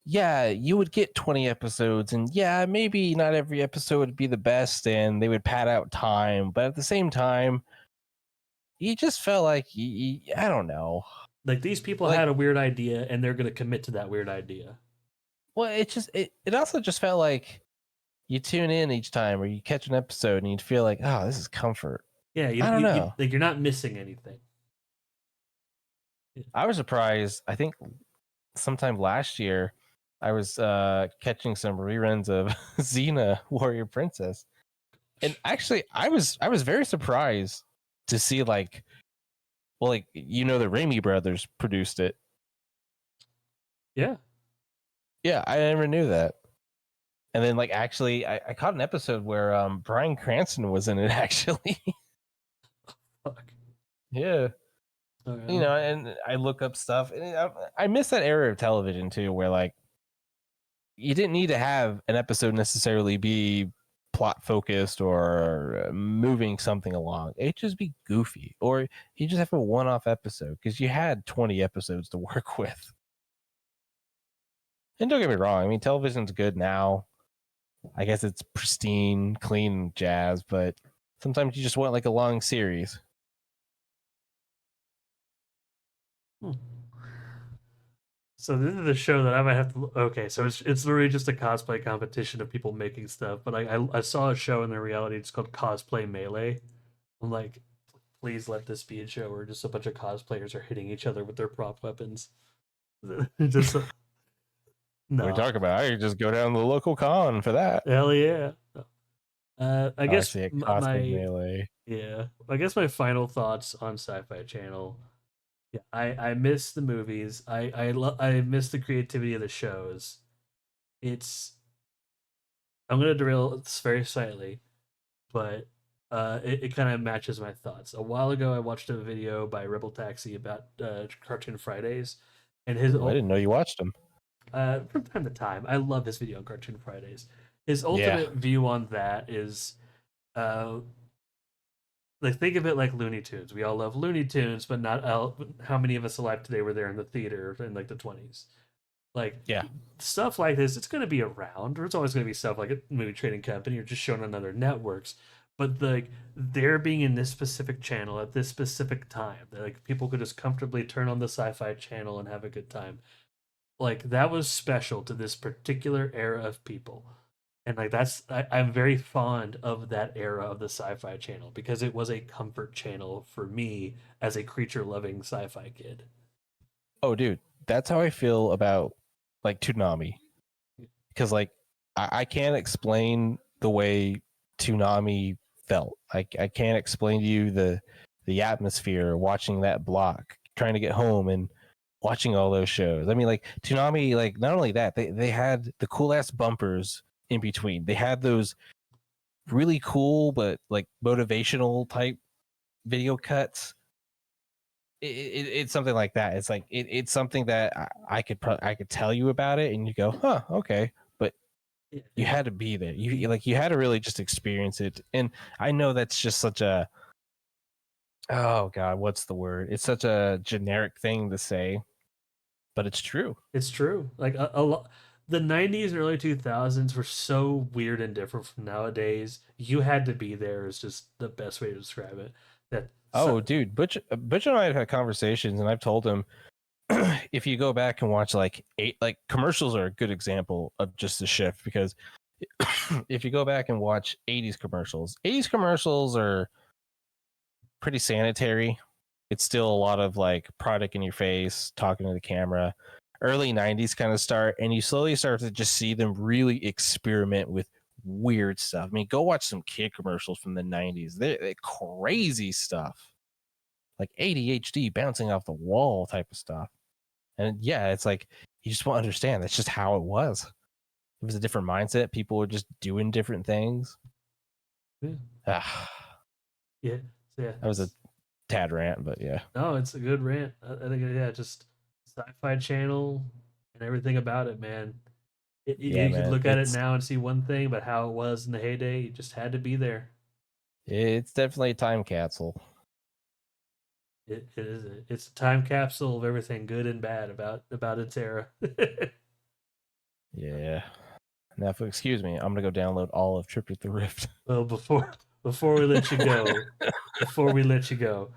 yeah, you would get 20 episodes, and yeah, maybe not every episode would be the best, and they would pad out time, but at the same time, you just felt like, I don't know. like these people Like, had a weird idea, and they're gonna commit to that weird idea. well, it also just felt like you tune in each time or you catch an episode and you'd feel like, oh, this is comfort. Yeah, I don't know. like you're not missing anything. I was surprised. I think sometime last year, I was catching some reruns of Xena Warrior Princess, and actually, I was very surprised to see like, well, like the Raimi brothers produced it. Yeah, Yeah, I never knew that. And then like actually, I caught an episode where Bryan Cranston was in it actually. fuck. Yeah. Okay. And I look up stuff, and I miss that era of television too, where like you didn't need to have an episode necessarily be plot focused or moving something along. It just be goofy, or you just have a one-off episode because you had 20 episodes to work with. And don't get me wrong, I mean television's good now. I guess it's pristine, clean jazz, but sometimes you just want like a long series. Hmm. So this is the show that I might have to. Okay, so it's literally just a cosplay competition of people making stuff. But I saw a show in the reality. It's called Cosplay Melee. I'm like, please let this be a show where just a bunch of cosplayers are hitting each other with their prop weapons. just What are we no, talking about? I could just go down to the local con for that. hell yeah. I I guess see it. Cosplay my Melee. yeah. I guess my final thoughts on Sci-Fi Channel. Yeah, I miss the movies. I miss the creativity of the shows. It's I'm gonna derail this very slightly, but it kind of matches my thoughts. A while ago, I watched a video by Rebel Taxi about Cartoon Fridays, and Ooh, I didn't know you watched them. from time to time, I love his video on Cartoon Fridays. His Yeah. ultimate view on that is, uh, like think of it like Looney Tunes. We all love Looney Tunes, but not how many of us alive today were there in the theater in like the 20s. Like Yeah. stuff like this, it's going to be around, or it's always going to be stuff like a movie trading company or just shown on other networks. But like they're being in this specific channel at this specific time, that like people could just comfortably turn on the Sci-Fi Channel and have a good time. Like that was special to this particular era of people, and like I'm very fond of that era of the Sci-Fi Channel because it was a comfort channel for me as a creature-loving sci-fi kid. Oh, dude, that's how I feel about like Toonami. Because like I can't explain the way Toonami felt. I can't explain to you the atmosphere watching that block, trying to get home and watching all those shows. I mean, like Toonami, like not only that, they had the cool ass bumpers in between. They had those really cool but like motivational type video cuts. It's something like that. It's like it's something that I could tell you about it, and you go, huh, okay, but you had to be there. You had to really just experience it. And I know that's just such a Oh God, what's the word? It's such a generic thing to say, but it's true. It's true. Like a lot, the '90s and early 2000s were so weird and different from nowadays. You had to be there is just the best way to describe it. That Oh, so, dude, Butch and I have had conversations, and I've told him if you go back and watch like commercials are a good example of just the shift because if you go back and watch 80s commercials are pretty sanitary. It's still a lot of like product in your face, talking to the camera. Early 90s kind of start, and you slowly start to just see them really experiment with weird stuff. I mean, go watch some kid commercials from the 90s. They're crazy stuff, like ADHD bouncing off the wall type of stuff. And yeah, it's like you just won't understand. That's just how it was. It was a different mindset. People were just doing different things. yeah, Ah, yeah, so yeah. that was a tad rant, but yeah. No, it's a good rant. I think yeah, just Sci-Fi Channel and everything about it, man. Yeah, You could man. look at it now and see one thing, but how it was in the heyday, you just had to be there. It's definitely a time capsule. It is. It's a time capsule of everything good and bad about its era. Yeah. Now, if excuse me, I'm gonna go download all of Trip with the Rift. Well, before we let you go, before we let you go,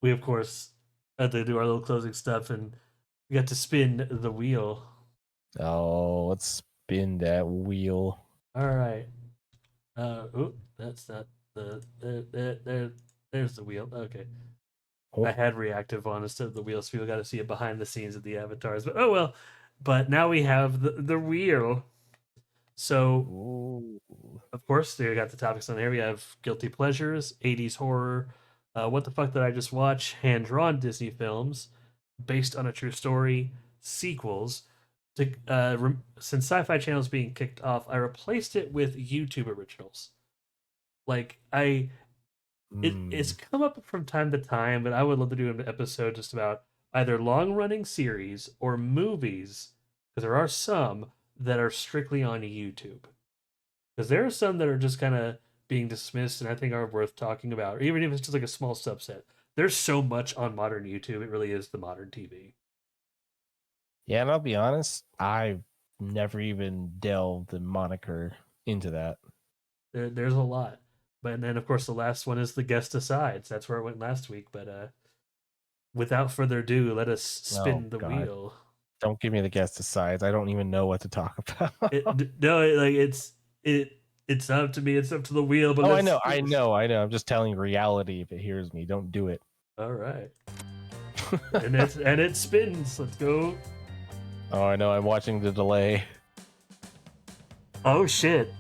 we of course had to do our little closing stuff, and we got to spin the wheel. Oh, let's spin that wheel. All right. That's not there's the wheel. Okay. I Oh, had reactive on instead of the wheel, so people got to see it behind the scenes of the avatars. But oh well. But now we have the wheel. So ooh. of course, we got the topics on here. We have guilty pleasures, 80s horror, what the fuck did I just watch? Hand drawn Disney films based on a true story, sequels. Since Sci-Fi Channel is being kicked off, I replaced it with YouTube originals. Like it's Mm. come up from time to time, but I would love to do an episode just about either long running series or movies, because there are some that are strictly on YouTube. Because there are some that are just kind of being dismissed and I think are worth talking about, or even if it's just like a small subset. There's so much on modern YouTube, it really is the modern TV. Yeah, and I'll be honest, I've never even delved the moniker into that. There's a lot. But then, of course, the last one is the guest decides. That's where it went last week. But without further ado, let us Oh spin the God. wheel. Don't give me the guest decides. I don't even know what to talk about. No, it's up to me. It's up to the wheel. But Oh, I let's. know, I know, I know. I'm just telling reality if it hears me. Don't do it. All right, and it spins. Let's go. Oh, I know. I'm watching the delay. Oh shit!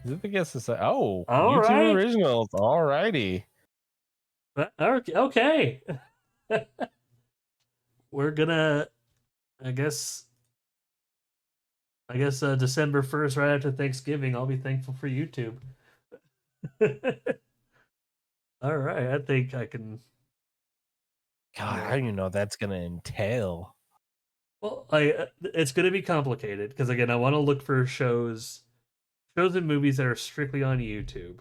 Is it the guest decide? Oh, All YouTube right. originals. All righty. Okay. We're gonna. I guess. December 1st, right after Thanksgiving, I'll be thankful for YouTube. All right, I think I can. God, I Uh, don't even know what that's gonna entail. well, it's going to be complicated because again, I want to look for shows and movies that are strictly on YouTube.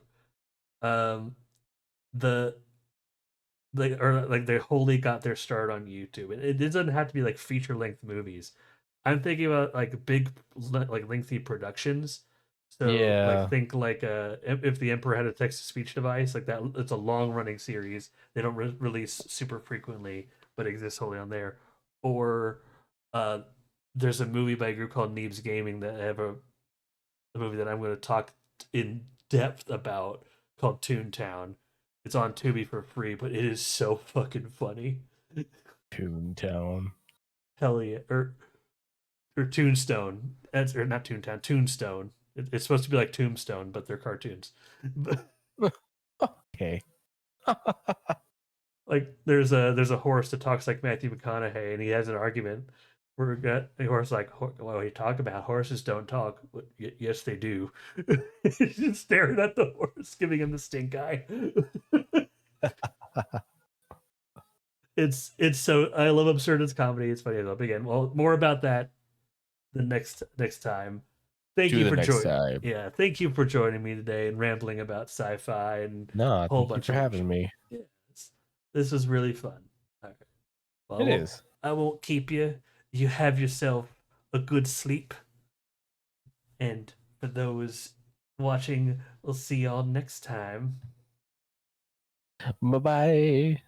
Um, the or like they wholly got their start on YouTube. It doesn't have to be like feature length movies. I'm thinking about like big like lengthy productions. So like Yeah. think like if the Emperor had a text to speech device like that, it's a long running series. They don't release super frequently, but exists wholly on there. Or uh, there's a movie by a group called Neebs Gaming that have a movie that I'm going to talk in depth about called Toontown. It's on Tubi for free, but it is so fucking funny. Toontown. Hell yeah, or Toonstone. That's or not Toontown. Toonstone. It's supposed to be like Tombstone, but they're cartoons. Okay. Like there's a horse that talks like Matthew McConaughey, and he has an argument where the horse like, well, you talk about horses don't talk. Yes, they do. He's just staring at the horse, giving him the stink eye. It's so I love absurdist comedy. It's funny enough. Again, well, more about that the next time. thank Do you the for next joining. time. Yeah, thank you for joining me today and rambling about sci-fi and No, a whole thank you bunch for of other having shit. me. Yes, this was really fun. All right. Well, It is. I won't keep you. You have yourself a good sleep. And for those watching, we'll see y'all next time. Bye bye.